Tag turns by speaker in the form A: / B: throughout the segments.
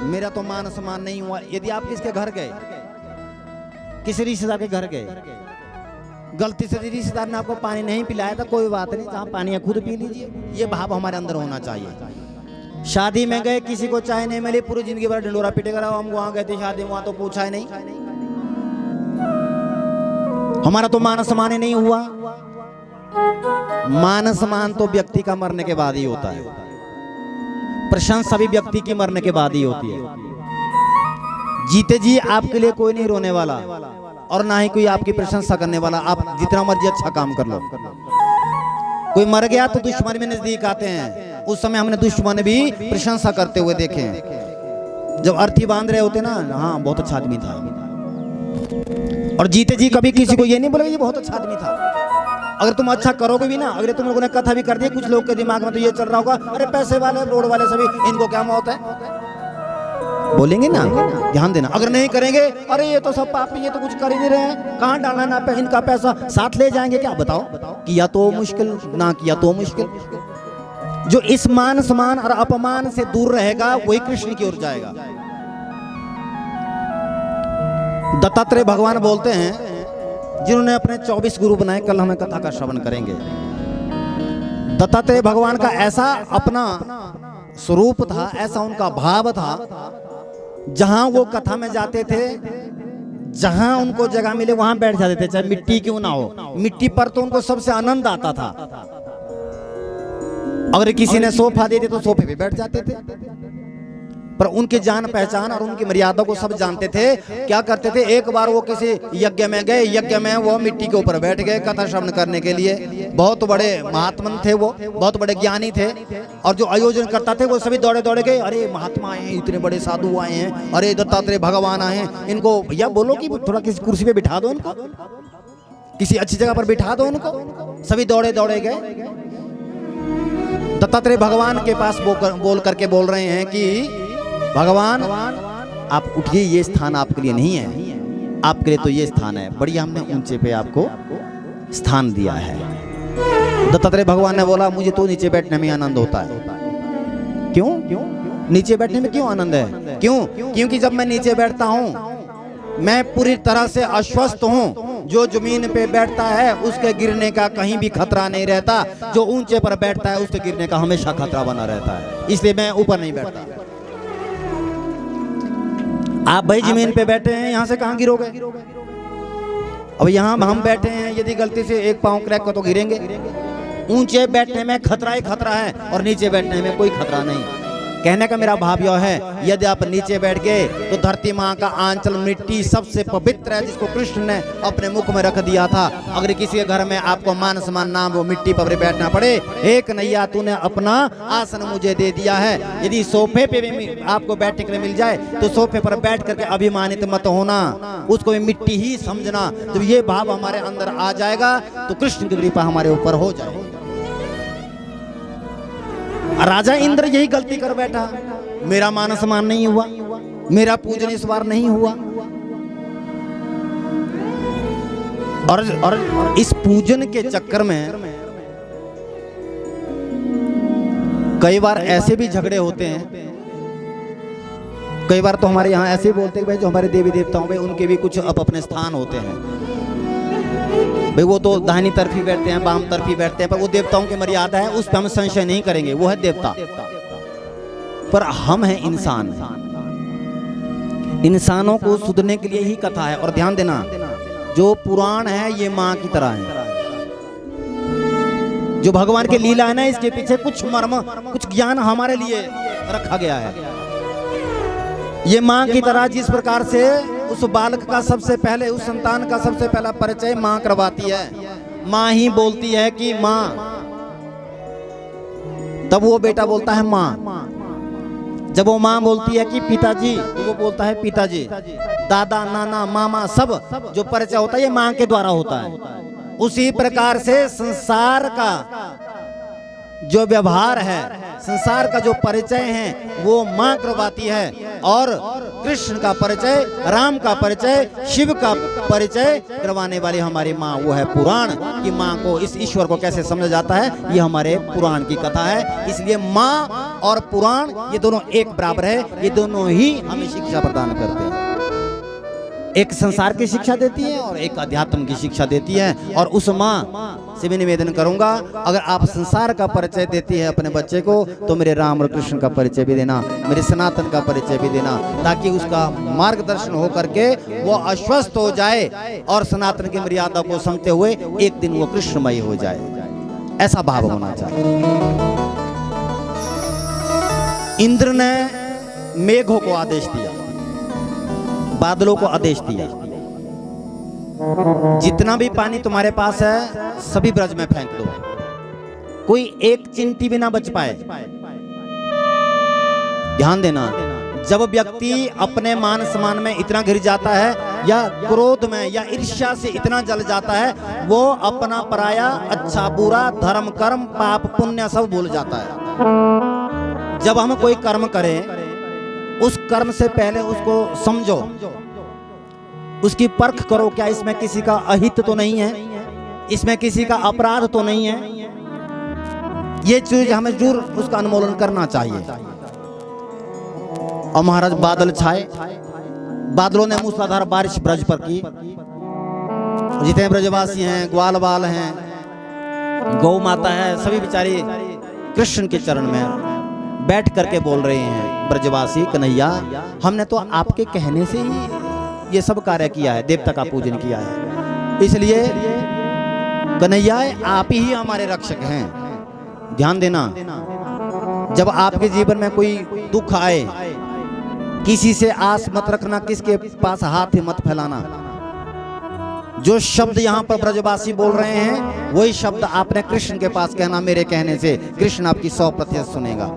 A: मेरा तो मान सम्मान नहीं हुआ। यदि आप किसके घर गए, किसी रिश्तेदार के घर गए, गलती से रिश्तेदार ने आपको पानी नहीं पिलाया तो कोई बात नहीं, जहाँ पानी है खुद पी लीजिए। ये भाव हमारे अंदर होना चाहिए। शादी में गए, किसी को चाय नहीं मिली, पूरी जिंदगी भर ढिंडोरा पीटे करा, हम वहां गए थे शादी में, वहां तो पूछा ही नहीं, हमारा तो मान सम्मान ही नहीं हुआ। मान सम्मान तो व्यक्ति का मरने के बाद ही होता है, प्रशंसा भी व्यक्ति की मरने के बाद ही होती है। जीते जी आपके लिए कोई नहीं रोने वाला और ना ही कोई आपकी प्रशंसा करने वाला। आप जितना मर्जी अच्छा काम कर लो, कोई मर गया तो दुश्मन भी नजदीक आते हैं। उस समय हमने दुश्मन भी प्रशंसा करते हुए देखे हैं। जब अर्थी बांध रहे होते ना, हाँ बहुत अच्छा आदमी था। और जीते जी कभी किसी को ये नहीं बोलेगा ये बहुत अच्छा आदमी था। अगर तुम अच्छा करोगे भी ना, अगर तुम लोगों ने कथा भी कर दिया, कुछ लोग के दिमाग में तो ये चल रहा होगा, अरे पैसे वाले रोड वाले सभी इनको क्या मौत है, बोलेंगे ना, ध्यान देना। अगर नहीं करेंगे, अरे ये तो सब पापी, ये तो कुछ कर ही नहीं रहे हैं, कहाँ डालना ना पे इनका पैसा, साथ ले जाएंगे क्या, बताओ। किया तो मुश्किल, ना किया तो मुश्किल। जो इस मान सम्मान और अपमान से दूर रहेगा वही कृष्ण की ओर जाएगा। दत्तात्रेय भगवान बोलते हैं, जिन्होंने अपने 24 गुरु बनाए, कल हमें कथा का श्रवण करेंगे। दत्तात्रेय भगवान का ऐसा अपना स्वरूप था, ऐसा उनका भाव था, जहां वो कथा में जाते थे, जहां उनको जगह मिले वहां बैठ जाते थे, चाहे मिट्टी क्यों ना हो। मिट्टी पर तो उनको सबसे आनंद आता था। अगर किसी ने सोफा दे दिया तो सोफे पे बैठ जाते थे। पर उनकी जान पहचान और उनकी मर्यादा को सब जानते थे। क्या करते थे, एक बार वो किसी यज्ञ में गए, यज्ञ में वो मिट्टी के ऊपर बैठ गए कथा श्रवण करने के लिए। बहुत बड़े महात्मा थे वो, बहुत बड़े ज्ञानी थे, और जो आयोजन करता थे वो सभी दौड़े दौड़े गए, अरे महात्मा आए हैं, इतने बड़े साधु आए हैं, अरे दत्तात्रेय भगवान आए हैं, इनको भैया बोलो कि थोड़ा किसी कुर्सी पे बिठा दो, इनको किसी अच्छी जगह पर बिठा दो उनको। सभी दौड़े दौड़े गए। दत्तात्रेय भगवान के पास बोल करके बोल रहे हैं कि भगवान आप उठिए, ये स्थान आपके लिए नहीं है, आपके लिए तो ये स्थान है, बढ़िया हमने ऊंचे पे आपको स्थान दिया है। दत्तात्रेय भगवान ने बोला, मुझे तो नीचे बैठने में आनंद होता है। क्यों? नीचे बैठने में क्यों आनंद है? क्यों? क्योंकि जब मैं नीचे बैठता हूं मैं पूरी तरह से आश्वस्त हूं। जो जमीन पे बैठता है उसके गिरने का कहीं भी खतरा नहीं रहता, जो ऊंचे पर बैठता है उसके गिरने का हमेशा खतरा बना रहता है, इसलिए मैं ऊपर नहीं बैठता। आप भाई जमीन पे बैठे हैं, यहां से कहां गिरोगे? अब यहां हम बैठे हैं, यदि गलती से एक पांव क्रैक हो तो गिरेंगे। ऊंचे बैठने में खतरा ही खतरा है और नीचे बैठने में कोई खतरा नहीं। कहने का मेरा भाव यह है, यदि आप नीचे बैठ गए तो धरती माँ का आंचल मिट्टी सबसे पवित्र है, जिसको कृष्ण ने अपने मुख में रख दिया था। अगर किसी के घर में आपको मान सम्मान नाम वो मिट्टी पर बैठना पड़े, एक नैया तूने अपना आसन मुझे दे दिया है। यदि सोफे पे भी आपको बैठने के लिए मिल जाए तो सोफे पर बैठ करके अभिमानित मत होना, उसको भी मिट्टी ही समझना। जब ये भाव हमारे अंदर आ जाएगा तो कृष्ण की कृपा हमारे ऊपर हो जाएगी। राजा इंद्र यही गलती कर बैठा, मेरा मान सम्मान नहीं हुआ, मेरा पूजन इस बार नहीं हुआ। और इस पूजन के चक्कर में कई बार ऐसे भी झगड़े होते हैं। कई बार तो हमारे यहाँ ऐसे बोलते हैं भाई जो हमारे देवी देवताओं में उनके भी कुछ अपने स्थान होते हैं भाई, वो तो दाहिनी तरफ ही बैठते हैं, बाम तरफ ही बैठते हैं, पर वो देवताओं की मर्यादा है, उस पर हम संशय नहीं करेंगे, वो है देवता। पर हम हैं इंसान, इंसानों को सुधरने के लिए ही कथा है। और ध्यान देना, जो पुराण है ये माँ की तरह है। जो भगवान की लीला है ना, इसके पीछे कुछ मर्म, कुछ ज्ञान हमारे लिए रखा गया है। ये माँ की तरह जिस प्रकार से उस बालक का सबसे पहले, उस संतान का सबसे पहला परिचय माँ करवाती है, माँ ही बोलती है कि माँ, तब वो बेटा बोलता है माँ। जब वो माँ बोलती है कि पिताजी तो वो बोलता है पिताजी। दादा, नाना, मामा, सब जो परिचय होता है ये माँ के द्वारा होता है। उसी प्रकार से संसार का जो व्यवहार है, संसार का जो परिचय है वो माँ करवाती है। और कृष्ण का परिचय, राम का परिचय, शिव का परिचय करवाने वाली हमारी माँ वो है पुराण। कि माँ को, इस ईश्वर को कैसे समझा जाता है, ये हमारे पुराण की कथा है। इसलिए माँ और पुराण ये दोनों एक बराबर है। ये दोनों ही हमें शिक्षा प्रदान करते हैं। एक संसार की शिक्षा देती है और एक अध्यात्म की शिक्षा देती है। और उस माँ से मैं निवेदन करूंगा, अगर आप संसार का परिचय देती है अपने बच्चे को, तो मेरे राम और कृष्ण का परिचय भी देना, मेरे सनातन का परिचय भी देना, ताकि उसका मार्गदर्शन हो करके वो आश्वस्त हो जाए और सनातन की मर्यादा को समझते हुए एक दिन वो कृष्णमय हो जाए। ऐसा भाव होना चाहिए। इंद्र ने मेघों को आदेश दिया, बादलों को आदेश दिया, जितना भी पानी तुम्हारे पास है सभी ब्रज में फेंक दो, कोई एक चिंटी भी ना बच पाए। ध्यान देना, जब व्यक्ति अपने मान सम्मान में इतना घिर जाता है या क्रोध में या ईर्ष्या से इतना जल जाता है, वो अपना पराया, अच्छा बुरा, धर्म कर्म, पाप पुण्य सब भूल जाता है। जब हम कोई कर्म करें, उस कर्म से पहले उसको समझो, उसकी परख करो, क्या इसमें किसी का अहित तो नहीं है, इसमें किसी का अपराध तो नहीं है। ये चीज हमें जरूर उसका अनुमोलन करना चाहिए। और महाराज बादल छाए, बादलों ने मूसलाधार बारिश ब्रज पर की। जितने ब्रजवासी हैं, ग्वाल बाल हैं, गौ माता है, सभी बेचारी कृष्ण के चरण में बैठ करके बोल रहे हैं, ब्रजवासी कन्हैया हमने तो आपके कहने से ही ये सब कार्य किया है, देवता का पूजन किया है, इसलिए कन्हैया आप ही हमारे रक्षक हैं। ध्यान देना, जब आपके जीवन में कोई दुख आए, किसी से आस मत रखना, किसके पास हाथ मत फैलाना। जो शब्द यहाँ पर ब्रजवासी बोल रहे हैं वही शब्द आपने कृष्ण के पास कहना, मेरे कहने से कृष्ण आपकी 100% सुनेगा।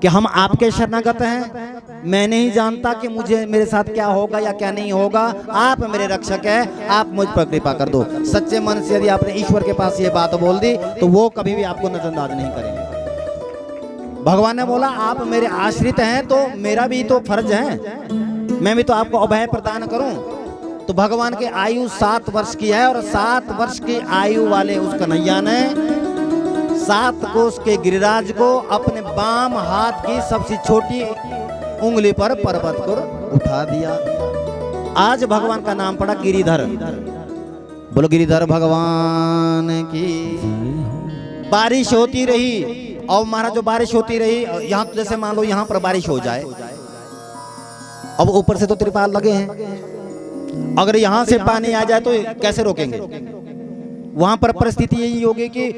A: कि हम आपके शरणागत हैं, मैं नहीं जानता कि मुझे मेरे साथ क्या होगा या क्या नहीं होगा, आप मेरे रक्षक हैं, आप मुझ पर कृपा कर दो। सच्चे मन से यदि आपने ईश्वर के पास ये बात बोल दी तो वो कभी भी आपको नजरअंदाज नहीं करेंगे। भगवान ने बोला आप मेरे आश्रित हैं तो मेरा भी तो फर्ज है, मैं भी तो आपको अभय प्रदान करूं। तो भगवान की आयु 7 वर्ष की है और 7 वर्ष की आयु वाले उस कन्हैया ने 7 कोस के गिरिराज को अपने बाम हाथ की सबसे छोटी उंगली पर पर्वत को उठा दिया। आज भगवान का नाम पड़ा गिरिधर। बोलो गिरिधर भगवान की। बारिश होती रही और महाराज जो बारिश होती रही, यहाँ तो जैसे मान लो यहाँ पर बारिश हो जाए, अब ऊपर से तो त्रिपाल लगे हैं, अगर यहाँ से पानी आ जाए तो कैसे रोकेंगे। वहां पर परिस्थिति यही होगी कि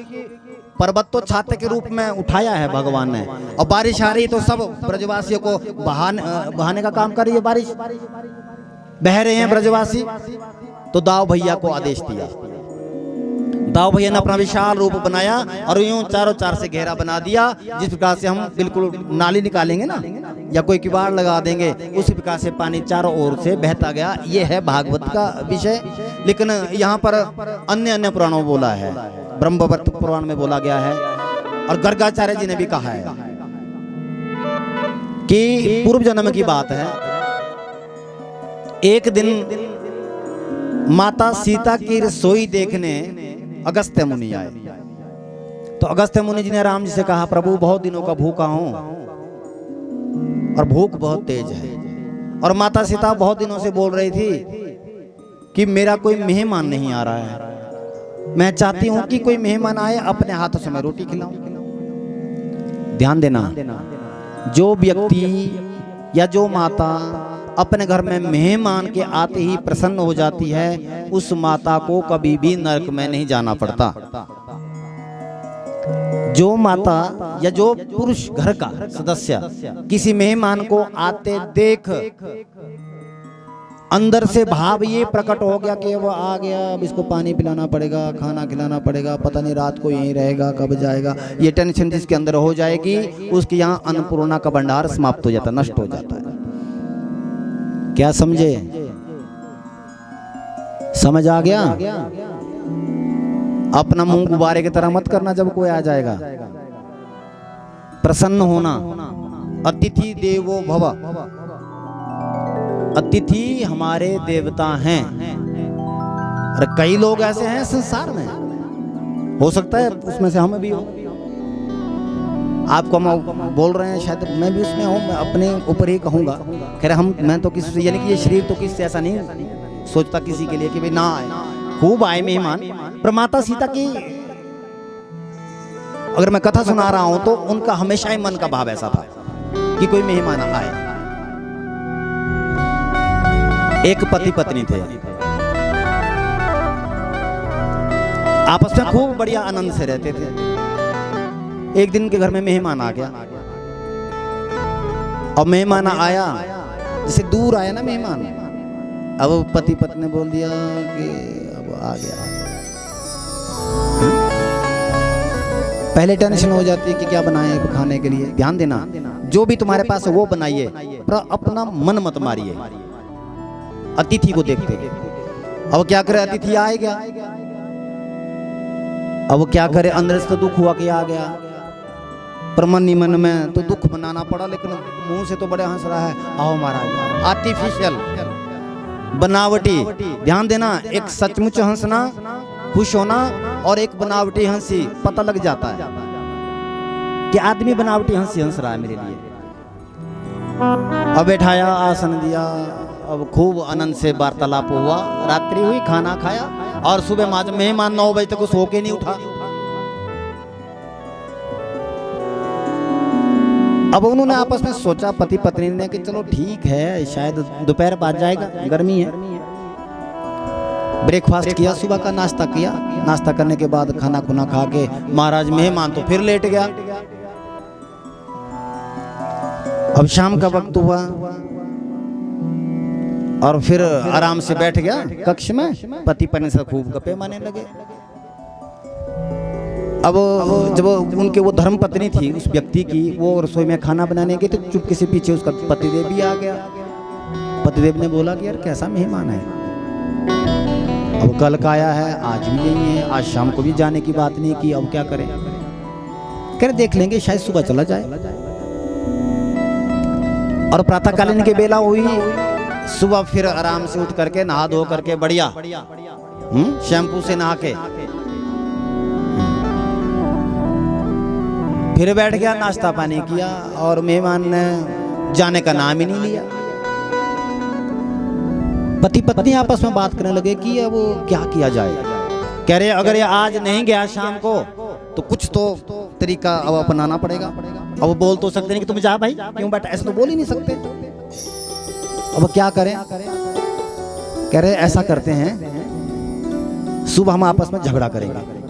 A: पर्वत तो छात्र के रूप में उठाया है भगवान ने, और बारिश आ रही तो सब ब्रजवासियों को बहाने का काम कर रही है बारिश, बह रहे हैं ब्रजवासी। तो दाव भैया को आदेश दिया, दाव भैया ने अपना विशाल रूप बनाया और यूं चारों चार से घेरा बना दिया, जिस प्रकार से हम बिल्कुल नाली निकालेंगे ना या कोई किवाड़ लगा देंगे, उसी प्रकार से पानी चारों ओर से बहता गया। ये है भागवत का विषय, लेकिन यहाँ पर अन्य अन्य पुराणों में बोला है, ब्रह्मवत पुराण में बोला गया है और गर्गाचार्य जी ने भी कहा है कि पूर्व जन्म की बात है। एक दिन माता सीता की रसोई देखने अगस्त्य मुनि आए। तो अगस्त्य मुनि जी ने राम जी से कहा, प्रभु बहुत दिनों का भूखा हूं और भूख बहुत तेज है। और माता सीता बहुत दिनों से बोल रही थी कि मेरा कोई मेहमान नहीं आ रहा है, मैं चाहती हूं कि कोई मेहमान आए, अपने हाथों से मैं रोटी खिलाऊं। ध्यान देना, जो व्यक्ति या जो माता अपने घर में मेहमान के आते ही प्रसन्न हो जाती है, उस माता को कभी भी नरक में नहीं जाना पड़ता। जो माता या जो पुरुष घर का सदस्य किसी मेहमान को आते देख अंदर से भाव ये प्रकट हो गया कि वो आ गया, अब इसको पानी पिलाना पड़ेगा, खाना खिलाना पड़ेगा, पता नहीं रात को यहीं रहेगा, कब जाएगा, ये टेंशन जिसके अंदर हो जाएगी, उसके यहाँ अन्नपूर्णा का भंडार समाप्त हो जाता, नष्ट हो जाता है। क्या समझे? समझ आ गया? अपना मुंह गुब्बारे की तरह मत करना जब कोई आ जाएगा। प्रसन्न होना। अतिथि देवो भव, अतिथि हमारे देवता हैं। और कई लोग ऐसे हैं संसार में, हो सकता है उसमें से हम भी हो, आपको हम बोल रहे हैं, शायद मैं भी उसमें हूँ, मैं अपने ऊपर ही कहूँगा। खैर मैं तो किसी से, यानी कि ये शरीर तो किसी से ऐसा नहीं सोचता किसी के लिए कि भाई ना आए, खूब आए मेहमान। पर माता सीता की अगर मैं कथा सुना रहा हूं तो उनका हमेशा ही मन का भाव ऐसा था कि कोई मेहमान आए। एक पति पत्नी थे, आपस में खूब बढ़िया आनंद से रहते थे। एक दिन के घर में मेहमान आ गया, और मेहमान आया जैसे दूर आया ना मेहमान, अब पति पत्नी ने बोल दिया कि अब आ गया। पहले टेंशन हो जाती है कि क्या बनाए खाने के लिए। ध्यान देना, जो भी तुम्हारे पास है वो बनाइए, पर अपना मन मत मारिए। अतिथि को देखते, अब क्या करे, अतिथि आ गया, अब वो क्या करे, अंदर से तो दुख हुआ कि आ गया, पर मन ही मन में तो दुख बनाना पड़ा, लेकिन मुंह से तो बड़े हंस रहा है, आओ महाराज। आर्टिफिशियल, बनावटी। ध्यान देना, एक सचमुच हंसना, खुश होना, और एक बनावटी हंसी, पता लग जाता है कि आदमी बनावटी हंसी हंस रहा है मेरे लिए। अब बैठाया, आसन दिया, अब खूब आनंद से वार्तालाप हुआ, रात्रि हुई, खाना खाया, और सुबह मेहमान 9 बजे तक सो के नहीं उठा। अब उन्होंने आपस में सोचा, पति पत्नी ने, कि चलो ठीक है, शायद दोपहर बाद जाएगा, गर्मी है। ब्रेकफास्ट किया, सुबह का नाश्ता किया, नाश्ता करने के बाद खाना खुना खा के महाराज मेहमान तो फिर लेट गया। अब शाम का वक्त हुआ, और फिर आराम से बैठ गया कक्ष में, पति पत्नी से खूब गप्पे मारने लगे। अब जब उनके वो धर्म पत्नी थी उस व्यक्ति की, वो रसोई में खाना बनाने गई, तो चुपके से पीछे उसका पतिदेव भी आ गया। पतिदेव ने बोला कि यार कैसा मेहमान है, अब कल का आया है, आज भी नहीं है, आज शाम को भी जाने की बात नहीं की, अब क्या करें। कह रहे देख लेंगे, शायद सुबह चला जाए। और प्रातःकालीन की बेला हुई, सुबह फिर आराम से उठ करके नहा धो करके बढ़िया शैम्पू से नहा के फिर बैठ गया, नाश्ता पानी किया, और मेहमान ने जाने का नाम ही नहीं लिया। पति पत्नी आपस में बात करने लगे कि अब क्या किया जाए। कह रहे अगर ये आज नहीं गया शाम को तो कुछ तो तरीका अब अपनाना पड़ेगा। अब बोल तो सकते नहीं कि तुम जा भाई, क्यों बैठा, ऐसा तो बोल ही नहीं सकते। अब क्या करें। कह रहे ऐसा करते हैं, सुबह हम आपस में झगड़ा करेंगे।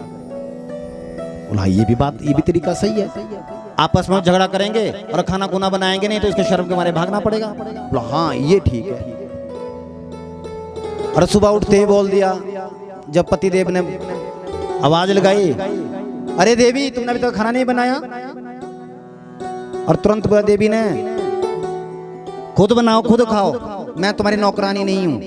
A: बोला ये भी तरीका सही है, आपस में झगड़ा करेंगे और खाना खुना बनाएंगे नहीं तो इसके शर्म के मारे भागना पड़ेगा। बोला हाँ ये ठीक है। और सुबह उठते ही बोल दिया, जब पतिदेव ने आवाज लगाई, अरे देवी तुमने अभी तक खाना नहीं बनाया। और तुरंत बोला देवी ने, खुद बनाओ खुद खाओ, मैं तुम्हारी नौकरानी नहीं हूं।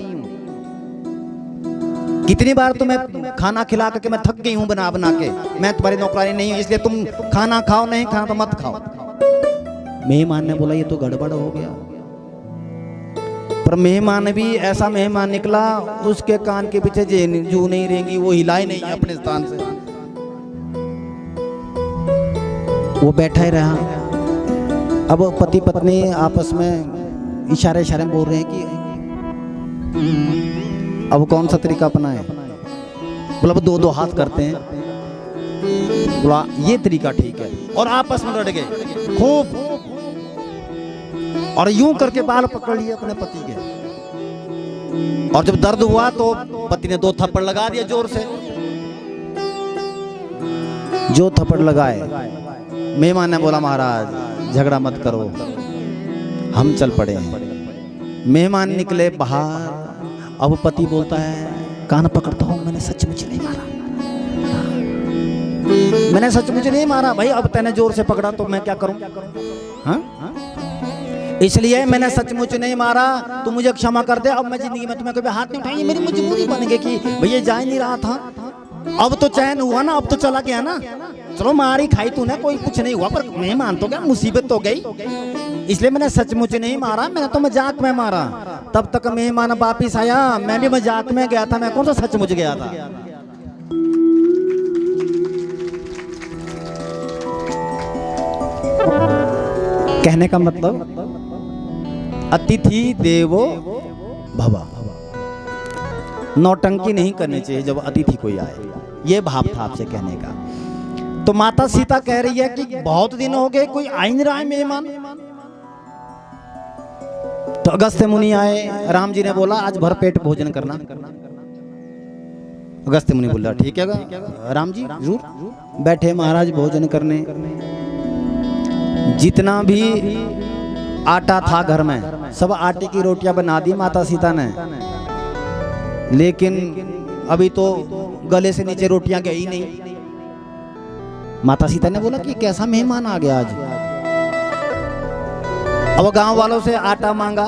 A: कितनी बार तुम्हें खाना खिला करके मैं थक गई हूं बना बना के, मैं तुम्हारी नौकरानी नहीं हूं, इसलिए तुम खाना खाओ, नहीं खाना तो मत खाओ। मेहमान ने बोला ये तो गड़बड़ हो गया। पर मेहमान भी ऐसा मेहमान निकला, उसके कान के पीछे जू नहीं रहेंगी, वो हिलाए नहीं अपने स्थान से, वो बैठा ही रहा। अब पति पत्नी आपस में इशारे इशारे बोल रहे हैं कि अब कौन सा तरीका अपनाएं। बोला अब दो हाथ करते हैं। बोला ये तरीका ठीक है। और आपस में लड़ गए खूब, और यूं करके बाल पकड़ लिए अपने पति के। और जब दर्द हुआ तो पति ने 2 थप्पड़ लगा दिया जोर से। जो थप्पड़ लगाए, मेहमान ने बोला महाराज झगड़ा मत करो, हम चल पड़े। मेहमान निकले बाहर। अब पति बोलता है, कान पकड़ता हूं, मैंने सचमुच नहीं मारा, मैंने सचमुच नहीं मारा भाई। अब तैने जोर से पकड़ा तो मैं क्या करूं, हाँ? इसलिए मैंने सचमुच नहीं मारा, तू मुझे क्षमा कर दे। अब मैं जिंदगी में तुम्हें कभी हाथ नहीं उठाई, मेरी मजबूरी बन गई कि भैया जा नहीं रहा था। अब तो चैन हुआ ना, अब तो चला गया ना, चलो मारी खाई तूने, कोई कुछ नहीं हुआ, पर मेहमान तो गया, मुसीबत तो गई, इसलिए मैंने सचमुच नहीं मारा, मैंने तो मजाक में मारा। तब तक मेहमान वापिस आया, मैं भी मजाक में गया था, मैं कौन सा सचमुच गया था। कहने का मतलब अतिथि देवो भव, नौटंकी नहीं करनी चाहिए जब अतिथि कोई आए, ये भाव था आपसे कहने का। तो माता सीता कह रही है कि बहुत दिन हो गए कोई आ ही नहीं रहा है मेहमान। तो अगस्त्य मुनि आए, राम जी ने बोला आज भर पेट भोजन करना। अगस्त्य मुनि बोला ठीक है राम जी जरूर। बैठे महाराज भोजन करने। जितना भी आटा था घर में सब आटे की रोटियां बना दी माता सीता ने, लेकिन अभी तो गले से नीचे रोटियां गई नहीं। माता सीता ने बोला कि कैसा मेहमान आ गया आज। अब गांव वालों से आटा मांगा,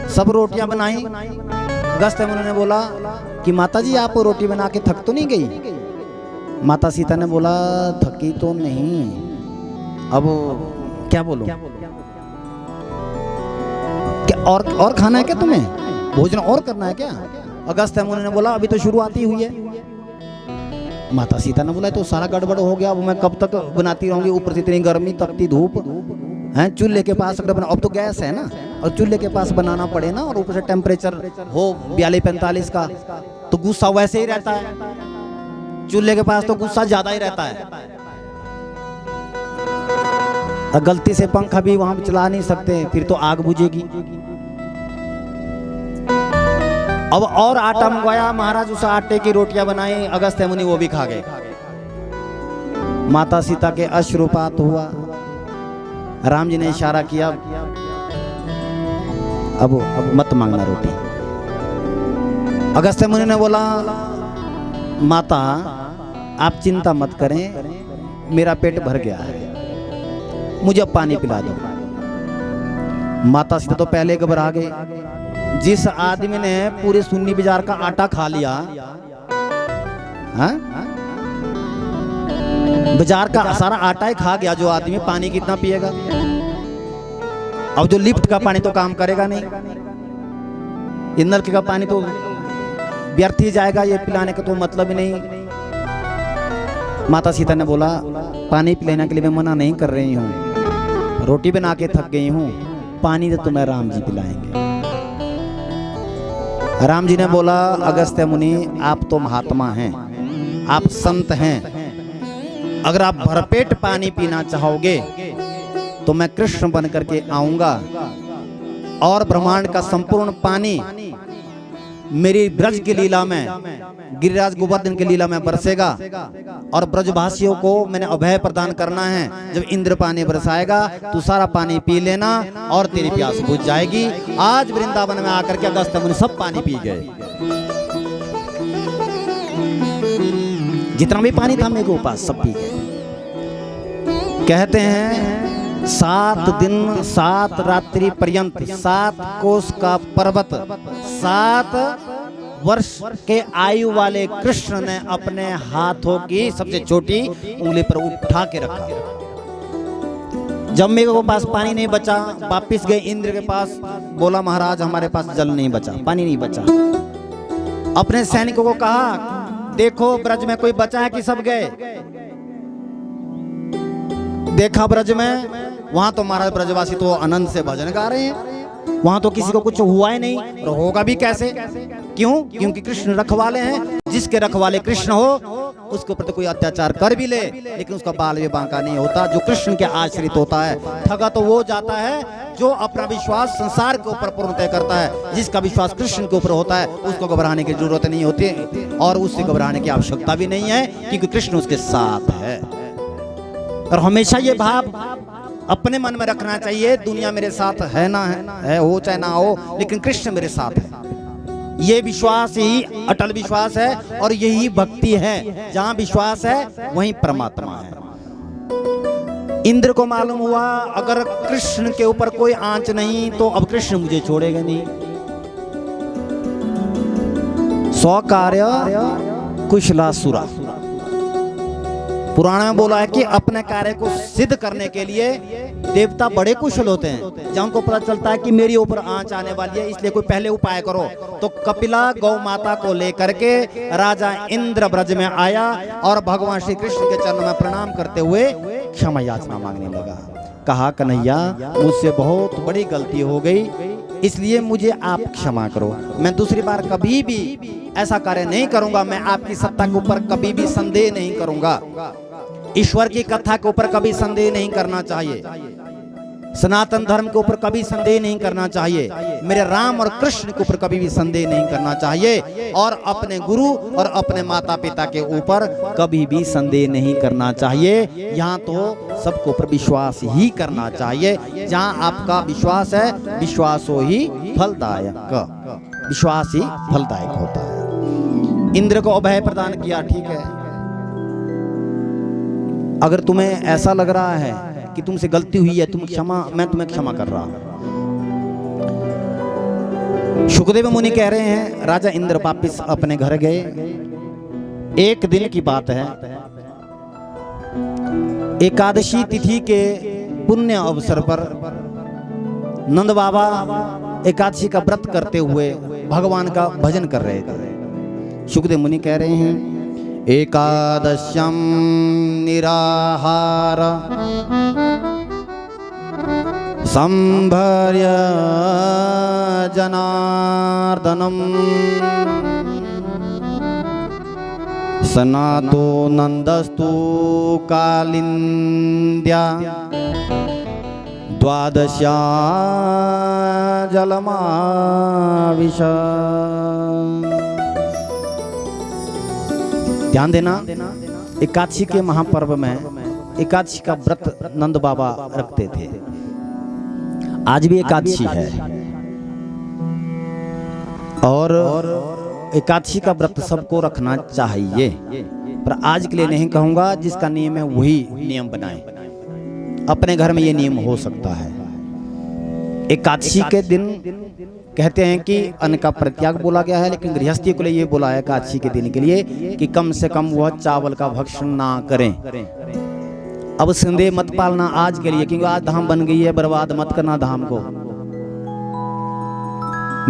A: सब रोटियां बनाई। अगस्त्य मुनि ने बोला कि माता जी आप रोटी बना के थक तो नहीं गई? माता सीता ने बोला थकी तो नहीं, अब क्या बोलूं, क्या और खाना है क्या तुम्हें, भोजन और करना है क्या? अगस्त्य मुनि ने बोला अभी तो शुरुआत ही हुई है। माता सीता ने बोला तो सारा गड़बड़ हो गया, अब मैं कब तक बनाती रहूंगी, ऊपर से इतनी गर्मी तपती धूप है, चूल्हे के पास अगर अब तो गैस है ना, और चूल्हे के पास बनाना पड़े ना, और ऊपर से टेम्परेचर हो 42-45 का, तो गुस्सा वैसे ही रहता है। चूल्हे के पास तो गुस्सा ज्यादा ही रहता है। गलती से पंखा भी वहां चला नहीं सकते, फिर तो आग बुझेगी। अब और आटा मंगवाया महाराज, उस आटे की रोटियां बनाई। अगस्त्य मुनि वो भी खा गए। माता सीता के अश्रुपात हुआ। राम जी ने इशारा किया अब मत मांगना रोटी। अगस्त्य मुनि ने बोला माता आप चिंता मत करें, मेरा पेट भर गया है, मुझे पानी पिला दो। माता सीता तो पहले घबरा गए। जिस आदमी ने पूरे सुन्नी बाजार का आटा खा लिया, बाजार का सारा आटा ही खा गया जो आदमी, पानी कितना पिएगा? अब जो लिफ्ट का पानी तो काम करेगा नहीं, ये नलके का पानी तो व्यर्थ ही जाएगा, ये पिलाने का तो मतलब ही नहीं। माता सीता ने बोला पानी पिलाने के लिए मैं मना नहीं कर रही हूँ, रोटी बना के थक गई हूँ, पानी तो तुम्हें राम जी पिलाएंगे। राम जी ने बोला अगस्त्य मुनि आप तो महात्मा हैं, आप संत हैं, अगर आप भरपेट पानी पीना चाहोगे तो मैं कृष्ण बन करके आऊंगा और ब्रह्मांड का संपूर्ण पानी मेरी ब्रज की लीला में, गिरिराज गोवर्धन की लीला में बरसेगा। और ब्रजवासियों को मैंने अभय प्रदान करना है, जब इंद्र पानी बरसाएगा तो सारा पानी पी लेना और तेरी प्यास बुझ जाएगी। आज वृंदावन में आकर के अगस्त्य मुनि सब पानी पी गए, जितना भी पानी था मेरे पास सब पी गए। कहते हैं 7 दिन 7 रात्रि पर्यंत 7 कोस का पर्वत 7 वर्ष के आयु वाले कृष्ण ने अपने हाथों की सबसे छोटी उंगली पर उठा के रखा। जब मेरे को पास पानी नहीं बचा, वापिस गए इंद्र के पास, बोला महाराज हमारे पास जल नहीं बचा, पानी नहीं बचा। अपने सैनिकों को कहा देखो ब्रज में कोई बचा है कि सब गए? देखा ब्रज में, वहां तो महाराज ब्रजवासी तो आनंद से भजन गा रहे हैं, वहां तो किसी को कुछ हुआ ही नहीं, और होगा भी कैसे? क्यों? क्योंकि कृष्ण रखवाले हैं। जिसके रखवाले कृष्ण हो उसके ऊपर तो कोई अत्याचार कर भी ले, लेकिन उसका बाल भी बांका नहीं होता। जो कृष्ण के आश्रित होता है, ठगा तो वो जाता है जो अपना विश्वास संसार के ऊपर पूर्णतः करता है। जिसका विश्वास कृष्ण के ऊपर होता है उसको घबराने की जरूरत नहीं होती, और उससे घबराने की आवश्यकता भी नहीं है, क्योंकि कृष्ण उसके साथ है। और हमेशा ये भाव अपने मन में रखना चाहिए, दुनिया मेरे साथ है ना है हो चाहे ना हो, लेकिन कृष्ण मेरे साथ है। ये विश्वास ही अटल विश्वास है, और यही भक्ति है। जहां विश्वास है वहीं परमात्मा है। इंद्र को मालूम हुआ अगर कृष्ण के ऊपर कोई आंच नहीं तो अब कृष्ण मुझे छोड़ेगा नहीं। स्वकार्य कुशलासुरा, पुराण में बोला है कि अपने कार्य को सिद्ध करने के लिए देवता बड़े कुशल होते हैं। जब उनको पता चलता है कि मेरी ऊपर आंच आने वाली है, इसलिए कोई पहले उपाय करो, तो कपिला गौ माता को लेकर के राजा इंद्र ब्रज में आया और भगवान श्री कृष्ण के चरणों में प्रणाम करते हुए क्षमा याचना मांगने लगा। कहा कन्हैया मुझसे बहुत बड़ी गलती हो गई, इसलिए मुझे आप क्षमा करो। मैं दूसरी बार कभी भी ऐसा कार्य नहीं करूंगा। मैं आपकी सत्ता के ऊपर कभी भी संदेह नहीं करूंगा। ईश्वर की कथा के ऊपर कभी संदेह नहीं करना चाहिए। सनातन धर्म के ऊपर कभी संदेह नहीं करना चाहिए। मेरे राम और कृष्ण के ऊपर कभी भी संदेह नहीं करना चाहिए। और अपने गुरु और अपने माता पिता के ऊपर कभी भी संदेह नहीं करना चाहिए। यहाँ तो सबके ऊपर विश्वास ही करना चाहिए। जहाँ आपका विश्वास है, विश्वास हो ही फलदायक, विश्वास ही फलदायक होता है। इंद्र को अभय प्रदान किया, ठीक है। अगर तुम्हें ऐसा लग रहा है कि तुमसे गलती हुई है, मैं तुम्हें क्षमा कर रहा हूं। शुकदेव मुनि कह रहे हैं राजा इंद्र वापिस अपने घर गए। एक दिन की बात है, एकादशी तिथि के पुण्य अवसर पर नंद बाबा एकादशी का व्रत करते हुए भगवान का भजन कर रहे थे। शुकदेव मुनि कह रहे हैं एकादश्यम निराहार संभर्य जनार्दनम सनातो नंदस्तु कालिंद्या द्वादश्या जलमाविश। ध्यान देना, एकादशी के महापर्व में एकादशी का व्रत नंद बाबा रखते थे। आज भी एकादशी है और एकादशी का व्रत सबको रखना चाहिए, पर आज के लिए नहीं कहूंगा। जिसका नियम है वही नियम बनाए। अपने घर में ये नियम हो सकता है। एकादशी के दिन कहते हैं कि अन्न का परित्याग बोला गया है, लेकिन गृहस्थी के लिए ये बोला है एकादशी के दिन के लिए कि कम से कम वह चावल का भक्षण ना करें। अब संदेह मत पालना आज के लिए, क्योंकि आज धाम बन गई है, बर्बाद मत करना धाम को।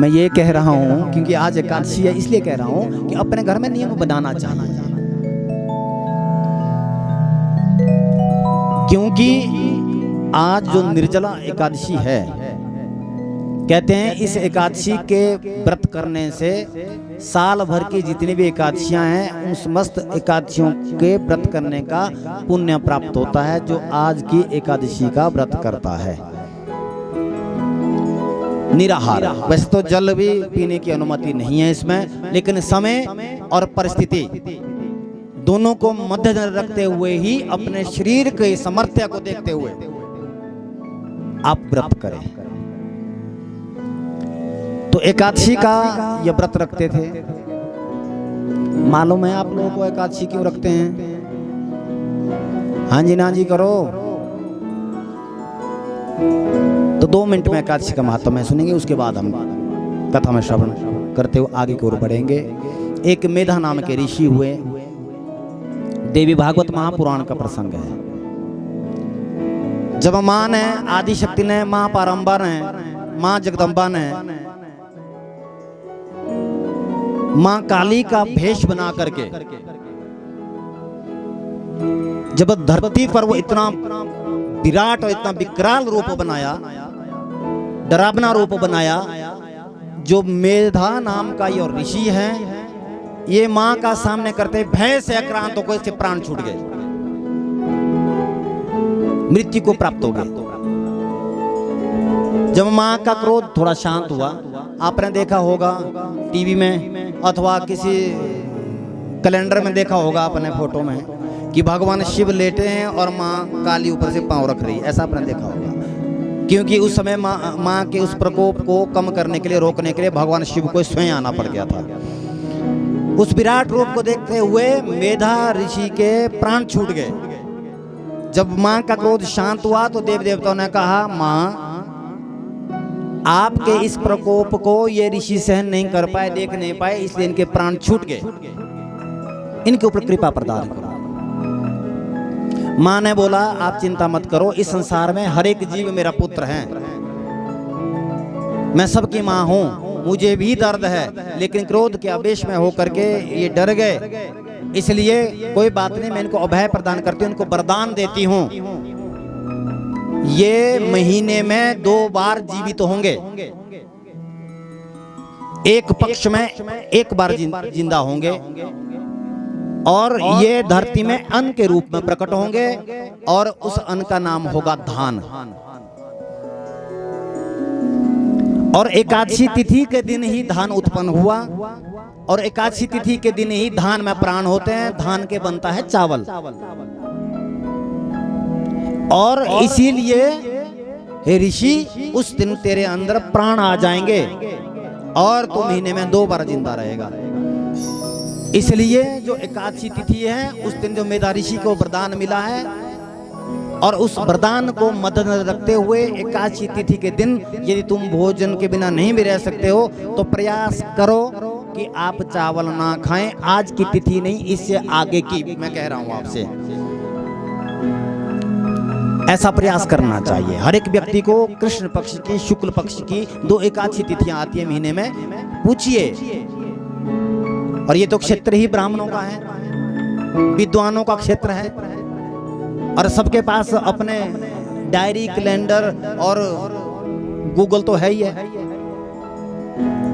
A: मैं ये कह रहा हूं क्योंकि आज एकादशी है, इसलिए कह रहा हूं कि अपने घर में नियम बनाना चाहिए। क्योंकि आज जो निर्जला एकादशी है, कहते हैं इस एकादशी के व्रत करने से साल भर की जितनी भी एकादशियां हैं उन समस्त एकादशियों के व्रत करने का पुण्य प्राप्त होता है, जो आज की एकादशी का व्रत करता है। निराहार, वैसे तो जल भी पीने की अनुमति नहीं है इसमें, लेकिन समय और परिस्थिति दोनों को मद्देनजर रखते हुए ही अपने शरीर के सामर्थ्य को देखते हुए आप व्रत करें। तो एकादशी का ये व्रत रखते थे। मालूम है आप लोगों को एकादशी क्यों रखते हैं? हाँ जी ना जी करो। तो 2 मिनट में एकादशी का महत्व में सुनेंगे, उसके बाद हम कथा में श्रवण करते हुए आगे की ओर बढ़ेंगे। एक मेधा नाम के ऋषि हुए। देवी भागवत महापुराण का प्रसंग है। जब मां ने, आदि शक्ति ने, मां पारंबा ने, मां जगदम्बा ने मां काली का भेष बना करके जब धरती पर वो इतना विराट और इतना विकराल रूप बनाया, डरावना रूप बनाया, जो मेधा नाम का ये ऋषि है, ये मां का सामने करते भय से आक्रांत होकर इसके प्राण छूट गए, मृत्यु को प्राप्त हो गए। जब मां का क्रोध थोड़ा शांत हुआ, आपने देखा होगा टीवी में अथवा किसी कैलेंडर में देखा होगा अपने फोटो में कि भगवान शिव लेटे हैं और मां काली ऊपर से पांव रख रही है, ऐसा आपने देखा होगा। क्योंकि उस समय मां के उस प्रकोप को कम करने के लिए, रोकने के लिए भगवान शिव को स्वयं आना पड़ गया था। उस विराट रूप को देखते हुए मेधा ऋषि के प्राण छूट गए। जब मां का क्रोध शांत हुआ तो देव देवताओं ने कहा, मां आपके इस प्रकोप को ये ऋषि सहन नहीं कर पाए, देख नहीं पाए, इसलिए इनके प्राण छूट गए, इनके ऊपर कृपा प्रदान करो। मां ने बोला, आप चिंता मत करो, इस संसार में हर एक जीव मेरा पुत्र है, मैं सबकी मां हूं, मुझे भी दर्द है, लेकिन क्रोध के आवेश में होकर के ये डर गए, इसलिए कोई बात नहीं, मैं इनको अभय प्रदान करती हूं, इनको वरदान देती हूं। ये महीने में 2 बार जीवित होंगे, एक पक्ष में 1 बार जिंदा होंगे, और ये धरती में अन्न के रूप में प्रकट होंगे, और उस अन्न का नाम होगा धान। और एकादशी तिथि के दिन ही धान उत्पन्न हुआ, और एकादशी तिथि के दिन ही धान में प्राण होते हैं, धान के बनता है चावल। और इसीलिए हे ऋषि, उस दिन तेरे अंदर प्राण आ जाएंगे और तू महीने में 2 बार जिंदा रहेगा। इसलिए जो एकादशी तिथि है, उस दिन जो मेधा ऋषि को वरदान मिला है, और उस वरदान को मद्देनजर रखते हुए एकादशी तिथि के दिन यदि तुम भोजन के बिना नहीं भी रह सकते हो तो प्रयास करो कि आप चावल ना खाएं। आज की तिथि नहीं, इससे आगे की मैं कह रहा हूं आपसे, ऐसा प्रयास करना चाहिए। हर एक व्यक्ति को कृष्ण पक्ष की, शुक्ल पक्ष की 2 एकादशी तिथियां आती है महीने में, पूछिए। और ये तो क्षेत्र ही ब्राह्मणों का है, विद्वानों का क्षेत्र है, और सबके पास अपने डायरी, कैलेंडर और गूगल तो है ही है।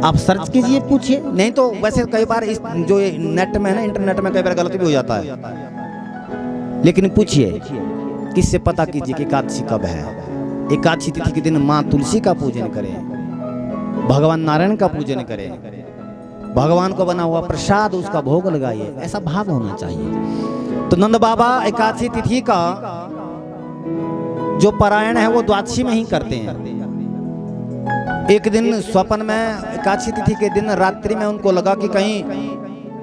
A: आप सर्च कीजिए, पूछिए। नहीं तो वैसे कई बार इस जो नेट में है ना, इंटरनेट में कई बार गलती भी हो जाता है, लेकिन पूछिए, किससे पता कीजिए कि एकादशी कब है। एकादशी तिथि के दिन माँ तुलसी का पूजन करें, भगवान नारायण का पूजन करें, भगवान को बना हुआ प्रसाद उसका भोग लगाइए, ऐसा भाव होना चाहिए। तो नंद बाबा एकादशी तिथि का जो पारायण है वो द्वादशी में ही करते हैं। एक दिन स्वप्न में एकादशी तिथि के दिन रात्रि में उनको लगा कि कहीं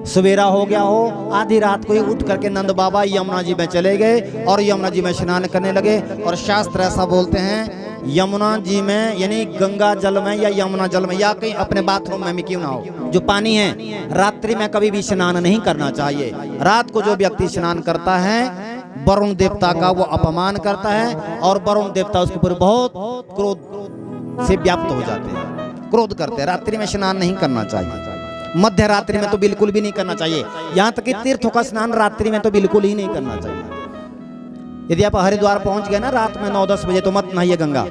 A: सवेरा हो गया हो, आधी रात को ही उठ करके नंद बाबा यमुना जी में चले गए और यमुना जी में स्नान करने लगे। और शास्त्र ऐसा बोलते हैं, यमुना जी में यानी गंगा जल में या यमुना जल में या कहीं अपने बाथरूम में क्यों ना हो, जो पानी है रात्रि में कभी भी स्नान नहीं करना चाहिए। रात को जो व्यक्ति स्नान करता है वरुण देवता का वो अपमान करता है, और वरुण देवता उसके ऊपर बहुत क्रोध से व्याप्त हो जाते हैं, क्रोध करते हैं। रात्रि में स्नान नहीं करना चाहिए, मध्य रात्रि में तो बिल्कुल भी नहीं करना चाहिए। यहाँ तक कि तीर्थों का स्नान रात्रि में तो बिल्कुल ही नहीं करना चाहिए। यदि आप हरिद्वार पहुंच गए ना रात में 9-10 बजे तो मत नहाइए गंगा,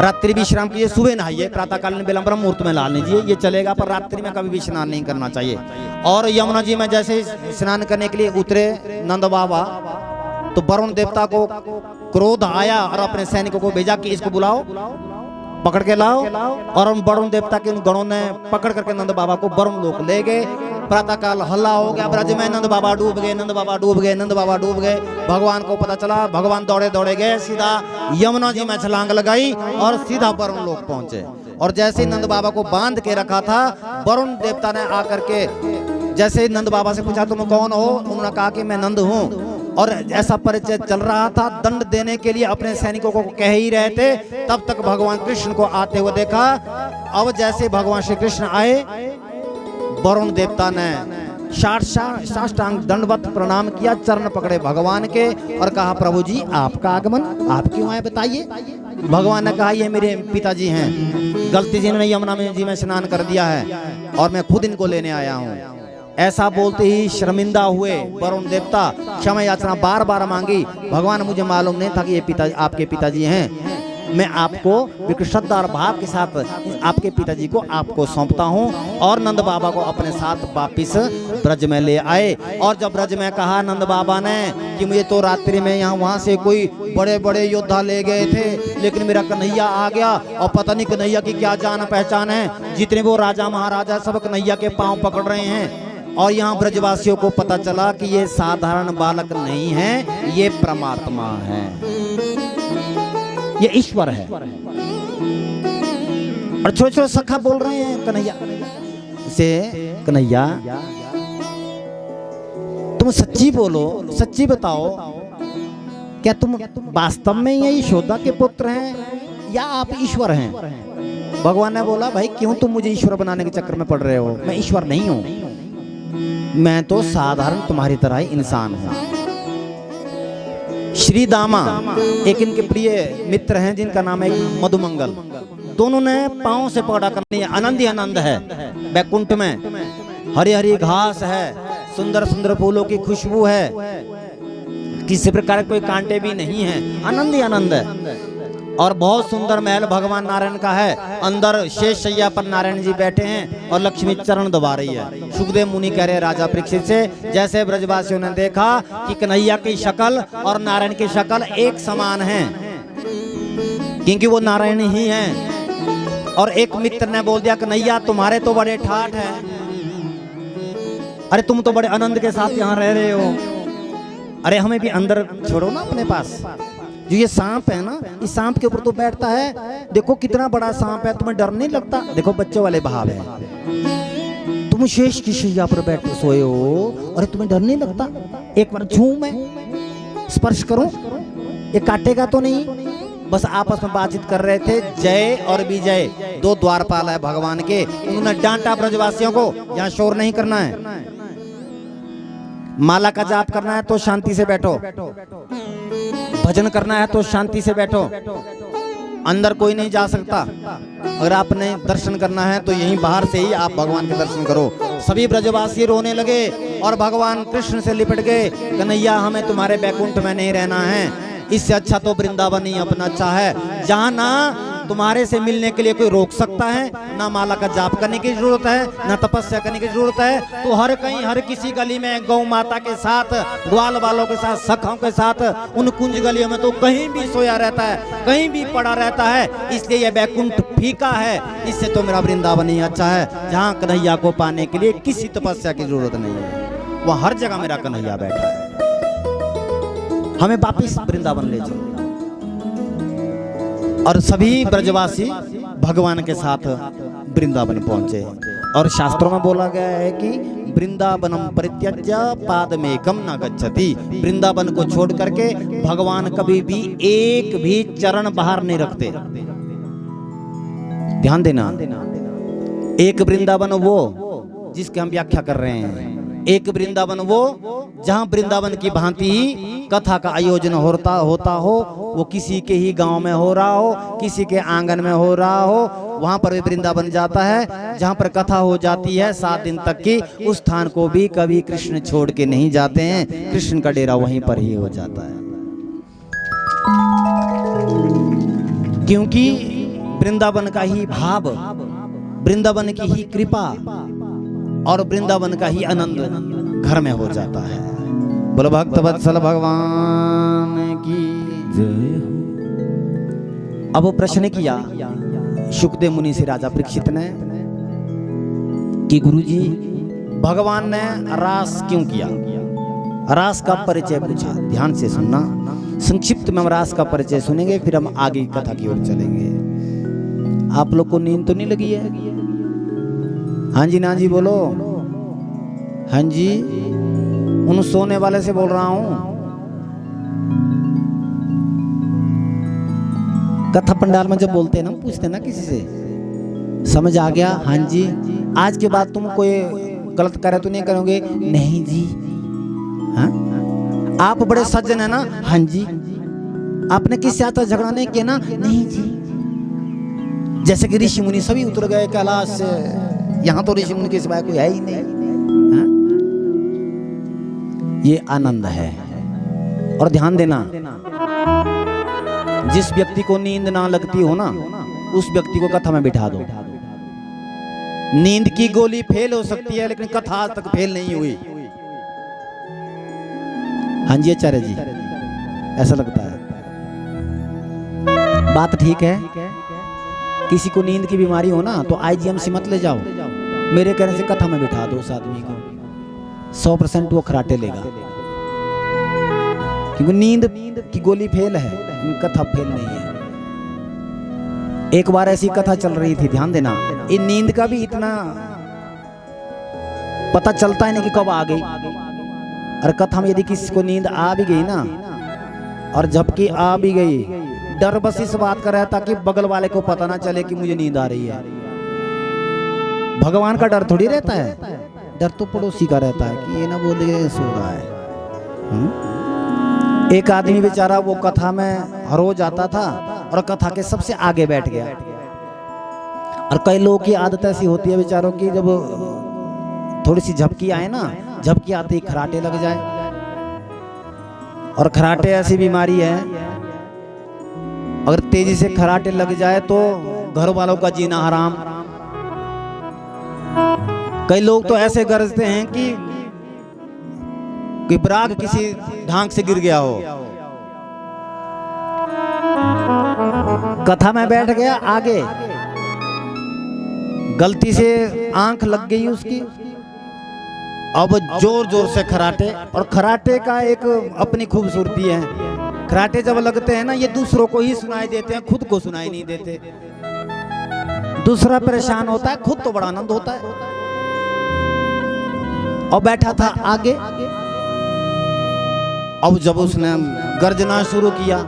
A: रात्रि विश्राम कीजिए, सुबह नहाइए, प्रातःकालीन बेला ब्रह्म मुहूर्त में नहा लीजिए, ये चलेगा, पर रात्रि में कभी भी स्नान नहीं करना चाहिए। और यमुना जी में जैसे स्नान करने के लिए उतरे नंद बाबा तो वरुण देवता को क्रोध आया और अपने सैनिकों को भेजा कि इसको बुलाओ, पकड़ के लाओ। और उन वरुण देवता के उन गणों ने पकड़ करके नंद बाबा को वरुण लोक ले गए। प्रातःकाल हल्ला हो गया ब्रज में, नंद बाबा डूब गए, नंद बाबा डूब गए, नंद बाबा डूब गए। भगवान को पता चला, भगवान दौड़े दौड़े गए, सीधा यमुना जी में छलांग लगाई और सीधा वरुण लोक पहुंचे। और जैसे नंद बाबा को बांध के रखा था, वरुण देवता ने आकर के जैसे नंद बाबा से पूछा तुम कौन हो, उन्होंने कहा कि मैं नंद हूँ। और ऐसा परिचय चल रहा था, दंड देने के लिए अपने सैनिकों को कह ही रहे थे, तब तक भगवान कृष्ण को आते हुए देखा। अब जैसे भगवान श्री कृष्ण आए, वरुण देवता ने साष्टांग दंडवत प्रणाम किया, चरण पकड़े भगवान के और कहा प्रभु जी आपका आगमन, आप क्यों आए बताइए। भगवान ने कहा ये मेरे पिताजी हैं, गलती से इन्होंने यमुना में जी में स्नान कर दिया है और मैं खुद इनको लेने आया हूँ। ऐसा बोलते ही शर्मिंदा हुए वरुण देवता, क्षमा याचना बार बार मांगी। भगवान मुझे मालूम नहीं था कि ये पिताजी आपके पिताजी हैं, मैं आपको विकृष्टता और भाव के साथ आपके पिताजी को आपको सौंपता हूँ। और नंद बाबा को अपने साथ वापिस ब्रज में ले आए। और जब ब्रज में कहा नंद बाबा ने कि मुझे तो रात्रि में यहाँ वहाँ से कोई बड़े बड़े योद्धा ले गए थे, लेकिन मेरा कन्हैया आ गया और पता नहीं कन्हैया की क्या जान पहचान है, जितने वो राजा महाराजा सब कन्हैया के पाँव पकड़ रहे हैं। और यहाँ ब्रजवासियों को पता चला कि ये साधारण बालक नहीं है, ये परमात्मा है, ये ईश्वर है। और छोटे छोटे सखा बोल रहे हैं कन्हैया से, कन्हैया तुम सच्ची बोलो, सच्ची बताओ, क्या तुम वास्तव में ये यशोदा के पुत्र हैं या आप ईश्वर हैं। भगवान ने बोला भाई क्यों तुम मुझे ईश्वर बनाने के चक्कर में पड़ रहे हो, मैं ईश्वर नहीं हूं, मैं तो साधारण तुम्हारी तरह ही इंसान हूं। श्री दामा एक इनके प्रिय मित्र हैं जिनका नाम है मधुमंगल, दोनों ने पांव से पकड़ा करनी, आनंद ही आनंद है। बैकुंठ में हरी हरी घास है, सुंदर सुंदर फूलों की खुशबू है, किसी प्रकार कोई कांटे भी नहीं है, आनंद ही आनंद है। और बहुत सुंदर महल भगवान नारायण का है। अंदर शेष शैया पर नारायण जी बैठे हैं और लक्ष्मी चरण दबा रही है। सुखदेव मुनि कह रहे राजा परीक्षित से, जैसे ब्रजवासियों ने देखा कि कन्हैया की शक्ल और नारायण की शक्ल एक समान है, क्योंकि वो नारायण ही हैं। और एक मित्र ने बोल दिया, कन्हैया तुम्हारे तो बड़े ठाठ हैं, अरे तुम तो बड़े आनंद के साथ यहाँ रह रहे हो, अरे हमें भी अंदर छोड़ो ना अपने पास। जो ये सांप है ना, इस सांप के ऊपर तो बैठता है, देखो कितना बड़ा सांप है, तुम्हें डर नहीं लगता? देखो बच्चों वाले भाव है, तुम शेष की शैया पर बैठ के सोए हो, अरे तुम्हें डर नहीं लगता? एक बार छूं मैं, स्पर्श करूं, ये काटेगा तो नहीं? बस आपस में बातचीत कर रहे थे। जय और विजय दो द्वारपाल है भगवान के, उन्होंने डांटा ब्रजवासियों को, यहाँ शोर नहीं करना है, माला का जाप करना है तो शांति से बैठो, भजन करना है तो शांति से बैठो, अंदर कोई नहीं जा सकता। अगर आपने दर्शन करना है तो यहीं बाहर से ही आप भगवान के दर्शन करो। सभी ब्रजवासी रोने लगे और भगवान कृष्ण से लिपट गए, कन्हैया हमें तुम्हारे बैकुंठ में नहीं रहना है, इससे अच्छा तो वृंदावन ही अपना अच्छा है, जहाँ ना तुम्हारे से मिलने के लिए कोई रोक सकता है, ना माला का जाप करने की जरूरत है, ना तपस्या करने की जरूरत है। तो हर कहीं हर किसी गली में गौ माता के साथ, ग्वाल वालों के साथ, सखों के साथ, उन कुंज गलियों में तो कहीं भी सोया रहता है, कहीं भी पड़ा रहता है। इसलिए यह बैकुंठ फीका है, इससे तो मेरा वृंदावन ही अच्छा है, जहाँ कन्हैया को पाने के लिए किसी तपस्या की जरूरत नहीं है, वहाँ हर जगह मेरा कन्हैया बैठा है, हमें वापिस वृंदावन ले चलो। और सभी ब्रजवासी भगवान के साथ वृंदावन पहुंचे। और शास्त्रों में बोला गया है कि वृंदावनम परित्यज्य पादमेकम न गच्छति, वृंदावन को छोड़ करके भगवान कभी भी एक भी चरण बाहर नहीं रखते। ध्यान देना, एक वृंदावन वो जिसकी हम व्याख्या कर रहे हैं, एक वृंदावन वो जहां वृंदावन की भांति ही कथा का आयोजन होता हो, वो किसी के ही गांव में हो रहा हो, किसी के आंगन में हो रहा हो, वहां पर भी वृंदावन जाता है। जहां पर कथा हो जाती है 7 दिन तक की, उस स्थान को भी कभी कृष्ण छोड़ के नहीं जाते हैं, कृष्ण का डेरा वहीं पर ही हो जाता है, क्योंकि वृंदावन का ही भाव, वृंदावन की ही कृपा और वृंदावन का ही आनंद घर में हो जाता है। बोलो भक्त वत्सल भगवान की जय। अब वो प्रश्न किया सुखदेव मुनि से राजा परीक्षित ने कि गुरुजी भगवान ने रास क्यों किया? रास का परिचय पूछा, ध्यान से सुनना, संक्षिप्त में हम रास का परिचय सुनेंगे, फिर हम आगे कथा की ओर चलेंगे। आप लोग को नींद तो नहीं लगी है? हाँ जी ना जी बोलो। हाँ जी, उन सोने वाले से बोल रहा हूं। कथा पंडाल में जब बोलते हैं ना, पूछते ना किसी से, समझ आ गया? हाँ जी। आज के बाद तुम कोई गलत करे तो नहीं करोगे? नहीं जी। हाँ, आप बड़े सज्जन है ना? हाँ जी। आपने किससे आता झगड़ा नहीं किया ना? नहीं जी। जैसे कि ऋषि मुनि सभी उतर गए कैलाश से, यहाँ तो ऋषि मुनि के सिवाय कोई है ही नहीं। हा? ये आनंद है। और ध्यान देना, जिस व्यक्ति को नींद ना लगती हो ना, उस व्यक्ति को कथा में बिठा दो। नींद की गोली फेल हो सकती है, लेकिन कथा आज तक फेल नहीं हुई। हाँ जी आचार्य जी, ऐसा लगता है। बात ठीक है। किसी को नींद की बीमारी हो ना, तो आईजीएमसी मत ले जाओ, मेरे कहने से कथा में बिठा दो उस आदमी को, 100% वो खराटे लेगा, क्योंकि नींद की गोली फेल है, कथा फेल नहीं है। एक बार ऐसी कथा चल रही थी, ध्यान देना, ये नींद का भी इतना पता चलता है नहीं कि कब आ गई। और कथा में यदि किसी को नींद आ भी गई ना, और झपकी आ भी गई, डर बस इस बात का रहता कि बगल वाले को पता ना चले कि मुझे नींद आ रही है। भगवान का डर थोड़ी रहता है, डर तो पड़ोसी का रहता है कि ये ना बोले सो रहा है। एक आदमी बेचारा वो कथा में हरो जाता था और कथा के सबसे आगे बैठ गया। और कई लोगों की आदत ऐसी होती है बेचारों की, जब थोड़ी सी झपकी आए ना, झपकी आते ही खराटे लग जाए। और खराटे ऐसी बीमारी है, अगर तेजी से खराटे लग जाए तो घर वालों का जीना हराम। कई लोग तो ऐसे गरजते हैं कि बराग किसी ढांक से गिर गया हो। कथा में बैठ गया आगे, गलती से आंख लग गई उसकी, अब जोर जोर से खराटे। और खराटे का एक अपनी खूबसूरती है, खराटे जब लगते हैं ना ये दूसरों को ही सुनाई देते हैं, खुद को सुनाई नहीं देते। दूसरा परेशान होता है, खुद तो बड़ा आनंद होता है। और बैठा था आगे, अब जब उसने गर्जना शुरू किया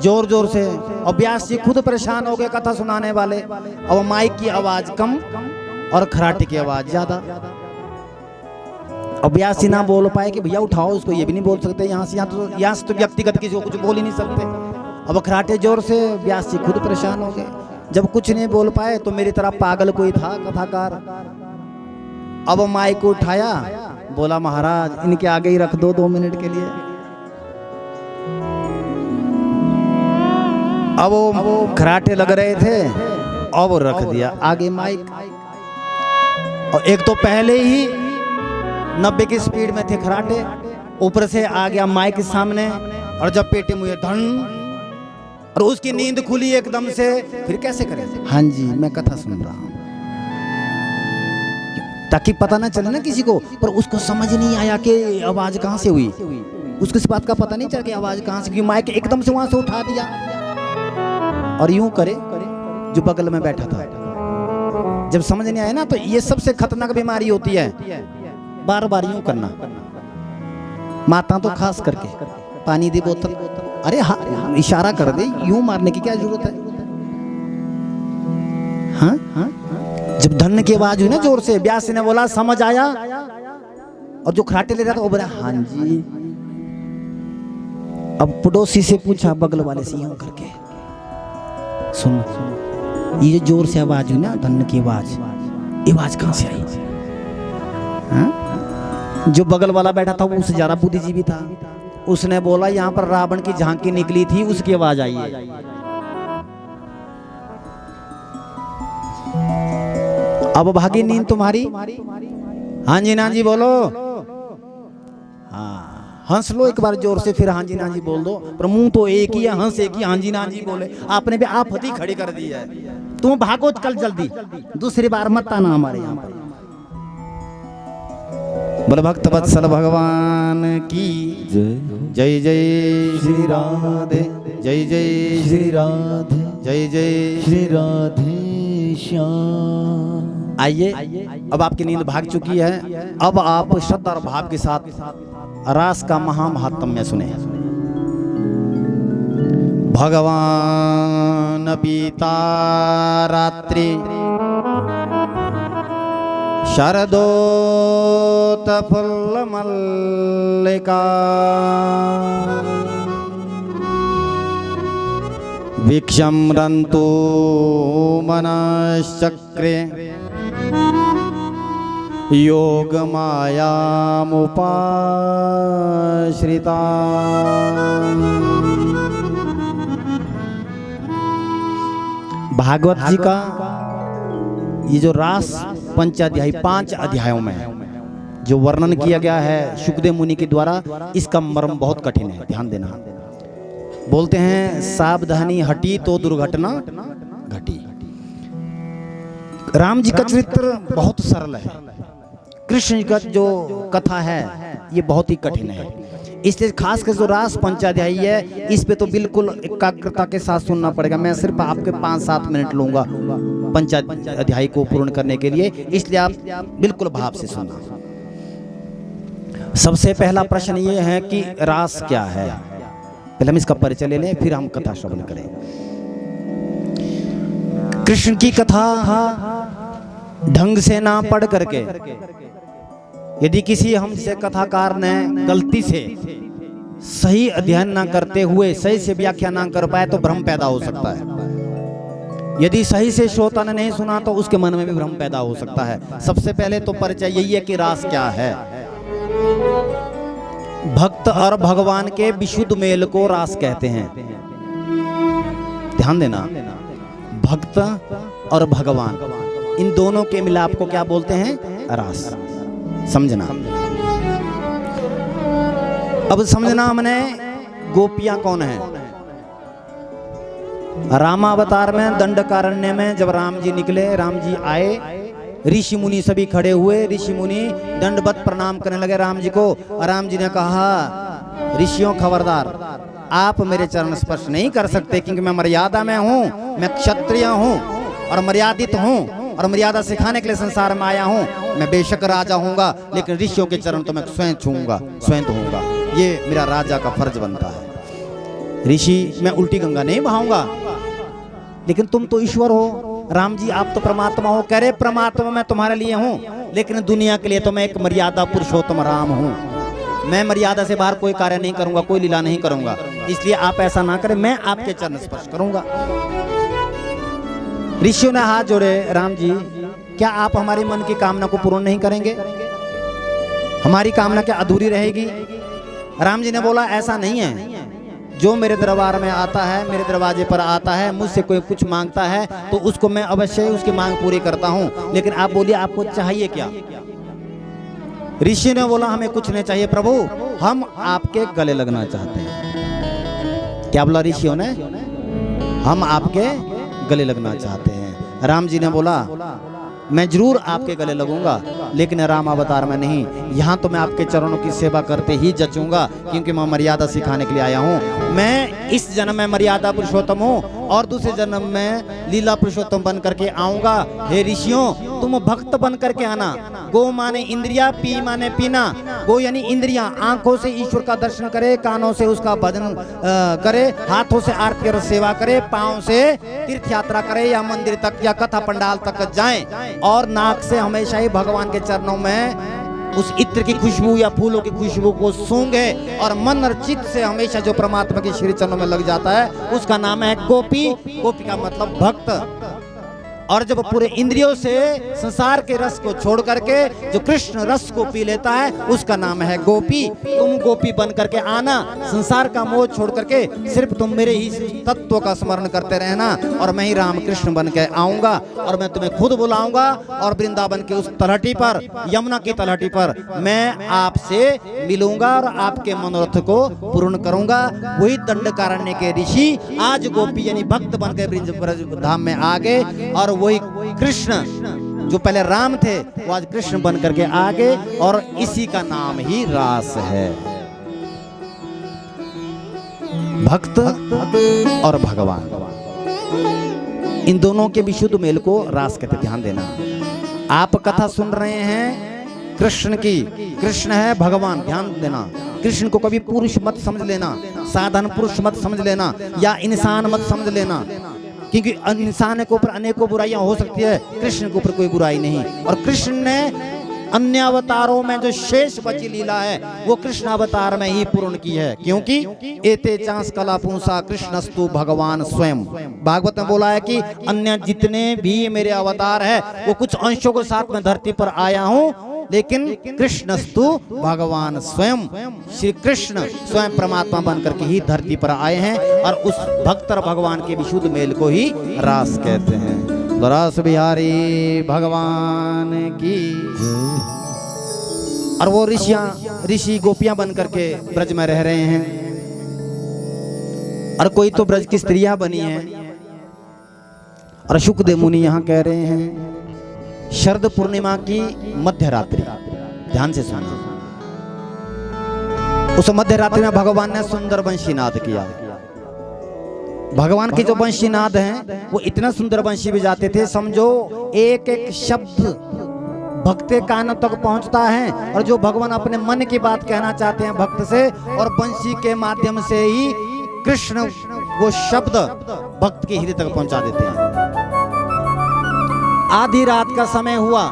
A: जोर जोर से, और व्यास जी खुद परेशान हो गए कथा सुनाने वाले। अब माइक की आवाज कम और खराटे की आवाज ज्यादा। अब व्यास जी ना बोल पाए कि भैया उठाओ उसको, ये भी नहीं बोल सकते यहाँ से, यहाँ से तो व्यक्तिगत किसी को कुछ बोल ही नहीं सकते। अब खराटे जोर से, व्यास जी खुद परेशान हो गए। जब कुछ नहीं बोल पाए तो मेरी तरह पागल कोई था कथाकार, अब माइक को उठाया, बोला महाराज इनके आगे ही रख दो 2 मिनट के लिए। अब वो खराटे लग रहे थे, अब वो रख दिया आगे माइक। और एक तो पहले ही 90 की स्पीड में थे खराटे, ऊपर से आ गया माइक सामने, और जब पेटे मुझे धन, और उसकी नींद खुली एकदम से, फिर कैसे करें? हाँ जी मैं कथा सुन रहा हूँ, ताकि पता ना चले ना किसी को। पर उसको समझ नहीं आया कि आवाज कहाँ से हुई, उसको इस बात का पता नहीं चला कि आवाज कहाँ से, क्योंकि माइक एकदम से वहां से उठा दिया और यूं करे जो बगल में बैठा था। जब समझ नहीं आया ना, तो ये सबसे खतरनाक बीमारी होती है, बार बार यूं करना। माता तो खास करके, पानी दे बोतल, अरे हाँ इशारा कर दे, यूं मारने की क्या जरूरत है? हाँ हाँ, जब धन की आवाज हुई ना जोर से, व्यास ने बोला समझ आया, और जो खराटे ले रहा था वो बोला हाँ जी। अब पड़ोसी से पूछा, बगल वाले से यूं करके, सुन ये जोर से आवाज हुई ना धन की आवाज कहां से आई? हाँ? जो बगल वाला बैठा था वो उससे ज्यादा बुद्धिजीवी था, उसने बोला यहाँ पर रावण की झांकी निकली थी उसकी आवाज आई है। अब भागी नींद तुम्हारी? हाँ जी ना जी बोलो, हाँ हंस लो एक बार जोर से, फिर हाँ जी ना जी बोल दो। पर मुंह तो एक ही है, हंस एक ही, हाँ जी ना जी बोले। आपने भी आफत ही खड़ी कर दी है। तुम भागो कल जल्दी, दूसरी बार मत आना हमारे यहाँ पर। बोल भक्त वत्सल भगवान की जय जय श्री राधे, जय जय श्री राधे, जय जय श्री राधे श्याम। आइए, अब आपकी नींद भाग चुकी है, अब आप श्रद्धा और भाव के साथ रास का महामहात्म्य सुने। भगवान पीता रात्रि शरदोत फुल्ल मल्लिका, विक्षम्रन्तु मनश्चक्रे योग मायामुपाश्रिता। भागवत जी का ये जो रास पंचाध्यायी 5 अध्यायों में जो वर्णन किया गया है शुकदेव मुनि के द्वारा, इसका मर्म बहुत कठिन है, ध्यान देना। बोलते हैं सावधानी हटी तो दुर्घटना घटी। राम जी का चरित्र बहुत सरल है, कृष्ण जी का जो कथा है ये बहुत ही कठिन है, इसलिए खासकर जो रास पंचाध्यायी है इस पे तो बिल्कुल एकाग्रता के साथ सुनना पड़ेगा। मैं सिर्फ आपके 5-7 मिनट लूंगा पंचाध्यायी को पूर्ण करने के लिए, इसलिए आप बिल्कुल भाव से सुनना। सबसे पहला प्रश्न ये है कि रास क्या है। पहले हम इसका परिचय ले लें, फिर हम कथा श्रवण करें। कृष्ण की कथा ढंग से ना पढ़ करके यदि किसी हमसे कथाकार ने गलती से सही अध्ययन ना करते हुए सही से व्याख्या ना कर पाए तो भ्रम पैदा हो सकता है। यदि सही से श्रोता ने नहीं सुना तो उसके मन में भी भ्रम पैदा हो सकता है। सबसे पहले तो परिचय यही है कि रास क्या है। भक्त और भगवान के विशुद्ध मेल को रास कहते हैं। ध्यान देना, भक्त और भगवान इन दोनों के मिलाप को क्या बोलते हैं? रास। समझना। अब समझना हमने गोपियां कौन है। रामावतार में दंडकारण्य में जब राम जी निकले, राम जी आए, ऋषि मुनि सभी खड़े हुए, ऋषि मुनि दंडवत प्रणाम करने लगे राम जी को। राम जी ने कहा, ऋषियों खबरदार, आप मेरे चरण स्पर्श नहीं कर सकते क्योंकि मैं मर्यादा में हूँ, मैं क्षत्रिय हूँ और मर्यादित हूँ और मर्यादा सिखाने के लिए संसार में आया हूँ। मैं बेशक राजा हूँगा लेकिन ऋषियों के चरण तो मैं स्वयं छूऊंगा, स्वयं धोऊंगा, ये मेरा राजा का फर्ज बनता है। ऋषि, मैं उल्टी गंगा नहीं बहाऊंगा, लेकिन तुम तो ईश्वर हो। राम जी आप तो परमात्मा हो। कह रहे परमात्मा मैं तुम्हारे लिए हूँ, लेकिन दुनिया के लिए तो मैं एक मर्यादा पुरुषोत्तम राम हूँ। मैं मर्यादा से बाहर कोई कार्य नहीं करूंगा, कोई लीला नहीं करूंगा, इसलिए आप ऐसा ना करें, मैं आपके चरण स्पर्श करूंगा। ऋषियों ने हाथ जोड़े, राम जी क्या आप हमारी मन की कामना को पूर्ण नहीं करेंगे? हमारी कामना क्या अधूरी रहेगी? राम जी ने बोला, ऐसा नहीं है, जो मेरे दरबार में आता है, मेरे दरवाजे पर आता है, मुझसे कोई कुछ मांगता है तो उसको मैं अवश्य उसकी मांग पूरी करता हूँ, लेकिन आप बोलिए आपको चाहिए क्या? ऋषि ने बोला, हमें कुछ नहीं चाहिए प्रभु, हम आपके गले लगना चाहते हैं। क्या बोला ऋषियों ने? हम आपके गले लगना चाहते हैं। राम जी ने बोला, मैं जरूर आपके गले लगूंगा, लेकिन राम अवतार में नहीं, यहाँ तो मैं आपके चरणों की सेवा करते ही जचूंगा, क्योंकि मैं मर्यादा सिखाने के लिए आया हूँ। मैं इस जन्म में मर्यादा पुरुषोत्तम हूँ और दूसरे जन्म में लीला पुरुषोत्तम बन करके आऊंगा। हे ऋषियों, तुम भक्त बन करके आना। गो माने इंद्रिया, पी माने पीना। गो यानी इंद्रियां, आंखों से ईश्वर का दर्शन करे, कानों से उसका भजन करे, हाथों से आरती और सेवा करे, पांव से तीर्थ यात्रा करे या मंदिर तक या कथा पंडाल तक जाएं, और नाक से हमेशा ही भगवान के चरणों में उस इत्र की खुशबू या फूलों की खुशबू को सूंघे, और मन और चित्त से हमेशा जो परमात्मा के श्री चरणों में लग जाता है उसका नाम है गोपी। गोपी का मतलब भक्त। और जब पूरे इंद्रियों से संसार के रस को छोड़ करके जो कृष्ण रस को पी लेता है उसका नाम है गोपी। तुम गोपी बन करके आना, संसार का मोह छोड़ करके सिर्फ तुम मेरे ही तत्व का स्मरण करते रहना, और मैं ही राम कृष्ण बन के आऊंगा और मैं तुम्हें खुद बुलाऊंगा, और वृंदावन के उस तलहटी पर, यमुना की तलहटी पर मैं आपसे मिलूंगा और आपके मनोरथ को पूर्ण करूंगा। वही दंडकारण्य के ऋषि आज गोपी यानी भक्त बन के ब्रज धाम में आ गए, और वही कृष्ण जो पहले राम थे वो आज कृष्ण बन करके आ गए, और इसी का नाम ही रास है। भक्त और भगवान, इन दोनों के विशुद्ध मेल को रास कहते। ध्यान देना, आप कथा सुन रहे हैं कृष्ण की, कृष्ण है भगवान। ध्यान देना, कृष्ण को कभी पुरुष मत समझ लेना, साधारण पुरुष मत समझ लेना, या इंसान मत समझ लेना, क्योंकि इंसान के ऊपर अनेकों बुराइयां हो सकती है, कृष्ण के ऊपर कोई बुराई नहीं। और कृष्ण ने अन्य अवतारों में जो शेष बची लीला है वो कृष्ण अवतार में ही पूर्ण की है, क्योंकि एते चांस कला पुंसा कृष्णस्तु भगवान स्वयं। भागवत में बोला है कि अन्य जितने भी मेरे अवतार है वो कुछ अंशों के साथ में धरती पर आया हूँ, लेकिन कृष्णस्तु भगवान स्वयं, श्री कृष्ण स्वयं परमात्मा बनकर के ही धरती पर आए हैं, और उस भक्त और भगवान के विशुद्ध मेल को ही रास कहते हैं। रास बिहारी भगवान की। और वो ऋषि गोपियां बन करके ब्रज में रह रहे हैं, और कोई तो ब्रज की स्त्रियां बनी हैं। और शुकदेव मुनि यहाँ कह रहे हैं, शरद पूर्णिमा की मध्य रात्रि, ध्यान से सुनो, उस मध्य रात्रि में भगवान ने सुंदर बंशी नाद किया। भगवान के जो बंशी नाद हैं वो इतना सुंदर बंशी बजाते थे, समझो एक एक शब्द भक्त के कानों तक पहुंचता है, और जो भगवान अपने मन की बात कहना चाहते हैं भक्त से, और बंशी के माध्यम से ही कृष्ण वो शब्द भक्त के हृदय तक पहुंचा देते हैं। आधी रात का समय हुआ,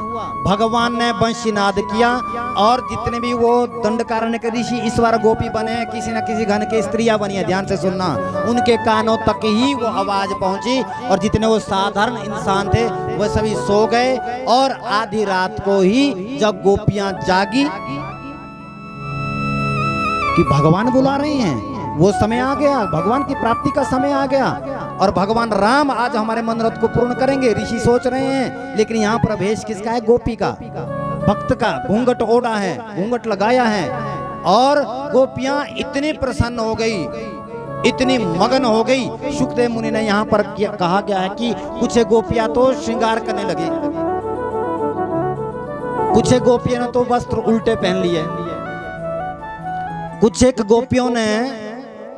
A: भगवान ने बंशी नाद किया, और जितने भी वो दंडकारण्य के ऋषि इस बार गोपी बने, किसी न किसी घन के स्त्रियां बनी है, ध्यान से सुनना, उनके कानों तक ही वो आवाज पहुंची, और जितने वो साधारण इंसान थे वो सभी सो गए। और आधी रात को ही जब गोपियां जागी कि भगवान बुला रहे हैं, वो समय आ गया, भगवान की प्राप्ति का समय आ गया और भगवान राम आज हमारे मनोरथ को पूर्ण करेंगे, ऋषि सोच रहे हैं। लेकिन यहाँ पर भेष किसका है? गोपी का, भक्त का। घूंघट ओढ़ा है, घूंघट लगाया है और गोपियां इतनी प्रसन्न हो गई, इतनी मगन हो गई। शुकदेव मुनि ने यहाँ पर कहा गया है कि कुछ गोपियां तो श्रृंगार करने लगी, कुछ गोपियों ने तो वस्त्र उल्टे पहन लिए, कुछ एक गोपियों ने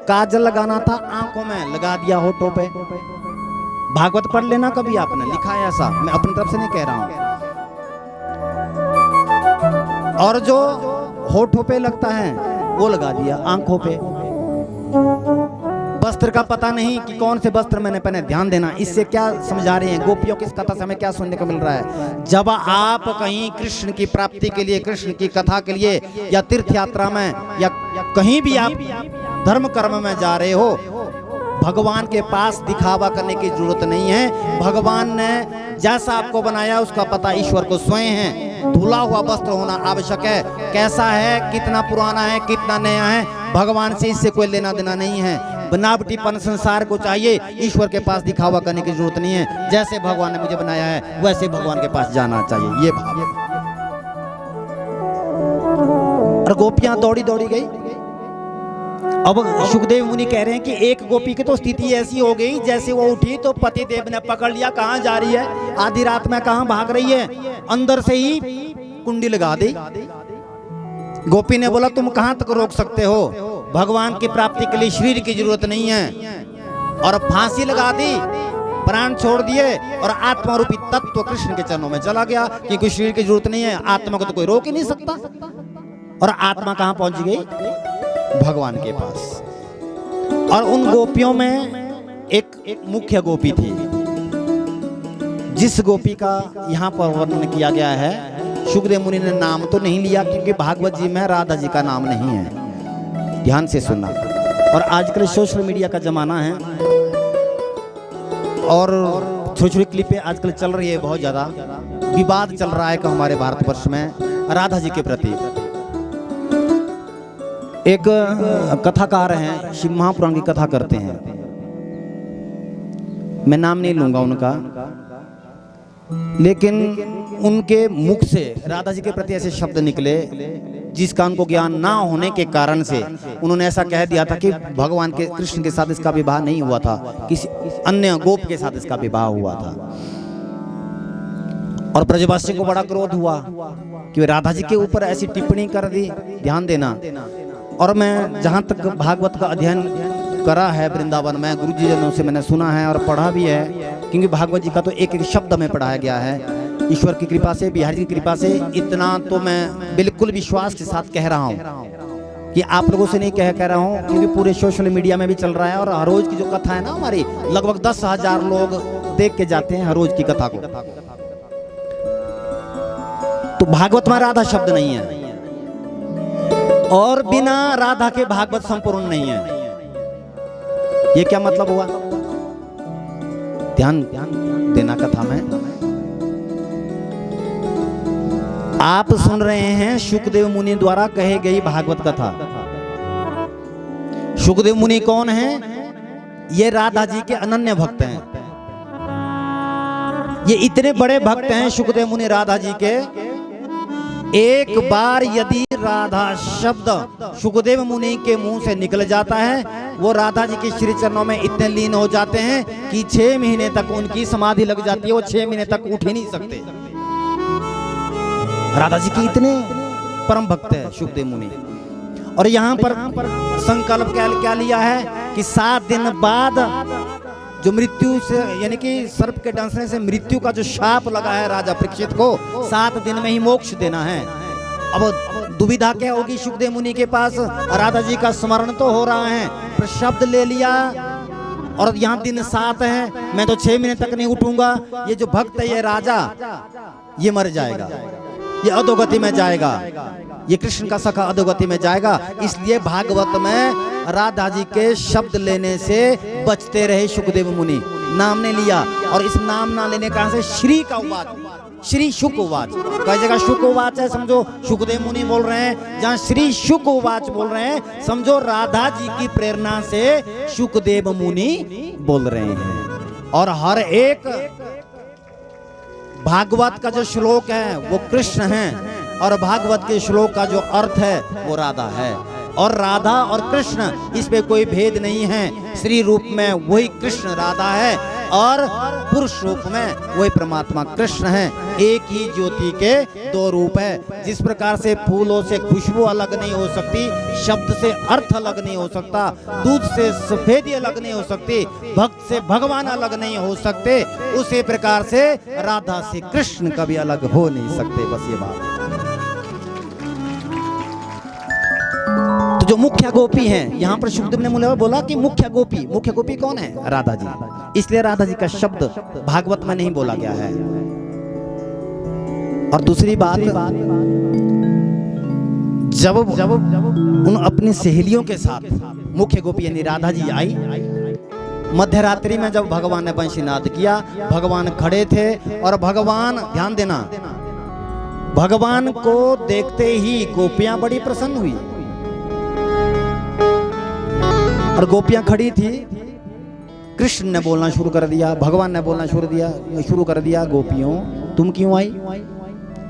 A: काजल लगाना था आंखों में लगा दिया, होठों पे। भागवत पढ़ लेना कभी, आपने लिखा है ऐसा, मैं अपनी तरफ से नहीं कह रहा हूं। और जो होठों पे लगता है वो लगा दिया आंखों पे। वस्त्र का पता नहीं कि कौन से वस्त्र मैंने पहने। ध्यान देना, इससे क्या समझा रहे हैं गोपियों की इस कथा से हमें क्या सुनने को मिल रहा है? जब आप कहीं कृष्ण की प्राप्ति के लिए, कृष्ण की कथा के लिए या तीर्थ यात्रा में या कहीं भी आप धर्म कर्म में जा रहे हो, भगवान के पास दिखावा करने की जरूरत नहीं है। भगवान ने जैसा आपको बनाया उसका पता ईश्वर को स्वयं है। धुला हुआ वस्त्र होना आवश्यक है, कैसा है, कितना पुराना है, कितना नया है, भगवान से इससे कोई लेना देना नहीं है। बनावटीपन संसार को चाहिए, ईश्वर के पास दिखावा करने की जरूरत नहीं है। जैसे भगवान ने मुझे बनाया है वैसे भगवान के पास जाना चाहिए, ये भाव। और गोपियां दौड़ी दौड़ी गई। अब शुकदेव मुनि कह रहे हैं कि एक गोपी की तो स्थिति ऐसी हो गई, जैसे वो उठी तो पति देव ने पकड़ लिया, कहाँ जा रही है, आधी रात में कहाँ भाग रही है, अंदर से ही कुंडी लगा दी। गोपी ने बोला तुम कहाँ तक रोक सकते हो, भगवान की प्राप्ति के लिए शरीर की जरूरत नहीं है, और फांसी लगा दी, प्राण छोड़ दिए और आत्मा रूपी तत्व कृष्ण के चरणों में चला गया कि कोई शरीर की जरूरत नहीं है, आत्मा को तो कोई रोक ही नहीं सकता। और आत्मा कहाँ पहुंच गई? भगवान के पास। और उन गोपियों में एक मुख्य गोपी थी, जिस गोपी का यहाँ पर वर्णन किया गया है। शुकदेव मुनि ने नाम तो नहीं लिया क्योंकि भागवत जी में राधा जी का नाम नहीं है, ध्यान से सुनना। और आजकल सोशल मीडिया का जमाना है और छोटी छोटी क्लिपें आजकल चल रही है, बहुत ज्यादा विवाद चल रहा है कि हमारे भारतवर्ष में राधा जी के प्रति। एक कथाकार हैं, शिव महापुराण की कथा करते हैं, मैं नाम नहीं लूंगा उनका, लेकिन उनके मुख से राधा जी के प्रति ऐसे शब्द निकले जिसका उनको ज्ञान ना होने के कारण से उन्होंने ऐसा कह दिया था कि भगवान के कृष्ण के साथ इसका विवाह नहीं हुआ था, किसी अन्य गोप के साथ इसका विवाह हुआ था। और ब्रजवासी को बड़ा क्रोध हुआ कि राधा जी के ऊपर ऐसी टिप्पणी कर दी। ध्यान देना। और मैं जहाँ तक भागवत का अध्ययन करा है वृंदावन में, गुरु जी जनों से मैंने सुना है और पढ़ा भी है, क्योंकि भागवत जी का तो एक एक शब्द में पढ़ाया गया है। ईश्वर की कृपा से, बिहारी की कृपा से इतना तो मैं बिल्कुल विश्वास के साथ कह रहा हूँ कि आप लोगों से नहीं कह रहा हूँ, क्योंकि पूरे सोशल मीडिया में भी चल रहा है। और हर रोज की जो कथा है ना हमारी, लगभग 10,000 लोग देख के जाते हैं हर रोज की कथा को। तो भागवत में राधा शब्द नहीं है और बिना राधा के भागवत संपूर्ण नहीं है। ये क्या मतलब हुआ? ध्यान देना कथा में। आप सुन रहे हैं शुकदेव मुनि द्वारा कही गई भागवत कथा। शुकदेव मुनि कौन है? ये राधा जी के अनन्य भक्त हैं। ये इतने बड़े भक्त हैं शुकदेव मुनि राधा जी के, एक बार यदि राधा शब्द शुकदेव मुनि के मुंह से निकल जाता है, वो राधा जी के श्री चरणों में इतने लीन हो जाते हैं कि 6 महीने तक उनकी समाधि लग जाती है, वो 6 महीने तक उठ ही नहीं सकते। राधा जी के इतने परम भक्त है शुकदेव मुनि। और यहाँ पर संकल्प क्या लिया है कि 7 दिन बाद जो मृत्यु से, यानी कि सर्प के डंसने से मृत्यु का जो शाप लगा है राजा परीक्षित को, 7 दिन में ही मोक्ष देना है। अब दुविधा क्या होगी शुकदेव मुनि के पास? राधा जी का स्मरण तो हो रहा है, पर शब्द ले लिया और यहाँ दिन 7 है, मैं तो 6 महीने तक नहीं उठूंगा। ये जो भक्त है, ये राजा, ये मर जाएगा, ये अधोगति में जाएगा। ये कृष्ण का सखा अधोगति में जाएगा। इसलिए भागवत में राधा जी के शब्द लेने से बचते रहे सुखदेव मुनि। नाम ने लिया, और इस नाम ना लेने का से श्री का उवाच, श्री शुक उवाच। कई जगह शुक उवाच है, समझो सुखदेव मुनि बोल रहे हैं। जहाँ श्री शुक उवाच बोल रहे हैं, समझो राधा जी की प्रेरणा से सुखदेव मुनि बोल रहे हैं। और हर एक भागवत का जो श्लोक है वो कृष्ण है, और भागवत के श्लोक का जो अर्थ है वो राधा है। और राधा और कृष्ण इस पे कोई भेद नहीं है। स्त्री रूप में वही कृष्ण राधा है, और पुरुष रूप में वही परमात्मा कृष्ण है। एक ही ज्योति के दो रूप है। जिस प्रकार से फूलों से खुशबू अलग नहीं हो सकती, शब्द से अर्थ अलग नहीं हो सकता, दूध से सफेदी अलग नहीं हो सकती, भक्त से भगवान अलग नहीं हो सकते, उसी प्रकार से राधा से कृष्ण कभी अलग हो नहीं सकते। बस ये बात है। तो जो मुख्य गोपी हैं, यहाँ पर सुखदेव ने बोला कि मुख्य गोपी कौन है? राधा जी। इसलिए राधा जी का शब्द भागवत में नहीं बोला गया है। और दूसरी बात, जब उन अपनी सहेलियों के साथ मुख्य गोपी यानी राधा जी आई, मध्य रात्रि में जब भगवान ने बंशीनाद किया, भगवान खड़े थे, और भगवान, ध्यान देना, भगवान को देखते ही गोपियां बड़ी प्रसन्न हुई। और गोपियां खड़ी थी। कृष्ण ने बोलना शुरू कर दिया, भगवान ने बोलना शुरू कर दिया, गोपियों तुम क्यों आई?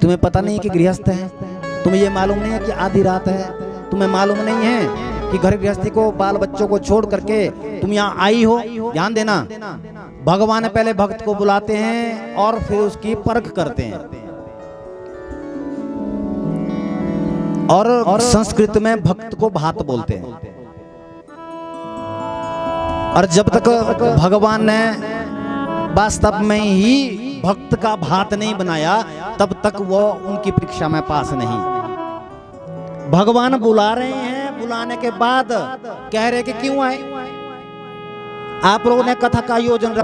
A: तुम्हें पता नहीं कि गृहस्थ है? तुम्हें ये मालूम नहीं है कि आधी रात है? तुम्हें मालूम नहीं है कि घर गृहस्थी को, बाल बच्चों को छोड़ करके तुम यहाँ आई हो? ध्यान देना, भगवान पहले भक्त को बुलाते हैं और फिर उसकी परख करते हैं। और संस्कृत में भक्त को भात बोलते हैं। और जब तक भगवान ने वास्तव में ही भक्त का भात नहीं बनाया, तब तक वो उनकी परीक्षा में पास नहीं। भगवान बुला रहे हैं, बुलाने के बाद कह रहे कि क्यों आए? आप लोगों ने कथा का आयोजन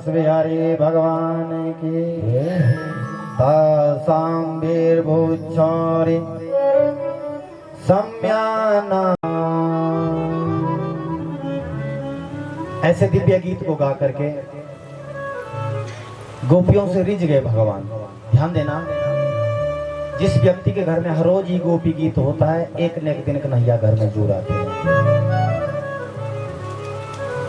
A: बिहारी भगवान की सांबीरभूचौरी सम्याना। ऐसे दिव्य गीत को गा करके गोपियों से रिझ गए भगवान। ध्यान देना, जिस व्यक्ति के घर में हर रोज ही गोपी गीत होता है, एक न एक दिन कन्हैया घर में जरूर आते हैं।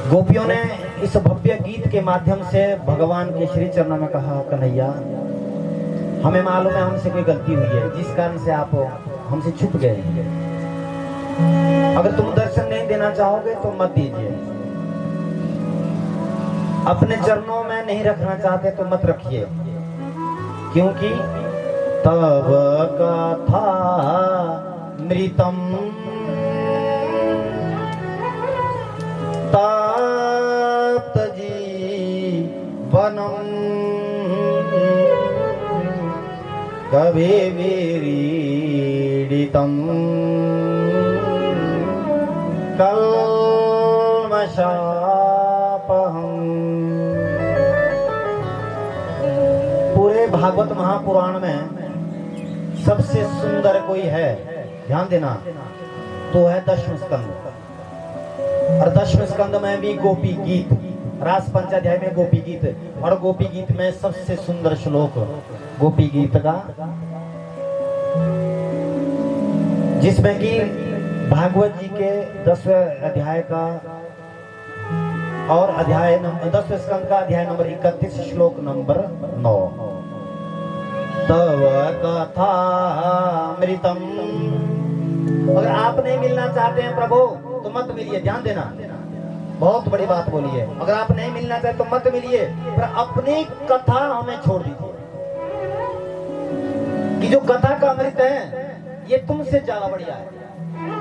A: गोपियों ने इस भव्य गीत के माध्यम से भगवान के श्री चरणों में कहा, कन्हैया हमें मालूम है हमसे कोई गलती हुई है, जिस कारण से आप हमसे छुप गए। अगर तुम दर्शन नहीं देना चाहोगे तो मत दीजिए, अपने चरणों में नहीं रखना चाहते तो मत रखिए, क्योंकि तब कथा मृतम तप्त जीवनम कविवीरीडितम कल्मषापहम्। पूरे भागवत महापुराण में सबसे सुंदर कोई है, ध्यान देना, तो है दशम स्कंद। और दशम स्कंद में भी गोपी गीत, रास पंचाध्याय में गोपी गीत, और गोपी गीत में सबसे सुंदर श्लोक गोपी गीत का, जिसमें कि भागवत जी के 10वें अध्याय का और अध्याय 10वें स्कंद का अध्याय नंबर 31 श्लोक नंबर 9, तव कथा मृतम। अगर आप नहीं मिलना चाहते हैं प्रभु तो मत मिलिए, ध्यान देना, बहुत बड़ी बात बोली है। अगर आप नहीं मिलना चाहते तो मत मिलिए, पर अपनी कथा हमें छोड़ दीजिए, कि जो कथा का अमृत है ये तुमसे ज्यादा बढ़िया है।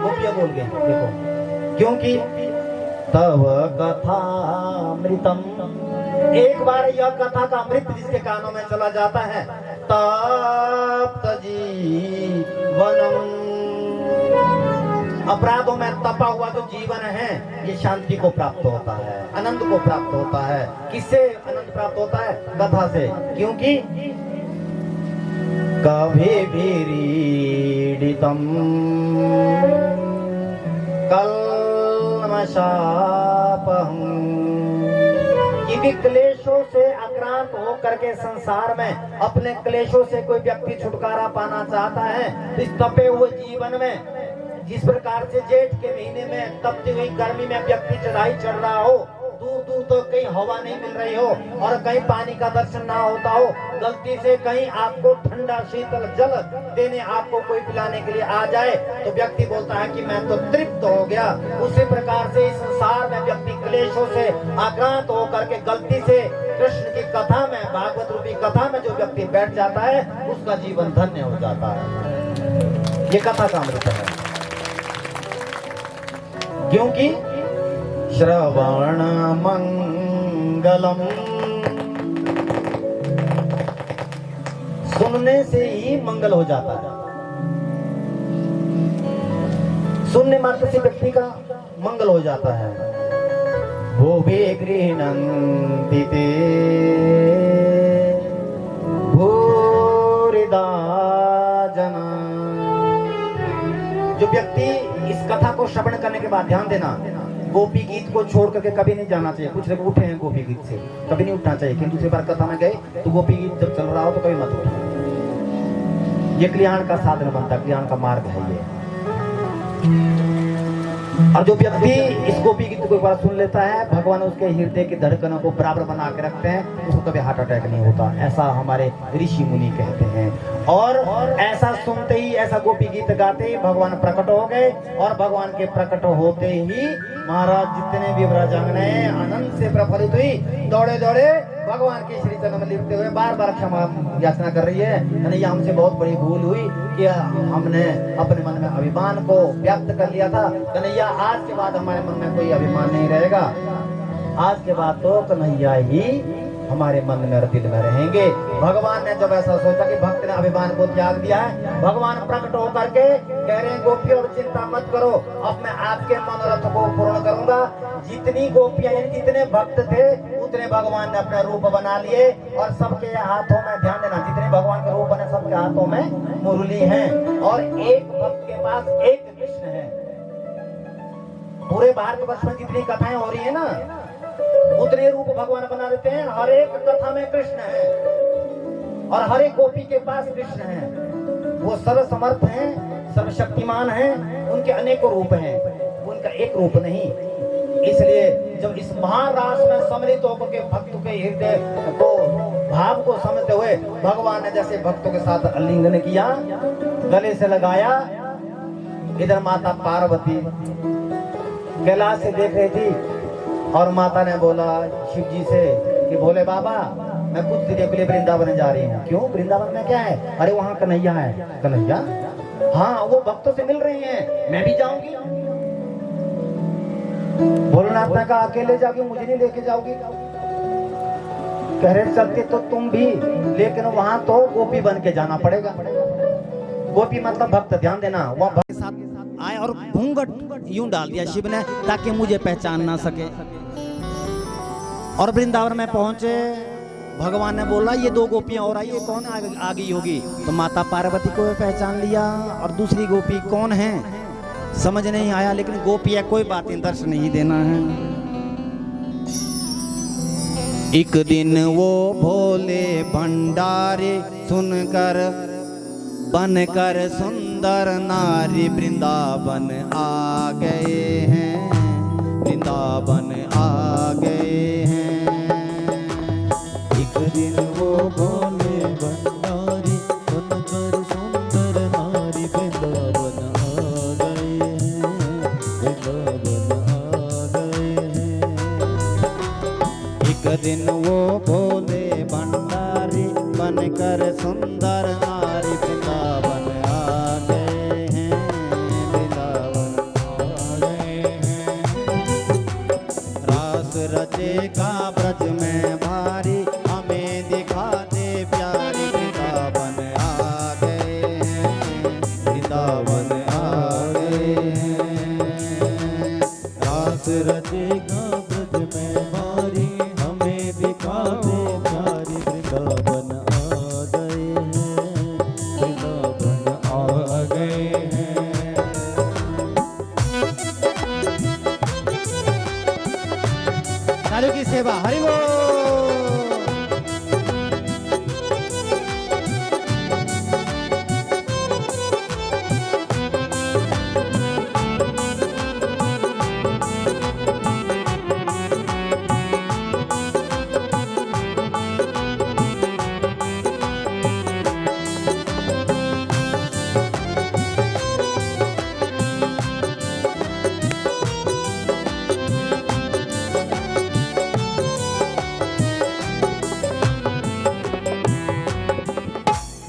A: गोपियां बोल गए, देखो, क्योंकि तव कथा अमृतम, एक बार यह कथा का अमृत जिसके कानों में चला जाता है, तप्त जीवनम, अपराधों में तपा हुआ जो जीवन है ये शांति को प्राप्त होता है, आनंद को प्राप्त होता है। किससे आनंद प्राप्त होता है? कथा से, क्योंकि कविवीरीडितम कल्मषापहम्, क्योंकि क्लेशों से आक्रांत होकर के संसार में अपने क्लेशों से कोई व्यक्ति छुटकारा पाना चाहता है, इस तपे हुए जीवन में, जिस प्रकार से जेठ के महीने में तपती हुई गर्मी में व्यक्ति चढ़ाई चढ़ रहा हो, दूर दूर तो कहीं हवा नहीं मिल रही हो और कहीं पानी का दर्शन ना होता हो, गलती से कहीं आपको ठंडा शीतल जल देने आपको कोई पिलाने के लिए आ जाए तो व्यक्ति बोलता है कि मैं तो तृप्त हो गया। उसी प्रकार से इस संसार में व्यक्ति क्लेशों से आक्रांत होकर के गलती से कृष्ण की कथा में, भागवत रूपी कथा में जो व्यक्ति बैठ जाता है उसका जीवन धन्य हो जाता है। ये कथा का अमृत है, क्योंकि श्रवण मंगलम, सुनने से ही मंगल हो जाता है। सुनने मात्र से व्यक्ति का मंगल हो जाता है। वो भी गृहणन्ति ते भूरिदा जना, जो व्यक्ति इस कथा को श्रवण करने के बाद, ध्यान देना, गोपी गीत को छोड़ करके कभी नहीं जाना चाहिए। कुछ लोग उठे हैं गोपी गीत से, कभी नहीं उठना चाहिए, क्योंकि दूसरी बार कथा में गए तो गोपी गीत जब चल रहा हो तो कभी मत उठना। ये कल्याण का साधन बनता है, कल्याण का मार्ग है ये। और जो व्यक्ति इस गोपी गीत को एक बार सुन लेता है, भगवान उसके हृदय की धड़कनों को बराबर बना के रखते हैं, उसको कभी हार्ट अटैक नहीं होता, ऐसा हमारे ऋषि मुनि कहते हैं। और ऐसा सुनते ही, ऐसा गोपी गीत गाते ही भगवान प्रकट हो गए, और भगवान के प्रकट होते ही महाराज जितने भी व्रजांगने आनंद से प्रफुल्लित हुई, दौड़े दौड़े भगवान के श्री चरण में लिपटे हुए बार बार क्षमा याचना कर रही है, कन्हैया हमसे बहुत बड़ी भूल हुई कि हमने अपने मन में अभिमान को व्यक्त कर लिया था। कन्हैया आज के बाद हमारे मन में कोई अभिमान नहीं रहेगा, आज के बाद तो कन्हैया ही हमारे मन में और दिल में रहेंगे। भगवान ने जब ऐसा सोचा कि भक्त ने अभिमान को त्याग दिया है, भगवान प्रकट होकर के कह रहे हैं गोपियों और चिंता मत करो, अब मैं आपके मनोरथ को पूर्ण करूंगा। जितनी गोपियां, जितने भक्त थे उतने भगवान ने अपना रूप बना लिए, और सबके हाथों में, ध्यान देना, जितने भगवान के रूप बने सबके हाथों में मुरली है, और एक भक्त के पास एक कृष्ण है। पूरे भारतवर्ष में जितनी कथाएं हो रही है ना, उतने रूप भगवान बना देते हैं। हर एक कथा में कृष्ण है और हर एक गोपी के पास कृष्ण है। वो सर्वसमर्थ हैं, सर्वशक्तिमान हैं, उनके अनेकों रूप हैं, उनका एक रूप नहीं। इसलिए जब इस महारास में सम्मिलित होकर के भक्त के हृदय को भाव को समझते हुए भगवान ने जैसे भक्तों के साथ आलिंगन किया, गले से लगाया। इधर माता पार्वती कैलाश से देख रही थी और माता ने बोला शिव जी से कि भोले बाबा मैं कुछ दिनों के लिए वृंदावन जा रही हूँ। क्यों? वृंदावन में क्या है? अरे वहाँ कन्हैया है। कन्हैया? हाँ, वो भक्तों से मिल रही हैं, मैं भी जाऊंगी। भोलेनाथ ने कहा अकेले जाओगी, मुझे नहीं लेके जाओगी? कह रहे चलते तो तुम भी, लेकिन वहां तो गोपी बन के जाना पड़ेगा। गोपी मतलब भक्त, ध्यान देना। वह भक्त के साथ आए और घूंघट यूं डाल दिया शिव ने ताकि मुझे पहचान ना सके। और वृंदावन में पहुंचे, भगवान ने बोला ये दो गोपियां और आई, ये कौन आ गई होगी? तो माता पार्वती को पहचान लिया और दूसरी गोपी कौन है समझ नहीं आया, लेकिन गोपी है, कोई बात नहीं, दर्शन नहीं देना है। एक दिन वो भोले भंडारे सुनकर बनकर सुंदर नारी वृंदावन आ गए हैं, वृंदावन आ गए हैं। एक दिन वो भोले भंडारी बनकर सुंदर नारी वृंदावन आ गए हैं, वृंदावन आ गए हैं। एक दिन वो भोले भंडारी बनकर सुंदर नारी वृंदावन आ गए हैं, वृंदावन आ गए हैं। रास रचेगा ब्रज में भारी, हमें दिखा दे प्यारी, वृंदावन आ गए हैं, वृंदावन आ गए हैं। रास रचेगा ब्रज में भारी, हमें दिखा दे प्यारी, वृंदावन आ गए हैं, वृंदावन आ गए हैं। साधु की सेवा, हरि बोल।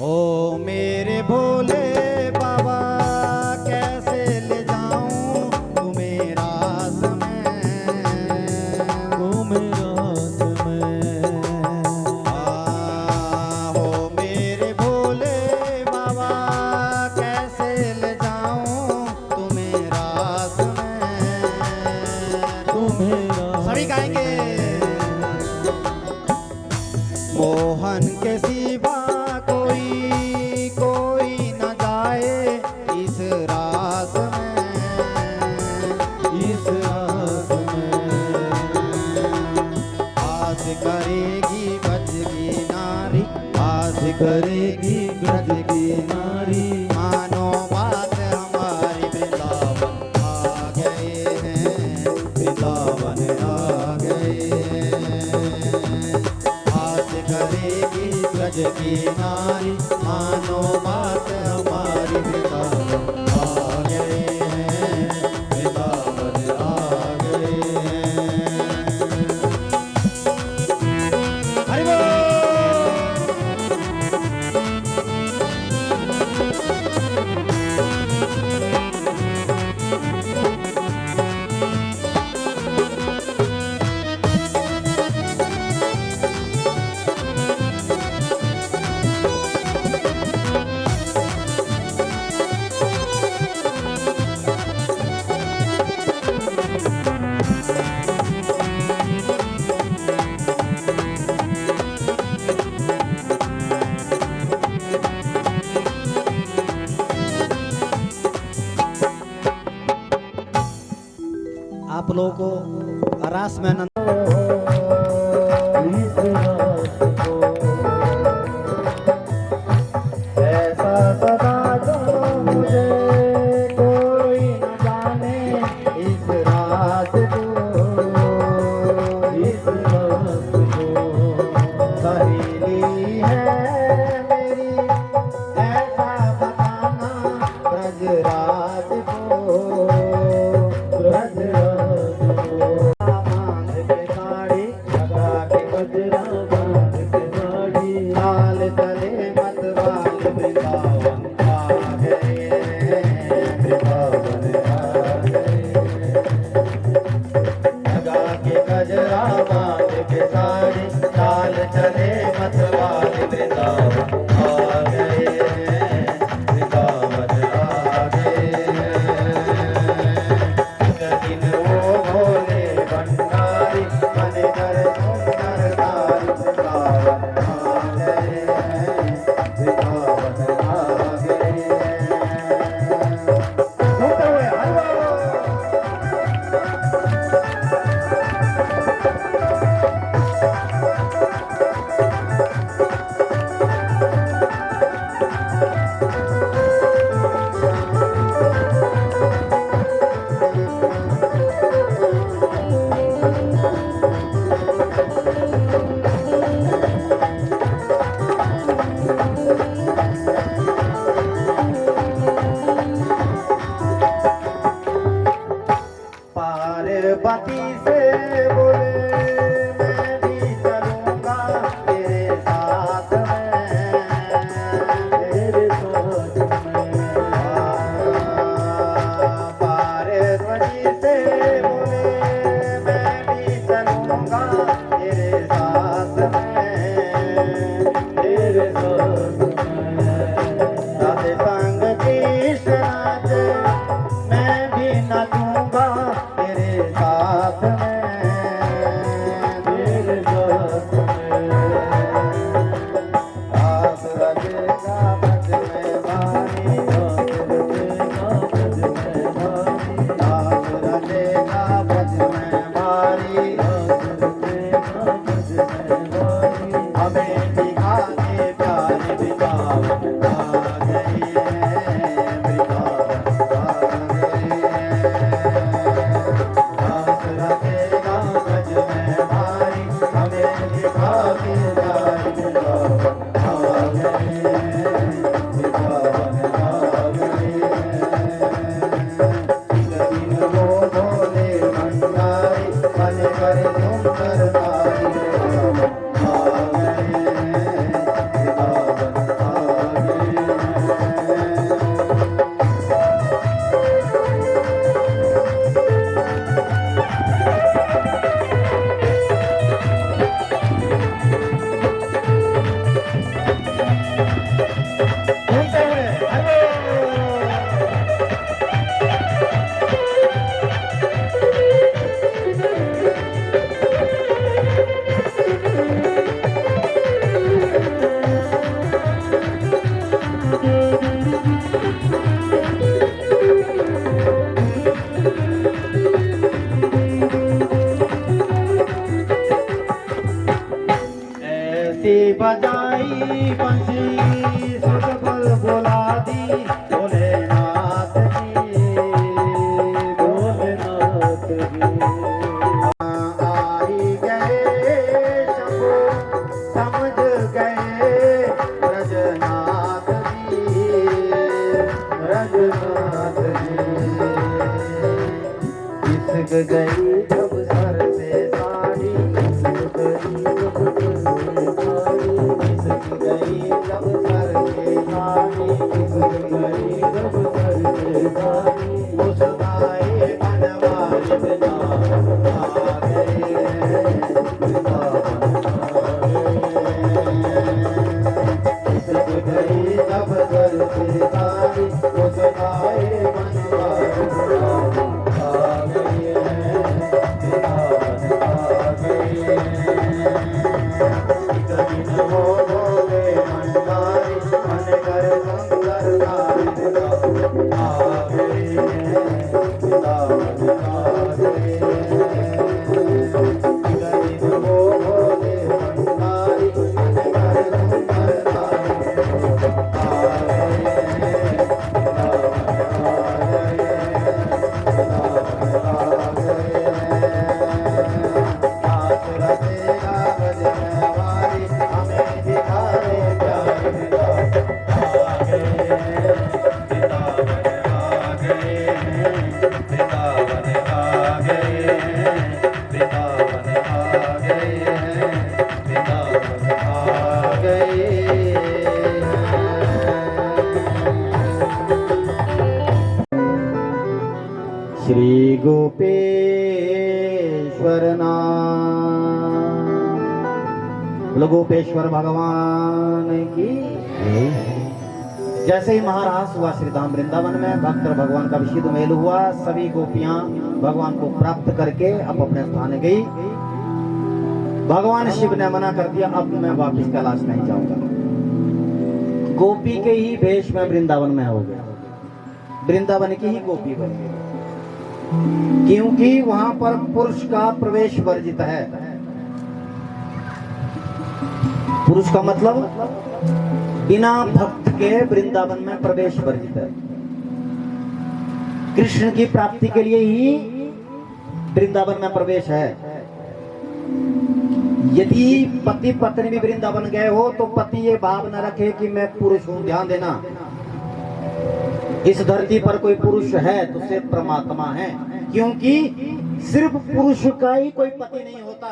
A: ओ मेरे भोले बाबा कैसे ले जाऊं तुम्हें रास में, तुम्हें रास में। हो मेरे भोले बाबा कैसे ले जाऊं तुम्हें रास में, तुम्हें रास। सभी गाएंगे। मोहन के सिवा करेगी ब्रज की नारी, आस करेगी ब्रज की नारी। मानो बात हमारी, वृंदावन आ गए हैं, वृंदावन आ गए हैं। आस करेगी ब्रज की नारी, मानो बात हमारी, वृंदावन आ गए हैं, वृंदावन आ गए हैं। आप लोगों को रास में आनंद। ऐसा सदा
B: चले मतवाले वृंदावन आ गए, वृंदावन आ गए। लगा के गजरा मांग के साड़ी, चाल चले मतवाले वृंदावन आ गए, वृंदावन आ गए। दिन वो भोले भंडारी मन कर सुंदर नारी, वृंदावन आ गए, वृंदावन आ गए। घूमते हुए हलवा पार्वती से बोले मैं भी चलूंगा तेरे साथ में, तेरे साथ में। पार्वती से बोले मैं भी चलूंगा तेरे साथ में, तेरे साथ में। राधे संग कृष्ण नाचे मैं भी नाचूंगा तेरे साथ में, तेरे साथ में। रास रचेगा ब्रज में भारी, रास रचेगा ब्रज में भारी, रास रचेगा ब्रज में भारी, रास रचेगा ब्रज में भारी। हमें दिखाने प्यारे वृंदावन आ गए, वृंदावन आ गए। रास रचेगा ब्रज में भारी, हमें दिखा के जाए वृंदावन आ गए, वृंदावन आ गए। दिन वो भोले भंडारी मन कर सुंदर नारी, वृंदावन आ गए, वृंदावन आ गए। घूमते हुए हलो ऐसी बजाई बंसी सुध बल बोला दी भोलेनाथ जी, भोलेनाथ जी। आई गए शंभू समझ गए ब्रजनाथ जी, ब्रजनाथ जी। इसक गई जब सर से साड़ी, इसक गई जब सर से साड़ी, इसक गई जब सर से साड़ी, इसक गई जब सर से साड़ी। मुस्काए बनवाले वृंदावन आ गए, वृंदावन आ गए। इसक गई जब सर से साड़ी, मुस्काए बनवाले वृंदावन आ गए, वृंदावन आ गए। दिन वो भोले भंडारी मन कर सुंदर नारी, वृंदावन आ गए, वृंदावन आ गए। दिन वो भोले भंडारी मन कर सुंदर नारी, वृंदावन आ गए, वृंदावन आ गए, वृंदावन आ गए। रास रचेगा ब्रज में भारी, हमें दिखाने प्यारे वृंदावन आ गए,
A: गोपेश्वर नाम। बोलो गोपेश्वर भगवान की। जैसे ही महारास हुआ श्री धाम वृंदावन में, भक्त और भगवान का विशिष्ट मेल हुआ, सभी गोपियां भगवान को प्राप्त करके अब अपने स्थान गई। भगवान शिव ने मना कर दिया, अब मैं वापिस कैलाश नहीं जाऊंगा। गोपी के ही वेश में वृंदावन में हो गया, वृंदावन की ही गोपी बन गई, क्योंकि वहां पर पुरुष का प्रवेश वर्जित है। पुरुष का मतलब बिना भक्त के वृंदावन में प्रवेश वर्जित है। कृष्ण की प्राप्ति के लिए ही वृंदावन में प्रवेश है। यदि पति पत्नी भी वृंदावन गए हो तो पति ये भाव न रखे कि मैं पुरुष हूं। ध्यान देना, इस धरती पर कोई पुरुष है तो सिर्फ परमात्मा है, क्योंकि सिर्फ पुरुष का ही कोई पति नहीं होता।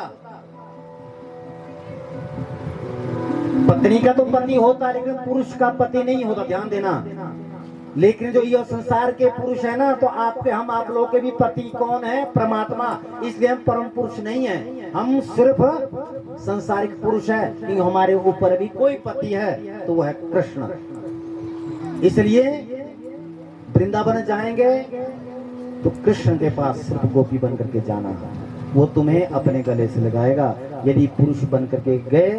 A: पत्नी का तो पति होता है, लेकिन पुरुष का पति नहीं होता। ध्यान देना। लेकिन जो ये संसार के पुरुष है ना, तो आपके हम आप लोगों के भी पति कौन है? परमात्मा। इसलिए हम परम पुरुष नहीं है, हम सिर्फ संसारिक पुरुष है। क्योंकि हमारे ऊपर भी कोई पति है, तो वह है कृष्ण। इसलिए वृंदावन जाएंगे तो कृष्ण के पास सिर्फ गोपी बन करके जाना है, वो तुम्हें अपने गले से लगाएगा। यदि पुरुष बन करके गए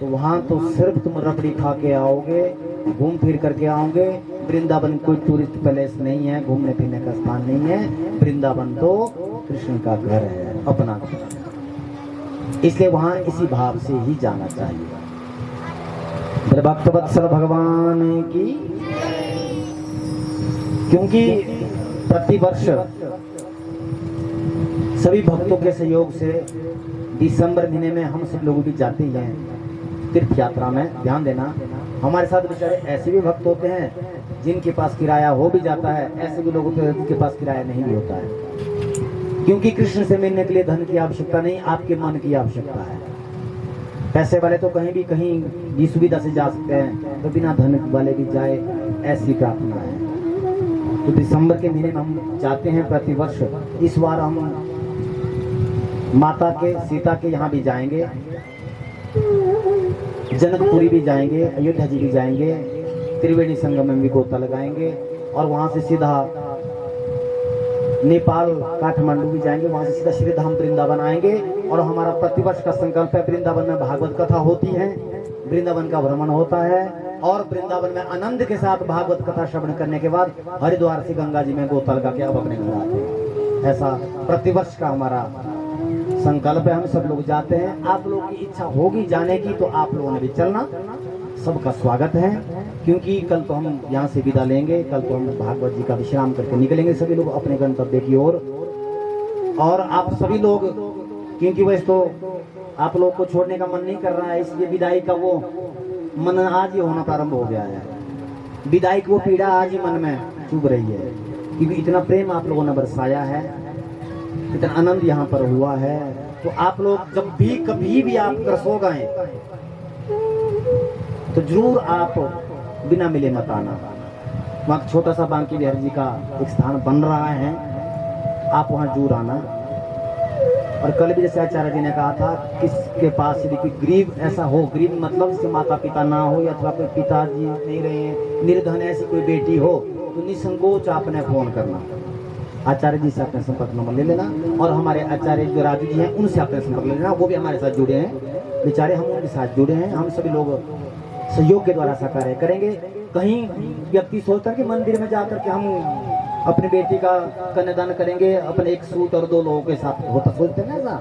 A: तो वहां तो सिर्फ तुम रबड़ी खा के आओगे, घूम फिर करके आओगे। वृंदावन कोई टूरिस्ट पैलेस नहीं है, घूमने फिरने का स्थान नहीं है। वृंदावन तो कृष्ण का घर है, अपना घर। इसलिए वहां इसी भाव से ही जाना चाहिए। भक्तवत्सल भगवान की। क्योंकि प्रतिवर्ष सभी भक्तों के सहयोग से दिसंबर महीने में हम सब लोग भी जाते हैं तीर्थ यात्रा में। ध्यान देना, हमारे साथ बेचारे ऐसे भी भक्त होते हैं जिनके पास किराया हो भी जाता है, ऐसे भी लोग होते हैं जिनके पास किराया नहीं भी होता है। क्योंकि कृष्ण से मिलने के लिए धन की आवश्यकता नहीं, आपके मन की आवश्यकता है। पैसे वाले तो कहीं भी सुविधा से जा सकते हैं, तो बिना धन वाले भी जाए, ऐसी प्रार्थना है। तो दिसंबर के महीने में हम जाते हैं प्रतिवर्ष। इस बार हम माता के सीता के यहाँ भी जाएंगे, जनकपुरी भी जाएंगे, अयोध्या जी भी जाएंगे, त्रिवेणी संगम में भी गोता लगाएंगे, और वहां से सीधा नेपाल काठमांडू भी जाएंगे, वहां से सीधा श्री धाम वृंदावन आएंगे। और हमारा प्रतिवर्ष का संकल्प है, वृंदावन में भागवत कथा होती है, वृंदावन का भ्रमण होता है, और वृंदावन में आनंद के साथ भागवत कथा श्रवण करने के बाद हरिद्वार से गंगा जी में गोता लगा के अब अपने घर आते हैं। ऐसा प्रतिवर्ष का हमारा संकल्प है। हम सब लोग जाते हैं। आप लोगों की इच्छा होगी जाने की तो आप लोगों ने भी चलना, सबका स्वागत है। क्योंकि कल तो हम यहाँ से विदा लेंगे, कल तो हम भागवत जी का विश्राम करके निकलेंगे सभी लोग अपने गंतव्य की ओर। और आप सभी लोग, क्योंकि वैसे तो आप लोग को छोड़ने का मन नहीं कर रहा है, इसलिए विदाई का वो मन आज ही होना प्रारंभ हो गया है। विदाई की वो पीड़ा आज ही मन में चुभ रही है, क्योंकि इतना प्रेम आप लोगों ने बरसाया है, इतना आनंद यहाँ पर हुआ है। तो आप लोग जब भी कभी भी आप सो गए तो जरूर आप बिना मिले मत आना। वहाँ छोटा सा बांकी बिहारी जी का एक स्थान बन रहा है, आप वहाँ जरूर आना। और कल भी जैसे आचार्य जी ने कहा था, किसके पास यदि कोई गरीब ऐसा हो, गरीब मतलब जिसके माता पिता ना हो, या अथवा कोई पिताजी नहीं रहे हैं, निर्धन ऐसी कोई बेटी हो, तो निसंकोच आपने फोन करना। आचार्य जी से अपने संपर्क नंबर ले लेना, और हमारे आचार्य जो राजू जी हैं उनसे अपने संपर्क ले लेना, वो भी हमारे साथ जुड़े हैं बेचारे, हम उनके साथ जुड़े हैं। हम सभी लोग सहयोग के द्वारा ऐसा कार्य करेंगे। कहीं व्यक्ति सोचता है कि मंदिर में जाकर के हम अपनी बेटी का कन्यादान करेंगे, अपने एक सूट और 2 लोगों के साथ होता सोचते हैं ना ऐसा।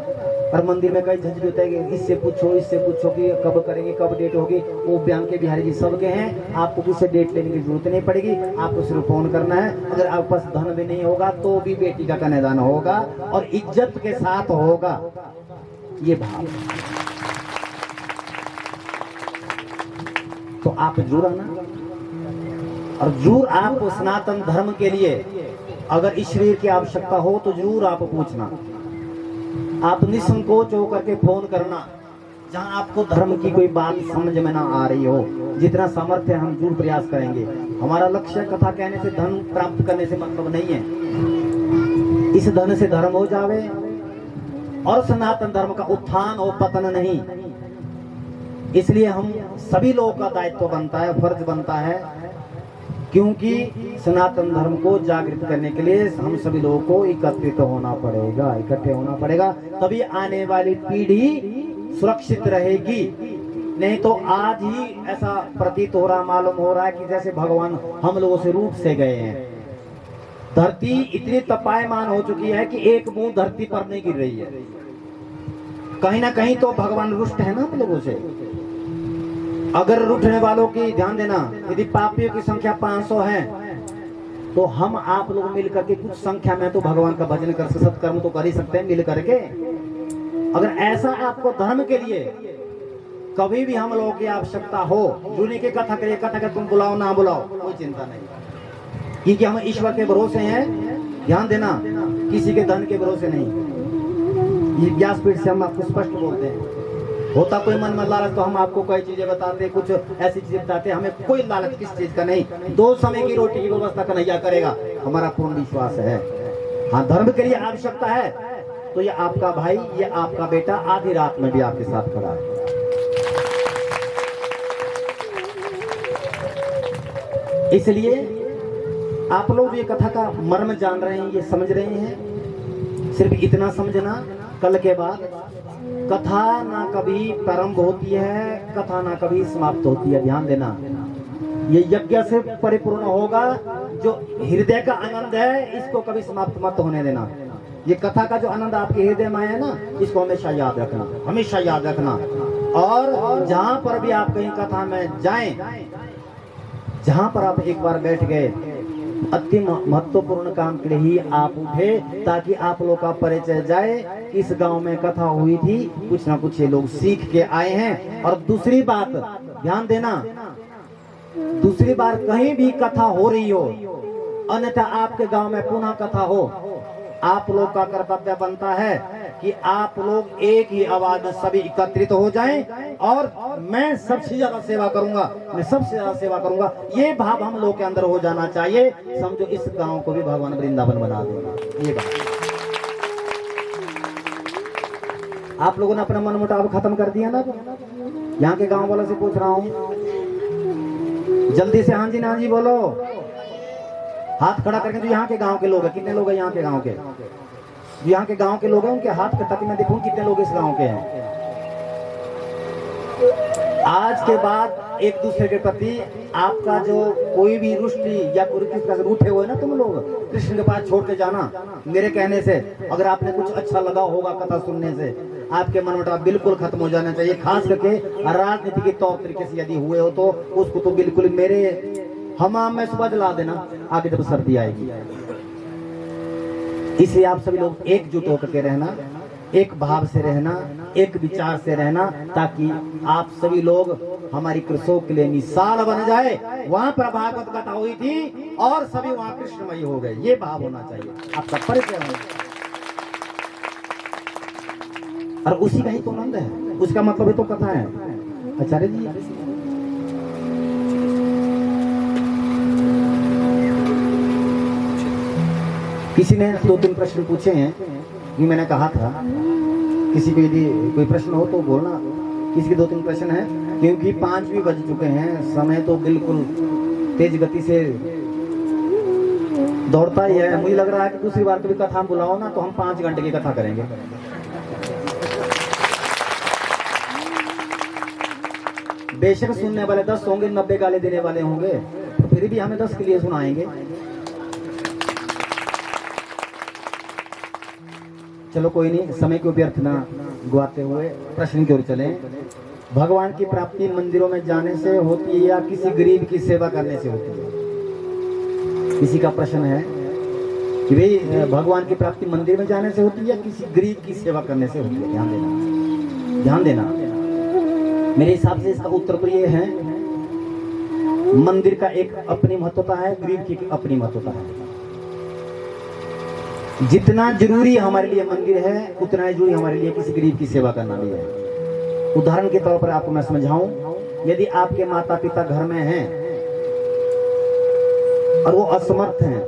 A: और मंदिर में कई झंझट होता है कि इससे पूछो कि कब करेंगे, कब डेट होगी। वो बांके बिहारी जी सबके हैं, आपको किससे डेट लेने की जरूरत नहीं पड़ेगी, आपको सिर्फ फोन करना है। अगर आपके पास धन भी नहीं होगा तो भी बेटी का कन्यादान होगा, और इज्जत के साथ होगा। ये भाव तो आप जरूर आना, और जरूर आप सनातन धर्म के लिए अगर इस शरीर की आवश्यकता हो तो जरूर आप पूछना। आप निसंकोच होकर के फोन करना, जहां आपको धर्म की कोई बात समझ में ना आ रही हो। जितना सामर्थ्य हम जरूर प्रयास करेंगे। हमारा लक्ष्य कथा कहने से, धन प्राप्त करने से मतलब नहीं है। इस धन से धर्म हो जावे और सनातन धर्म का उत्थान और पतन नहीं। इसलिए हम सभी लोगों का दायित्व बनता है, फर्ज बनता है, क्योंकि सनातन धर्म को जागृत करने के लिए हम सभी लोगों को एकत्रित होना पड़ेगा, इकट्ठे होना पड़ेगा, तभी आने वाली पीढ़ी सुरक्षित रहेगी। नहीं तो आज ही ऐसा प्रतीत हो रहा, मालूम हो रहा है कि जैसे भगवान हम लोगों से रूठ से गए हैं। धरती इतनी तपायमान हो चुकी है कि एक बूंद धरती पर नहीं गिर रही है। कहीं ना कहीं तो भगवान रुष्ट है ना हम लोगों से। अगर रूठने वालों की ध्यान देना, यदि पापियों की संख्या 500 है तो हम आप लोग मिलकर के कुछ संख्या में तो भगवान का भजन कर, सत्कर्म तो कर ही सकते हैं मिल करके। अगर ऐसा आपको धर्म के लिए कभी भी हम लोगों की आवश्यकता हो, जुड़ने की कथा करिए, कथा का तुम बुलाओ ना बुलाओ कोई चिंता नहीं, क्योंकि हम ईश्वर के भरोसे हैं। ध्यान देना, किसी के धन के भरोसे नहीं। ये व्यासपीठ से हम आपको स्पष्ट बोलते हैं। होता कोई मन में लालच तो हम आपको कई चीजें बताते, कुछ ऐसी चीजें बताते, हमें कोई लालच किस चीज का नहीं। 2 समय की रोटी की व्यवस्था कन्हैया करेगा, हमारा पूर्ण विश्वास है। हाँ, धर्म के लिए आवश्यकता है तो ये आपका भाई, ये आपका बेटा आधी रात में भी आपके साथ खड़ा है। इसलिए आप लोग ये कथा का मर्म जान रहे हैं, ये समझ रहे हैं। सिर्फ इतना समझना, कल के बाद कथा ना कभी प्रारंभ होती है, कथा ना कभी समाप्त होती है। ध्यान देना, ये यज्ञ से परिपूर्ण होगा। जो हृदय का आनंद है इसको कभी समाप्त मत होने देना। ये कथा का जो आनंद आपके हृदय में है ना, इसको हमेशा याद रखना, हमेशा याद रखना। और जहां पर भी आप कहीं कथा में जाएं, जहां पर आप एक बार बैठ गए, अति महत्वपूर्ण काम के लिए ही आप उठे, ताकि आप लोग का परिचय जाए। इस गांव में कथा हुई थी, कुछ ना कुछ ये लोग सीख के आए हैं। और दूसरी बात ध्यान देना, दूसरी बार कहीं भी कथा हो रही हो, अन्यथा आपके गांव में पुनः कथा हो, आप लोग का कर्तव्य बनता है कि आप लोग एक ही आवाज में सभी एकत्रित हो जाएं और मैं सबसे ज्यादा सेवा करूंगा, मैं सबसे ज्यादा सेवा करूंगा। ये भाव हम लोग के अंदर हो जाना चाहिए। समझो इस गांव को भी भगवान वृंदावन बना देगा। ये बात आप लोगों ने अपना मन मुटाव खत्म कर दिया ना। यहाँ के गांव वालों से पूछ रहा हूँ, जल्दी से हाँ जी ना जी बोलो, हाथ खड़ा करके। जो यहाँ के गांव के लोग हैं, कितने लोग हैं यहाँ के गांव के? यहाँ के गांव के लोग हैं, उनके हाथ ताकि मैं देखूं कितने लोग इस गांव के हैं। आज के बाद एक दूसरे के प्रति आपका जो कोई भी रुष्टि या कुरीति रूठे हुए ना, तुम लोग कृष्ण के पास छोड़ के जाना मेरे कहने से। अगर आपने कुछ अच्छा लगा होगा कथा सुनने से, आपके मन मुटाव बिल्कुल खत्म हो जाना चाहिए। खास करके राजनीति के तौर तरीके से यदि हुए हो तो उसको तो बिल्कुल मेरे हमाम में सुबह जला देना, आगे जब सर्दी आएगी। इसलिए आप सभी लोग एकजुट होकर के रहना, एक भाव से रहना, एक विचार से रहना, ताकि आप सभी लोग हमारी कृषकों के लिए मिसाल बन जाए। वहां पर भागवत कथा हुई थी और सभी वहां कृष्णमयी हो गए। ये भाव होना चाहिए, आपका परिचय होना। और उसी का ही तो आनंद है, उसका मतलब ही तो कथा है। आचार्य जी, किसी ने 2-3 प्रश्न पूछे हैं कि मैंने कहा था किसी को यदि कोई प्रश्न हो तो बोलना। किसी के 2-3 प्रश्न हैं, क्योंकि 5 भी बज चुके हैं, समय तो बिल्कुल तेज गति से दौड़ता ही है। मुझे लग रहा है कि दूसरी बार कभी कथा बुलाओ ना तो हम 5 घंटे की कथा करेंगे। बेशक सुनने वाले 10 होंगे, 90 गाली देने वाले होंगे, तो फिर भी हमें 10 के लिए सुनाएंगे। चलो कोई नहीं, समय को व्यर्थ ना गुआते हुए प्रश्न की ओर चलें। भगवान की प्राप्ति मंदिरों में जाने से होती है या किसी गरीब की सेवा करने से होती है? किसी का प्रश्न है कि भाई भगवान की प्राप्ति मंदिर में जाने से होती है या किसी गरीब की सेवा करने से होती है? ध्यान देना, ध्यान देना। मेरे हिसाब से इसका उत्तर तो ये है, मंदिर का एक अपनी महत्वता है, गरीब की अपनी महत्वता है। जितना जरूरी हमारे लिए मंदिर है, उतना ही जरूरी हमारे लिए किसी गरीब की सेवा करना भी है। उदाहरण के तौर पर आपको मैं समझाऊं, यदि आपके माता पिता घर में हैं और वो असमर्थ हैं,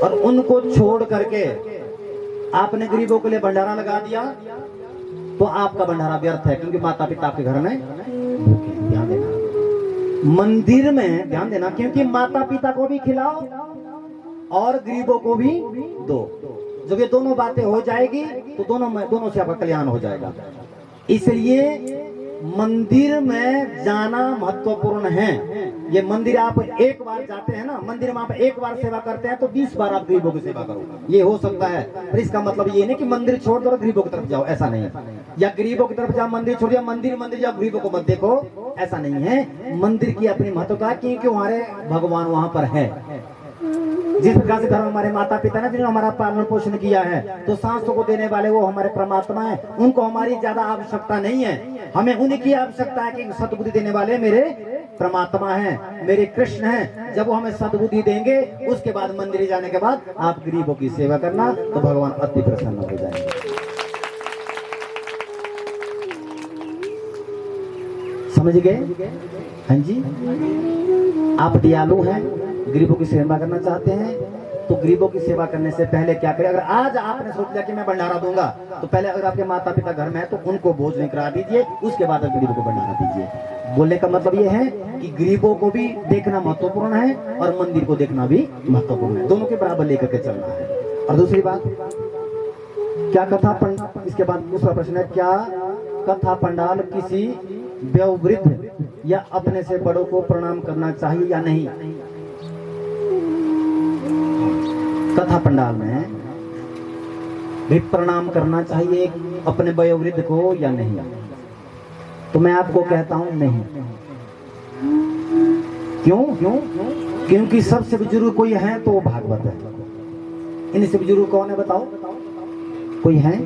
A: और उनको छोड़ करके आपने गरीबों के लिए भंडारा लगा दिया तो आपका भंडारा व्यर्थ है, क्योंकि माता पिता आपके घर में भूखे हैं। ध्यान देना, मंदिर में ध्यान देना, क्योंकि माता पिता को भी खिलाओ और गरीबों को भी दो। जब ये दोनों बातें हो जाएगी तो दोनों से आपका कल्याण हो जाएगा। इसलिए मंदिर में जाना महत्वपूर्ण है। ये मंदिर आप एक बार जाते हैं ना, मंदिर में आप एक बार सेवा करते हैं तो 20 बार आप गरीबों की सेवा करो, ये हो सकता है। पर इसका मतलब ये नहीं कि मंदिर छोड़ दो और गरीबों की तरफ जाओ, ऐसा नहीं है। या गरीबों की तरफ जाओ, मंदिर छोड़ दिया, मंदिर जाओ, गरीबों को मत देखो, ऐसा नहीं है। मंदिर की अपनी महत्वता, क्योंकि हमारे भगवान वहां पर है। जिस प्रकार से घर में हमारे माता पिता ने जिन्होंने हमारा पालन पोषण किया है, तो सांसों को देने वाले वो हमारे परमात्मा है, उनको हमारी ज्यादा आवश्यकता नहीं है। हमें उनकी आवश्यकता है कि सद्बुद्धि देने वाले मेरे परमात्मा हैं, मेरे कृष्ण हैं। जब वो हमें सद्बुद्धि देंगे, उसके बाद मंदिर जाने के बाद आप गरीबों की सेवा करना, तो भगवान अति प्रसन्न हो जाएंगे। समझ गए? हाँ जी, आप दयालु हैं, गरीबों की सेवा करना चाहते हैं, तो गरीबों की सेवा करने से पहले क्या करें? अगर आज आपने सोच लिया कि मैं भंडारा दूंगा, तो पहले अगर आपके माता पिता घर में है तो उनको भोजन करा दीजिए, उसके बाद गरीबों को भंडारा दीजिए। बोलने का मतलब ये है कि गरीबों को भी देखना महत्वपूर्ण है और मंदिर को देखना भी महत्वपूर्ण है, दोनों के बराबर लेकर के चलना है। और दूसरी बात, क्या कथा इसके बाद दूसरा प्रश्न है, क्या कथा पंडाल किसी वयोवृद्ध या अपने से बड़ों को प्रणाम करना चाहिए या नहीं? कथा पंडाल में भी प्रणाम करना चाहिए अपने वयोवृद्ध को या नहीं? तो मैं आपको कहता हूं नहीं। क्यों? क्योंकि सबसे बुजुर्ग कोई है तो वो भागवत है। इनसे बुजुर्ग कौन है बताओ? कोई है?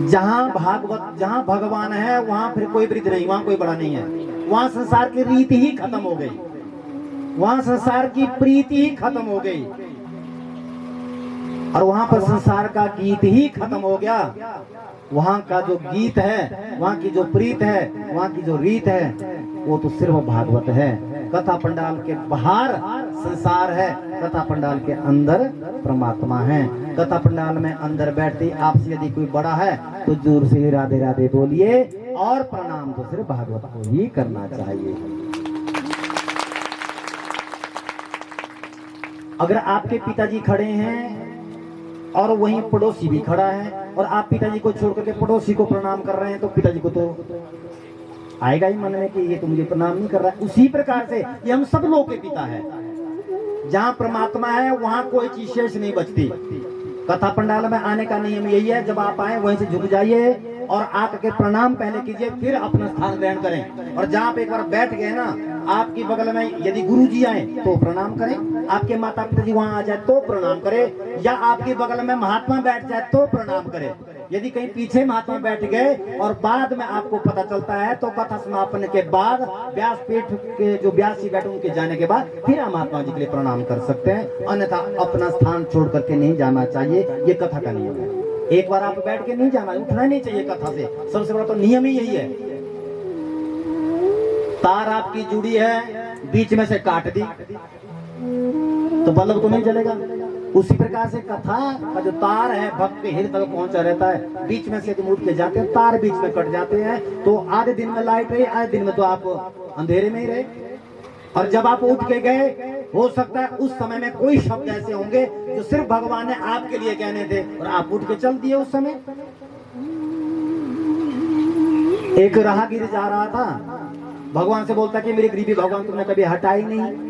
A: जहां भगवान है वहां फिर कोई वृद्ध नहीं, वहां कोई बड़ा नहीं है। वहां संसार की रीति ही खत्म हो गई, वहां संसार की प्रीति ही खत्म हो गई, और वहां पर संसार का गीत ही खत्म हो गया। वहां का जो गीत है, वहां की जो प्रीत है, वहां की जो रीत है, वो तो सिर्फ भागवत है। कथा पंडाल के बाहर संसार है, कथा पंडाल के अंदर परमात्मा है। कथा पंडाल में अंदर बैठते आपसे यदि कोई बड़ा है तो जोर से राधे राधे बोलिए, और प्रणाम तो सिर्फ भागवत को ही करना चाहिए। अगर आपके पिताजी खड़े हैं और वहीं पड़ोसी भी खड़ा है, और आप पिताजी को छोड़ करके पड़ोसी को प्रणाम कर रहे हैं, तो पिताजी को तो आएगा ही मन में कि ये तो मुझे प्रणाम नहीं कर रहा है। उसी प्रकार से ये हम सब लोग के पिता है। जहां परमात्मा है वहां कोई चीज शेष नहीं बचती। कथा पंडाल में आने का नियम यही है, जब आप आए वहीं से झुक जाइए और आकर के प्रणाम पहले कीजिए, फिर अपना स्थान ग्रहण करें। और जहाँ पे एक बार बैठ गए ना, आपकी बगल में यदि गुरु जी आए तो प्रणाम करें, आपके माता पिता जी वहां आ जाए तो प्रणाम करें, या आपकी बगल में महात्मा बैठ जाए तो प्रणाम करें। यदि कहीं पीछे महात्मा बैठ गए और बाद में आपको पता चलता है, तो कथा समापन के बाद व्यासपीठ के जो व्यास जी बैठे उनके जाने के बाद फिर आप महात्मा जी के लिए प्रणाम कर सकते हैं, अन्यथा अपना स्थान छोड़ करके नहीं जाना चाहिए। ये कथा का नियम है। एक बार आप बैठ के नहीं जाना, उठना नहीं चाहिए कथा से। सबसे बड़ा तो नियम ही यही है। तार आपकी जुड़ी है, बीच में से काट दी तो बल्ब तो नहीं जलेगा। उसी प्रकार से कथा का जो तार है भक्त के हृदय तक पहुंचा रहता है। बीच में से यदि उठ के जाते हैं, तार बीच में कट जाते हैं, तो आधे दिन में लाइट रही, आधे दिन में तो आप अंधेरे में ही रहे। और जब आप उठ के गए, हो सकता है उस समय में कोई शब्द ऐसे होंगे जो सिर्फ भगवान ने आपके लिए कहने थे, और आप उठ के चल दिए। उस समय एक राहगीर जा रहा था, भगवान से बोलता कि मेरी गरीबी भगवान तुमने कभी हटाई नहीं।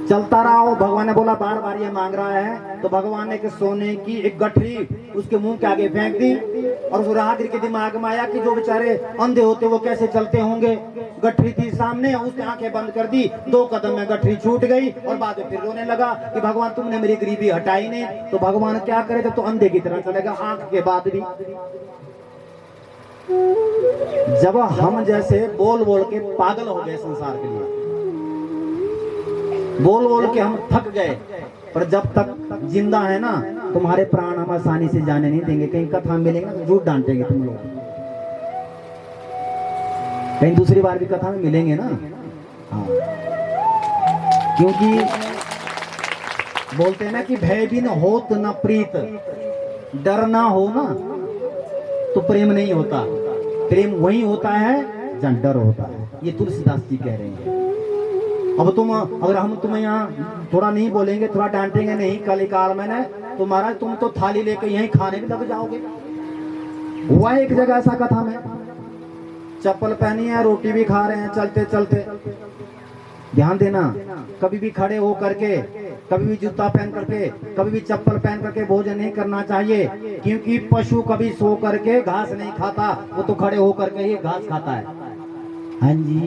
A: चलता रहा हो, भगवान ने बोला बार बार ये मांग रहा है, तो भगवान ने एक सोने की एक गठरी उसके मुंह के आगे फेंक दी। और उस राहगीर के दिमाग में आया कि जो बेचारे अंधे होते वो कैसे चलते होंगे। गठरी थी सामने, उसने आंखें बंद कर दी, 2 कदम में गठरी छूट गई, और बाद में फिर रोने लगा कि भगवान तुमने मेरी गरीबी हटाई नहीं। तो भगवान क्या करे, तो अंधे की तरह चलेगा आंख के बाद भी। जब हम जैसे बोल बोल के पागल हो गए संसार के लिए, बोल बोल के हम थक गए, पर जब तक जिंदा है ना, तुम्हारे प्राण हम आसानी से जाने नहीं देंगे। कहीं कथा मिलेंगे तो झूठ डांटेंगे तुम लोग, कहीं दूसरी बार भी कथा में मिलेंगे ना। हाँ, क्योंकि बोलते हैं ना कि भय बिन होत न प्रीत, डर ना हो ना तो प्रेम नहीं होता। प्रेम वही होता है जहाँ डर होता है। ये तुलसीदास जी कह रहे हैं। अब तुम, अगर हम तुम्हें यहाँ थोड़ा नहीं बोलेंगे, थोड़ा डांटेंगे नहीं कल काल में ना, तो महाराज तुम तो थाली लेके यहीं खाने भी लग जाओगे। हुआ एक जगह ऐसा कथा में, चप्पल पहनी है, रोटी भी खा रहे हैं चलते चलते। ध्यान देना, कभी भी खड़े हो करके, कभी भी जूता पहन करके, कभी भी चप्पल पहन करके भोजन नहीं करना चाहिए, क्योंकि पशु कभी सो करके घास नहीं खाता, वो तो खड़े हो करके ही घास खाता है। हाँ जी,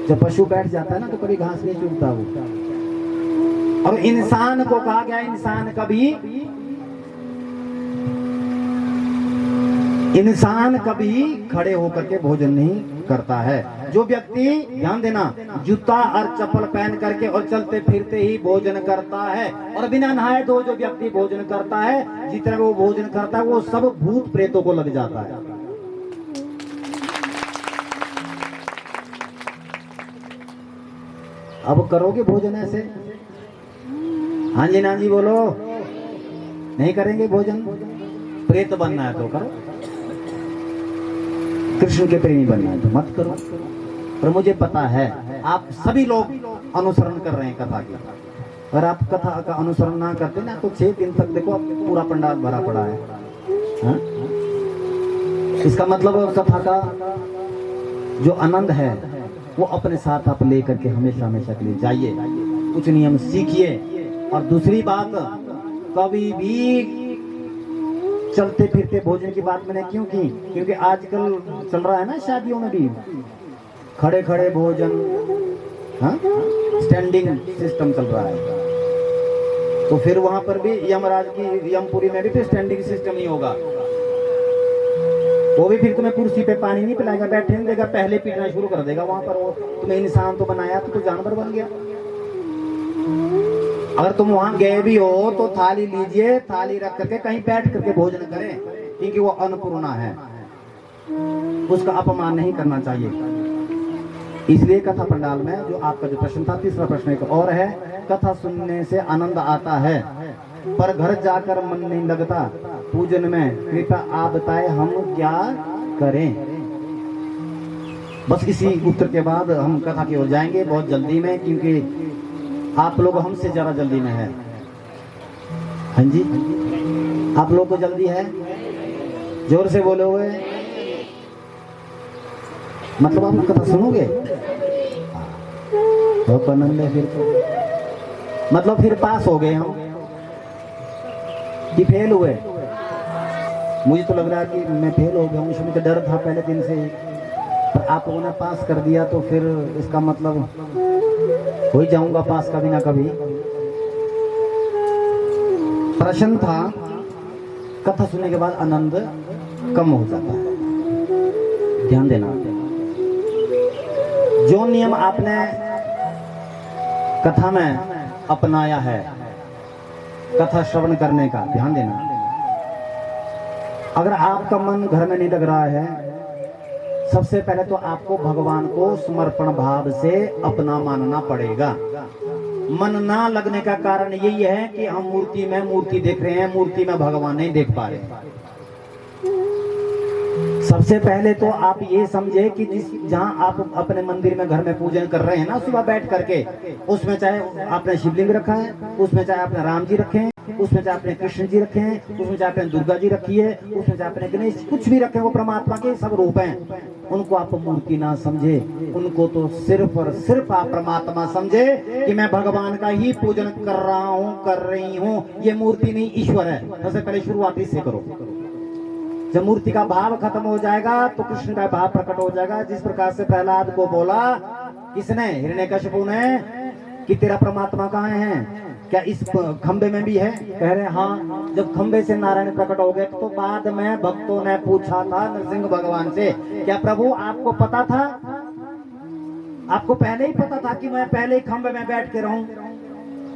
A: जब पशु बैठ जाता है ना तो कभी घास नहीं चुगता वो। और इंसान को कहा गया, इंसान कभी खड़े होकर के भोजन नहीं करता है। जो व्यक्ति, ध्यान देना, जूता और चप्पल पहन करके और चलते फिरते ही भोजन करता है, और बिना नहाए धोए जो व्यक्ति भोजन करता है, जितना वो भोजन करता है वो सब भूत प्रेतों को लग जाता है। अब करोगे भोजन ऐसे? हाँ जी ना जी बोलो। नहीं करेंगे भोजन? प्रेत बनना है तो करो, कृष्ण के प्रेमी बनना है तो मत करो। पर मुझे पता है आप सभी लोग अनुसरण कर रहे हैं कथा की। अगर आप कथा का अनुसरण ना करते ना तो 6 दिन तक देखो पूरा पंडाल भरा पड़ा है। हा? इसका मतलब कथा का जो आनंद है वो अपने साथ आप लेकर के हमेशा हमेशा के लिए जाइए, कुछ नियम सीखिए। और दूसरी बात, कभी भी चलते फिरते भोजन की बात मैंने क्यों की, क्योंकि आजकल चल रहा है ना शादियों में भी खड़े खड़े भोजन, हाँ, स्टैंडिंग सिस्टम चल रहा है। तो फिर वहां पर भी यमराज की यमपुरी में भी फिर स्टैंडिंग सिस्टम ही होगा। वो भी फिर तुम्हें कुर्सी पे पानी नहीं पिलाएगा, बैठे नहीं देगा, पहले पीटना शुरू कर देगा वहां पर। वो तुम्हें इंसान तो बनाया तो जानवर बन गया। अगर तुम वहां गए भी हो तो थाली लीजिए, थाली रख करके कहीं बैठ करके भोजन करें, क्योंकि वो अन्नपूर्णा है, उसका अपमान नहीं करना चाहिए। इसलिए कथा पंडाल में जो आपका जो प्रश्न था, तीसरा प्रश्न एक और है, कथा सुनने से आनंद आता है पर घर जाकर मन नहीं लगता पूजन में, कृपया आप बताएं हम क्या करें। बस इसी उत्तर के बाद हम कथा की ओर जाएंगे बहुत जल्दी में, क्योंकि आप लोग हमसे ज्यादा जल्दी में है। हाँ जी, आप लोग को जल्दी है? जोर से बोले हुए, मतलब आप कथा सुनोगे बहुत आनंद है। फिर तो मतलब फिर पास हो गए हम कि फेल हुए? मुझे तो लग रहा है कि मैं फेल हो गया हूँ, इसमें तो डर था पहले दिन से ही। पर आप लोगों ने पास कर दिया तो फिर इसका मतलब हो ही जाऊंगा पास कभी ना कभी। प्रश्न था, कथा सुनने के बाद आनंद कम हो जाता है। ध्यान देना, जो नियम आपने कथा में अपनाया है कथा श्रवण करने का, ध्यान देना, अगर आपका मन घर में नहीं लग रहा है, सबसे पहले तो आपको भगवान को समर्पण भाव से अपना मानना पड़ेगा। मन ना लगने का कारण यही है कि हम मूर्ति में मूर्ति देख रहे हैं, मूर्ति में भगवान नहीं देख पा रहे। सबसे पहले तो आप ये समझे कि जहां आप अपने मंदिर में घर में पूजन कर रहे हैं ना सुबह बैठ करके, उसमें चाहे आपने शिवलिंग रखा है, उसमें चाहे आपने राम जी रखे हैं, उसमें चाहे आपने कृष्ण जी रखे हैं, उसमें चाहे आपने दुर्गा जी रखी है, उसमें चाहे आपने गणेश, कुछ भी रखे, वो परमात्मा के सब रूप हैं। उनको आप मूर्ति ना समझे, उनको तो सिर्फ और सिर्फ आप परमात्मा समझे कि मैं भगवान का ही पूजन कर रहा हूँ, कर रही हूँ। ये मूर्ति नहीं, ईश्वर है। सबसे पहले शुरुआत इससे करो। जब मूर्ति का भाव खत्म हो जाएगा तो कृष्ण का भाव प्रकट हो जाएगा। जिस प्रकार से प्रहलाद को बोला किसने, हिरण्यकशिपु ने, कि तेरा परमात्मा कहाँ है, क्या इस खंबे में भी है? कह रहे हाँ। जब खंबे से नारायण प्रकट हो गए तो बाद में भक्तों ने पूछा था नरसिंह भगवान से, क्या प्रभु आपको पता था, आपको पहले ही पता था कि मैं पहले ही खंबे में बैठ के रहूं?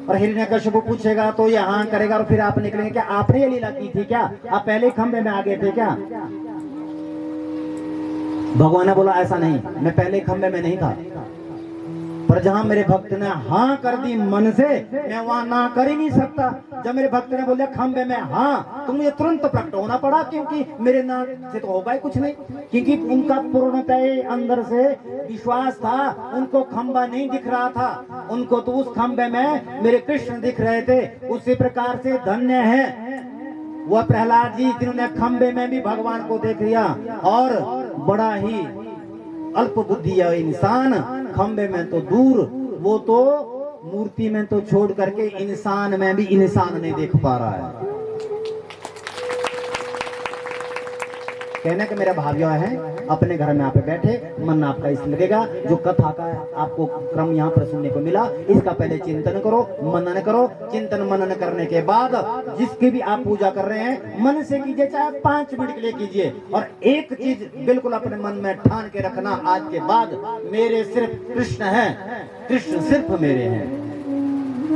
A: और हिरण्यकशिपु पूछेगा तो ये हाँ करेगा और फिर आप निकलेंगे, क्या आपने ये लीला की थी क्या? आप पहले ही खंबे में आ गए थे क्या? भगवान ने बोला ऐसा नहीं, मैं पहले खंबे में नहीं था, पर जहां मेरे भक्त ने हाँ कर दी मन से, मैं वहां ना कर ही नहीं सकता। जब मेरे भक्त ने बोले खंबे में हाँ, तो मुझे तुरंत प्रकट होना पड़ा, क्योंकि मेरे ना से तो होगा ही कुछ नहीं, क्योंकि उनका पूर्णतः अंदर से विश्वास था। उनको खंबा नहीं दिख रहा था, उनको तो उस खंबे में मेरे कृष्ण दिख रहे थे। उसी प्रकार से धन्य है वह प्रहलाद जी जिन्होंने खंबे में भी भगवान को देख लिया। और बड़ा ही अल्प बुद्धि है इंसान, खंबे में तो दूर, वो तो मूर्ति में तो छोड़ करके इंसान में भी इंसान नहीं देख पा रहा है। कहने का मेरा भावियों है, अपने घर में आप बैठे, मन आपका इस लगेगा जो कथा का आपको क्रम यहाँ पर सुनने को मिला, इसका पहले चिंतन करो, मनन करो। चिंतन मनन करने के बाद जिसकी भी आप पूजा कर रहे हैं मन से कीजिए, चाहे 5 मिनट के लिए कीजिए। और एक चीज बिल्कुल अपने मन में ठान के रखना, आज के बाद मेरे सिर्फ कृष्ण है, कृष्ण सिर्फ मेरे हैं।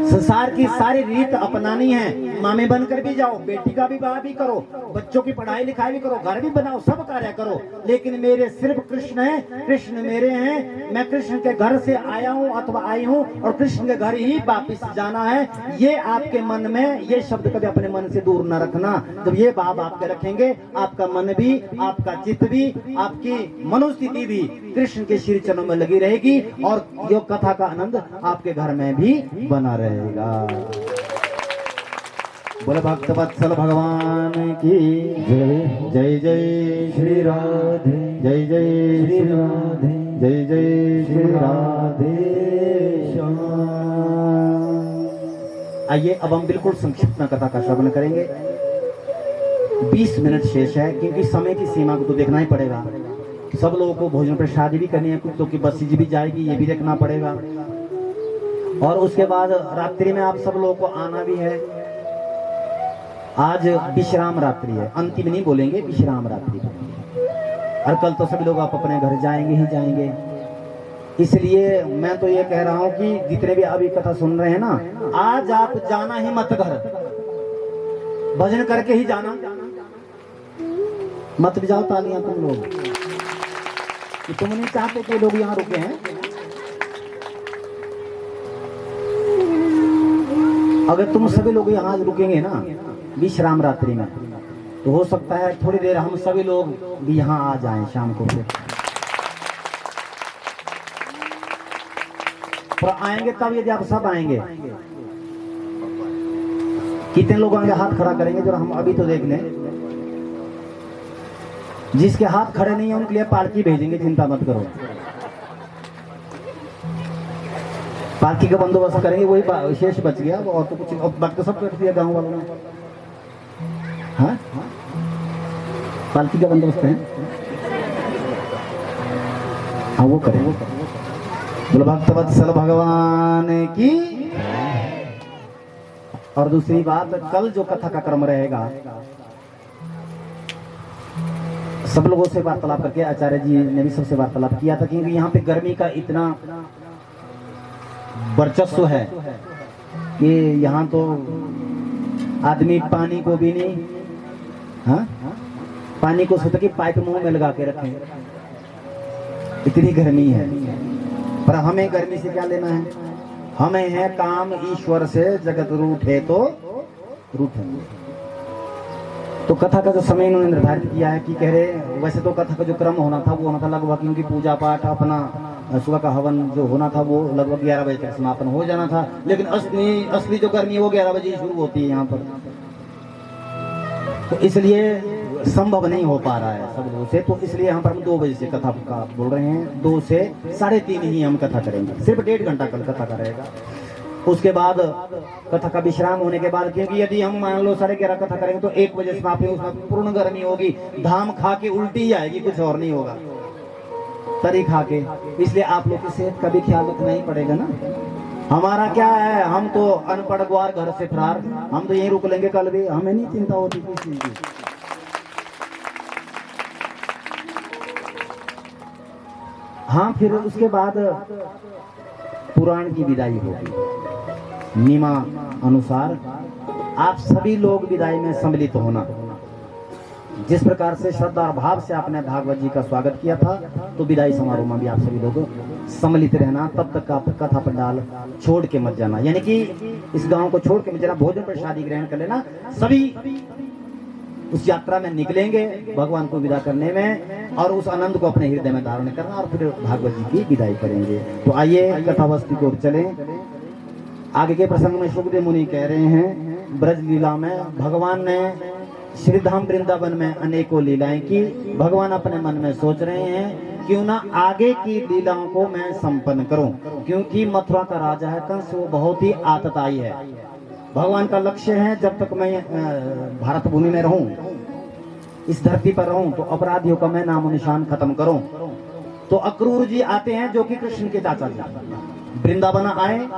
A: संसार की सारी रीत अपनानी है, मामे बनकर भी जाओ, बेटी का भी विवाह भी करो, बच्चों की पढ़ाई लिखाई भी करो, घर भी बनाओ, सब कार्य करो, लेकिन मेरे सिर्फ कृष्ण है, कृष्ण मेरे हैं। मैं कृष्ण के घर से आया हूँ अथवा आई हूँ और कृष्ण के घर ही वापिस जाना है। ये आपके मन में, ये शब्द कभी अपने मन से दूर न रखना। जब ये भाव आपके रखेंगे, आपका मन भी, आपका चित्त भी, आपकी मनोस्थिति भी कृष्ण के श्री चरणों में लगी रहेगी और योग कथा का आनंद आपके घर में भी बना रहेगा। बोले भक्त वत्सल भगवान की जय। जय जय श्री राधे, जय जय श्री राधे, जय जय श्री राधे श्याम। आइए अब हम बिल्कुल संक्षिप्त में कथा का श्रवण करेंगे। 20 मिनट शेष है, क्योंकि समय की सीमा को तो देखना ही पड़ेगा। सब लोगों को भोजन प्रसाद भी करनी है, कुछ तो की बसीज भी जाएगी, ये भी देखना पड़ेगा। और उसके बाद रात्रि में आप सब लोगों को आना भी है। आज विश्राम रात्रि है, अंतिम नहीं बोलेंगे, विश्राम रात्रि है। और कल तो सभी लोग आप अपने घर जाएंगे ही जाएंगे। इसलिए मैं तो ये कह रहा हूं कि जितने भी अभी कथा सुन रहे हैं ना, आज आप जाना ही मत घर, भजन करके ही जाना। मत बजाओ तालियां तुम लोग, कि तुम नहीं चाहते कि लोग यहाँ रुके हैं। अगर तुम सभी लोग यहाँ रुकेंगे ना विश्राम रात्रि में, तो हो सकता है थोड़ी देर हम सभी लोग भी यहाँ आ जाएं शाम को। पर आएंगे तब, यदि आप सब आएंगे, कितने लोग आएंगे हाथ खड़ा करेंगे जरा हम अभी तो देख लें। जिसके हाथ खड़े नहीं है उनके लिए पालकी भेजेंगे, चिंता मत करो। पालकी का बंदोबस्त करेंगे, वही शेष बच गया। और तो कुछ, और बाकी तो सब कर दिया गाँव वालों ने। हाँ, पालकी का बंदोबस्त है, हाँ वो करें। बोलो भक्त वत्सल भगवान की। और दूसरी बात, कल जो कथा का क्रम रहेगा, सब लोगों से वार्तालाप करके, आचार्य जी ने भी सबसे वार्तालाप किया था, क्योंकि यहाँ पे गर्मी का इतना वर्चस्व है कि यहाँ तो आदमी पानी को भी नहीं, हाँ, पानी को सोचा कि पाइप मुंह में लगा के रखें, इतनी गर्मी है। पर हमें गर्मी से क्या लेना है, हमें है काम ईश्वर से, जगत रूठे तो रूठे। तो कथा का जो समय इन्होंने निर्धारित किया है कि कह रहे, वैसे तो कथा का जो क्रम होना था वो होना था लगभग, क्योंकि पूजा पाठ अपना सुबह का हवन जो होना था वो लगभग 11 बजे तक समापन हो जाना था, लेकिन असली जो गर्मी है वो 11 बजे शुरू होती है यहाँ पर। तो इसलिए संभव नहीं हो पा रहा है सब लोगों से, तो इसलिए हम पर 2 बजे से कथा का बोल रहे हैं। 2 से 3:30 ही हम कथा करेंगे, सिर्फ 1.5 घंटा कल कथा का रहेगा। उसके बाद कथा का विश्राम होने के बाद, क्योंकि यदि हम मान लो 11:30 कथा करेंगे तो 1 बजे समाप्ति, उसमें पूर्ण गर्मी होगी, धाम खा के उल्टी ही आएगी, कुछ और नहीं होगा, तरी खा के। इसलिए आप लोग की सेहत का भी ख्याल रखना ही पड़ेगा ना। हमारा क्या है, हम तो अनपढ़ ग्वार, घर से फरार, हम तो यहीं रुक लेंगे कल भी, हमें नहीं चिंता होती किसी चीज की। हाँ, फिर उसके बाद पुराण की विदाई होगी नियमा अनुसार। आप सभी लोग विदाई में सम्मिलित होना, जिस प्रकार से श्रद्धा और भाव से आपने भागवत जी का स्वागत किया था, तो विदाई समारोह में भी आप सभी लोग सम्मिलित रहना। तब तक आप कथा पंडाल छोड़ के मत जाना, यानी कि इस गांव को छोड़ के मत जाना। भोजन प्रसादी ग्रहण कर लेना। सभी उस यात्रा में निकलेंगे भगवान को विदा करने में, और उस आनंद को अपने हृदय में धारण करना, और फिर भागवत जी की विदाई करेंगे। तो आइए कथावस्तु को चलें। आगे के प्रसंग में सुखदेव मुनि कह रहे हैं, ब्रज लीला में भगवान ने श्रीधाम वृंदावन में अनेकों लीलाएं की। भगवान अपने मन में सोच रहे हैं, क्यों ना आगे की लीलाओं को मैं संपन्न करूं, क्योंकि मथुरा का राजा है कंस, वो बहुत ही आतताई है। भगवान का लक्ष्य है, जब तक मैं भारत भूमि में रहूं, इस धरती पर रहूं, तो अपराधियों का मैं नामो निशान खत्म करूं। तो अक्रूर जी आते हैं, जो कि कृष्ण के चाचा जी, वृंदावन आए।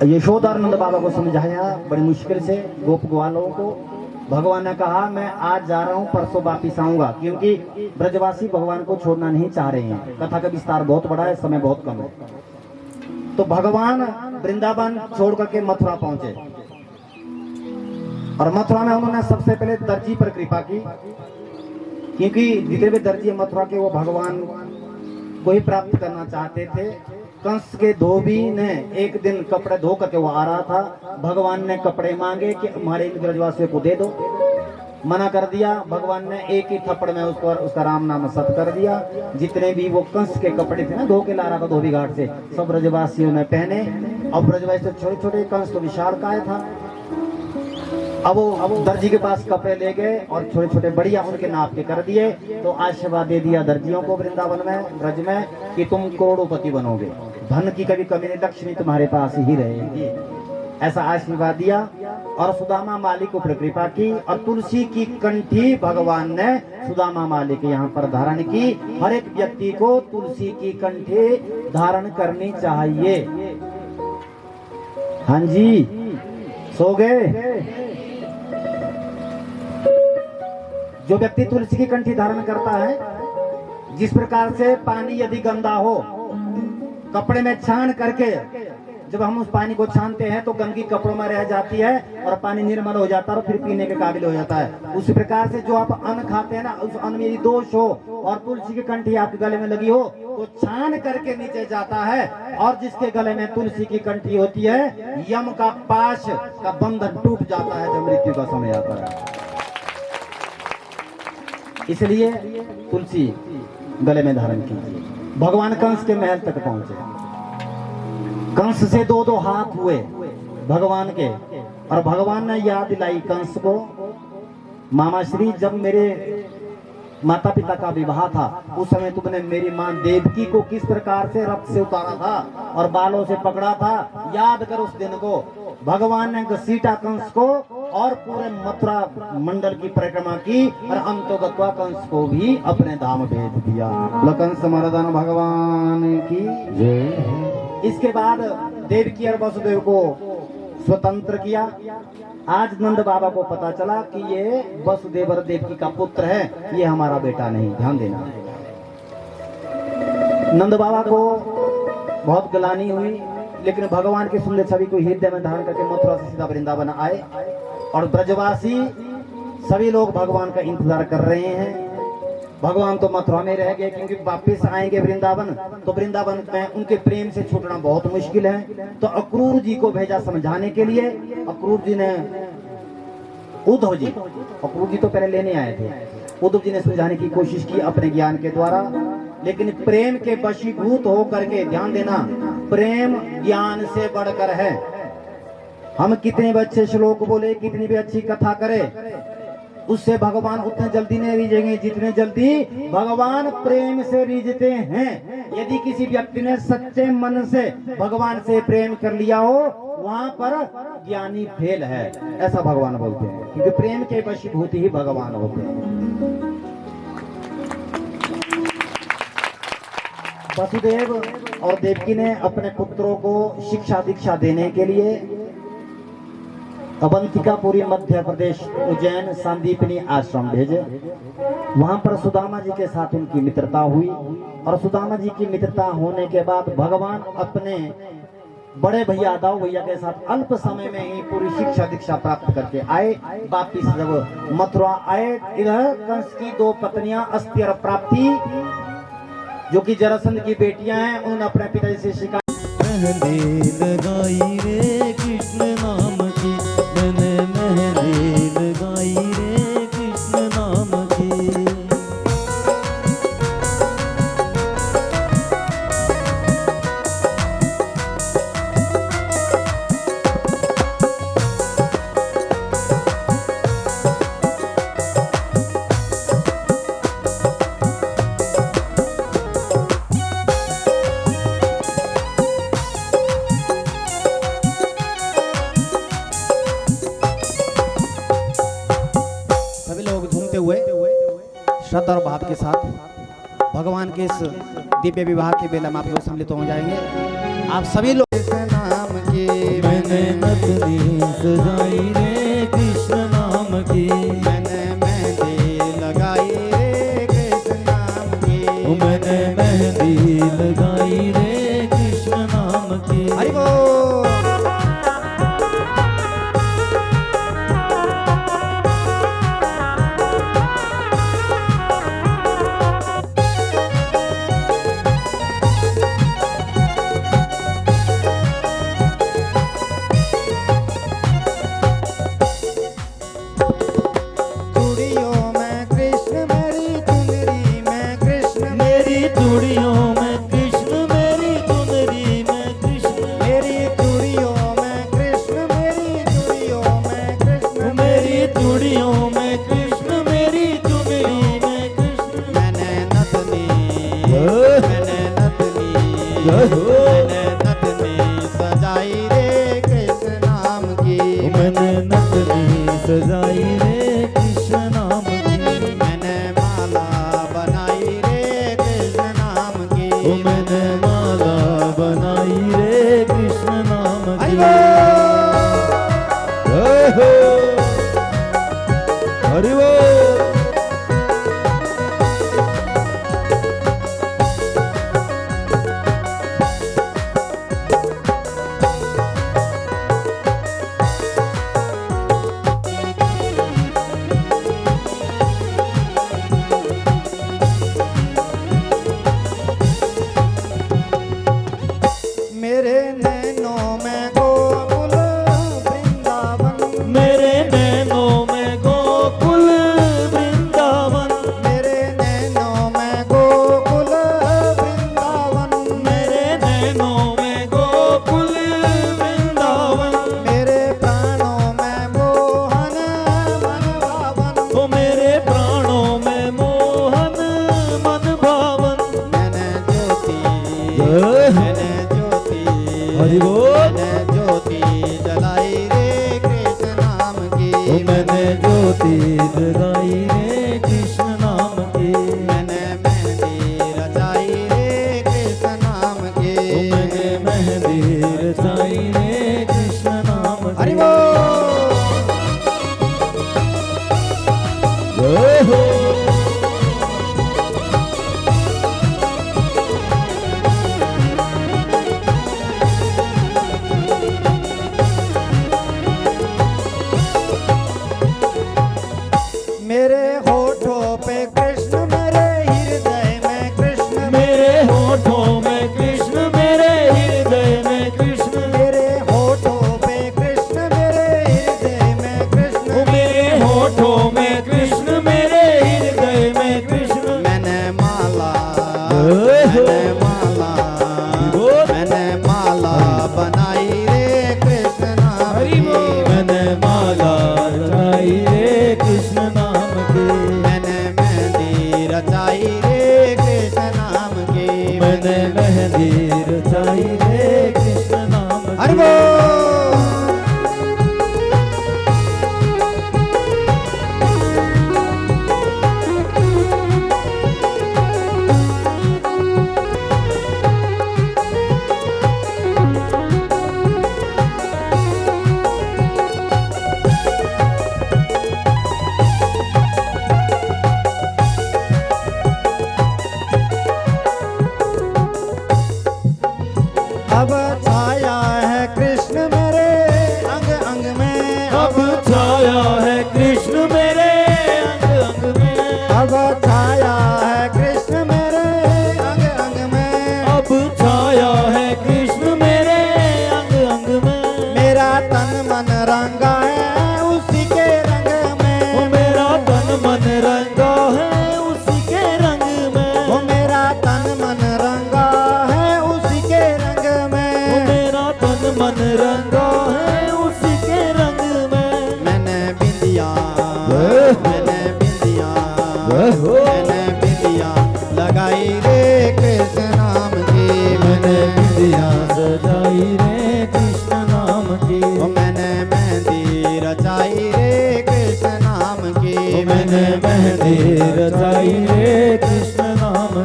A: यशोदा और नंद बाबा को समझाया बड़ी मुश्किल से, गोप ग्वालों को। भगवान ने कहा, मैं आज जा रहा हूं, परसों वापिस आऊंगा, क्योंकि ब्रजवासी भगवान को छोड़ना नहीं चाह रहे हैं। कथा का विस्तार बहुत बड़ा है, समय बहुत कम है। तो भगवान वृंदावन छोड़ करके मथुरा पहुंचे, और मथुरा में उन्होंने सबसे पहले दर्जी पर कृपा की, क्योंकि जितने भी दर्जी मथुरा के वो भगवान को ही प्राप्त करना चाहते थे। कंस के धोबी ने एक दिन कपड़े धो करके वो आ रहा था, भगवान ने कपड़े मांगे कि हमारे इन ब्रजवासियों को दे दो, मना कर दिया। भगवान ने एक ही थप्पड़ में उसका राम नाम सत कर दिया। जितने भी वो कंस के कपड़े थे ना, धो के ला रहा था धोबी घाट से, सब ब्रजवासियों ने पहने। अब ब्रजवासी छोटे छोटे, कंस तो विशालकाय था। अब वो दर्जी के पास कपड़े ले गए और छोटे छोटे बढ़िया उनके नाप के कर दिए। तो आशीर्वाद दे दिया दर्जियों को वृंदावन में, ब्रज में, कि तुम करोड़पति बनोगे, धन की कभी कमी नहीं, लक्ष्मी तुम्हारे पास ही रहेगी, ऐसा आशीर्वाद दिया। और सुदामा माली को कृपा की, और तुलसी की कंठी भगवान ने सुदामा माली के यहाँ पर धारण की। हर एक व्यक्ति को तुलसी की कंठी धारण करनी चाहिए। हाँ जी, सो गए? जो व्यक्ति तुलसी की कंठी धारण करता है, जिस प्रकार से पानी यदि गंदा हो, कपड़े में छान करके जब हम उस पानी को छानते हैं तो गंदगी कपड़ों में रह जाती है और पानी निर्मल हो जाता है और फिर पीने के काबिल हो जाता है। उसी प्रकार से जो आप अन्न खाते हैं ना, उस अन्न में यदि दोष हो और तुलसी की कंठी आपके गले में लगी हो तो छान करके नीचे जाता है, और जिसके गले में तुलसी की कंठी होती है, यम का पाश का बंधन टूट जाता है जब मृत्यु का समय आता है। इसलिए तुलसी गले में धारण कीजिए। भगवान कंस के महल तक पहुंचे, कंस से दो दो हाथ हुए भगवान के, और भगवान ने याद दिलाई कंस को, मामा श्री, जब मेरे माता पिता का विवाह था उस समय तुमने मेरी मां देवकी को किस प्रकार से रथ से उतारा था और बालों से पकड़ा था, याद कर उस दिन को। भगवान ने घसीटा कंस को और पूरे मथुरा मंडल की परिक्रमा की, और अंतोगत्वा कंस को भी अपने धाम भेज दिया। कंस मर्दन भगवान की जय। इसके बाद देवकी और वसुदेव को स्वतंत्र किया। आज नंद बाबा को पता चला कि ये वसुदेव और देवकी का पुत्र है, ये हमारा बेटा नहीं, ध्यान देना। नंद बाबा को बहुत गलानी हुई, लेकिन भगवान की सुंदर छवि को हृदय में धारण करके मथुरा से सीधा वृंदावन आए, और ब्रजवासी सभी लोग भगवान का इंतजार कर रहे हैं। भगवान तो मथुरा में रह गए, क्योंकि वापस आएंगे वृंदावन, तो वृंदावन में उनके प्रेम से छूटना बहुत मुश्किल है। तो अक्रूर जी को भेजा समझाने के लिए। अक्रूर जी ने उद्धव जी, अक्रूर जी तो पहले लेने आए थे, उद्धव जी ने समझाने की कोशिश की अपने ज्ञान के द्वारा, लेकिन प्रेम के वशीभूत होकर के, ध्यान देना, प्रेम ज्ञान से बढ़कर है। हम कितने भी अच्छे श्लोक बोले, कितनी भी अच्छी कथा करें, उससे भगवान उतने जल्दी नहीं रीझेंगे जितने जल्दी भगवान प्रेम से रीझते हैं। यदि किसी व्यक्ति ने सच्चे मन से भगवान से प्रेम कर लिया हो, वहां पर ज्ञानी फेल है, ऐसा भगवान बोलते हैं, क्योंकि प्रेम के वशीभूत ही भगवान होते हैं। वसुदेव और देवकी ने अपने पुत्रों को शिक्षा दीक्षा देने के लिए अवंतिकापुरी मध्य प्रदेश उज्जैन संदीपनी आश्रम भेजे। वहां पर सुदामा जी के साथ उनकी मित्रता हुई, और सुदामा जी की मित्रता होने के बाद भगवान अपने बड़े भैया दाऊ भैया के साथ अल्प समय में ही पूरी शिक्षा दीक्षा प्राप्त करके आए। वापिस जब मथुरा आए, इधर कंस की 2 पत्नियां अस्ति और प्राप्ति जो कि जरासंध की बेटियां हैं, उन्होंने अपने पिताजी से शिकायत
B: मेहंदी लगाई रे कृष्ण नाम की, मैंने मेहंदी लगाई रे कृष्ण नाम की।
A: श्रद्धा और भाव के साथ भगवान के इस दिव्य विवाह के बेला में आप लोग सम्मिलित हो जाएंगे। आप सभी लोग
B: कृष्ण नाम की, मैंने नथनी सजाई रे कृष्ण नाम की,
A: मैंने मेहंदी लगाई रे कृष्ण नाम की,
B: मैंने मेहंदी लगाई रे कृष्ण नाम की।
A: हरि बोल। मैंने नथनी सजाई रे कृष्ण नाम की,
B: मैंने नथनी सजाई रे कृष्ण नाम की,
A: मैंने माला बनाई रे कृष्ण नाम की,
B: मैंने माला बनाई रे कृष्ण नाम की। हरि बोल।
A: मेरे नैनों में गोकुल वृंदावन,
B: मेरे नैनों में गोकुल वृंदावन,
A: मेरे नैनों में गोकुल वृंदावन,
B: मेरे नैनों में गोकुल वृंदावन,
A: मेरे प्राणों में मोहन मन भावन,
B: ओ मेरे प्राणों में मोहन मन भावन।
A: मैंने ज्योति
B: हरि बोल।
A: मैंने ज्योति जलाई रे कृष्ण नाम की,
B: मैंने ज्योति जगाई रे कृष्ण नाम की,
A: मैंने मेहंदी रचाई रे कृष्ण नाम की,
B: मैंने मेहंदी रचाई रे कृष्ण नाम की।
A: हरि बोल।
B: जय हो।
A: मेरे होठों पे कृष्ण, मेरे हृदय में कृष्ण,
B: मेरे होठों में कृष्ण, मेरे हृदय में कृष्ण,
A: मेरे होठों पे कृष्ण, मेरे हृदय में कृष्ण,
B: मेरे होठों में कृष्ण, मेरे हृदय में कृष्ण।
A: मैंने माला मैंने माला बनाई रे कृष्ण नाम की,
B: मैंने माला लगाई रे कृष्ण नाम की,
A: मैंने मेहंदी रचाई रे कृष्ण नाम की,
B: मैंने मेहंदी रचाई रे कृष्ण नाम की।
A: हरि बोल। अब छाया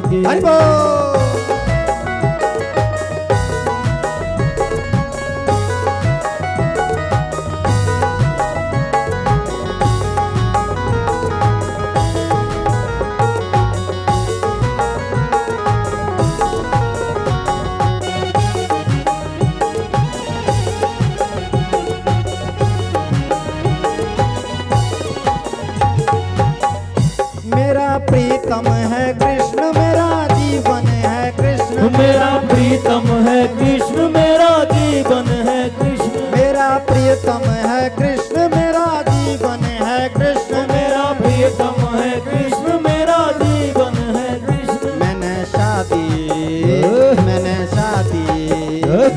C: की।
A: हरि बोल। मेरा प्रीतम है कृष्ण, मेरा जीवन है कृष्ण,
C: मेरा प्रीतम है कृष्ण, मेरा जीवन है कृष्ण,
A: मेरा प्रियतम है कृष्ण, मेरा जीवन है कृष्ण,
C: मेरा प्रियतम है कृष्ण, मेरा जीवन है कृष्ण।
A: मैंने शादी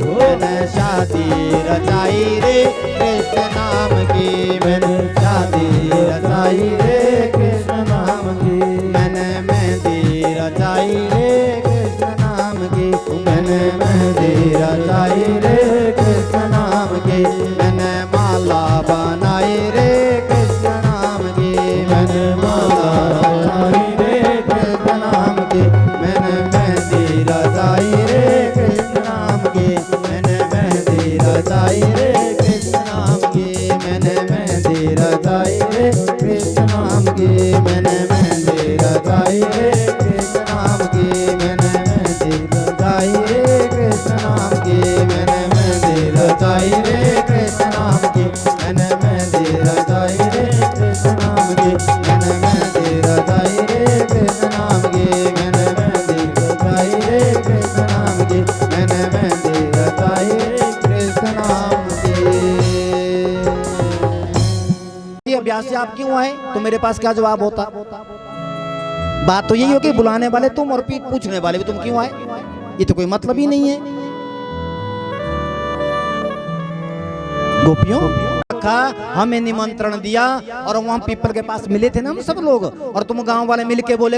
A: मैंने शादी रचाई रे कृष्ण नाम की, मैंने शादी रचाई रे कृष्ण नाम की, मैंने मेहंदी रचाई रे कृष्ण नाम की, मैंने मेहंदी रचाई रे कृष्ण नाम की, मैंने माला बनाई रे कृष्ण नाम की, मैंने माला बनाई रे कृष्ण नाम की, मैंने मेहंदी रचाई रे कृष्ण नाम की, मैंने मेहंदी रचाई रे कृष्ण नाम की, मैंने मेहंदी रचाई रे कृष्ण नाम की, मैंने मेहंदी रचाई रे कृष्ण नाम की, मैंने मेहंदी रचाई रे कृष्ण नाम की, मैंने मेहंदी रचाई रे कृष्ण नाम की, मैंने मेहंदी रचाई रे कृष्ण नाम की, मैंने मेहंदी रचाई रे कृष्ण नाम की, मैंने मेहंदी रचाई रे कृष्ण नाम की, मैंने मेहंदी रचाई रे कृष्ण नाम की। ये अभ्यास से आप क्यों आए, तो मेरे पास क्या जवाब होता? बात तो यही हो कि बुलाने वाले तुम और पीठ पूछने वाले भी तुम क्यों आए, ये तो कोई मतलब ही नहीं है। गोपियों का हमें निमंत्रण दिया और वहां पीपल के पास मिले थे ना हम सब लोग, और तुम गांव वाले मिलके बोले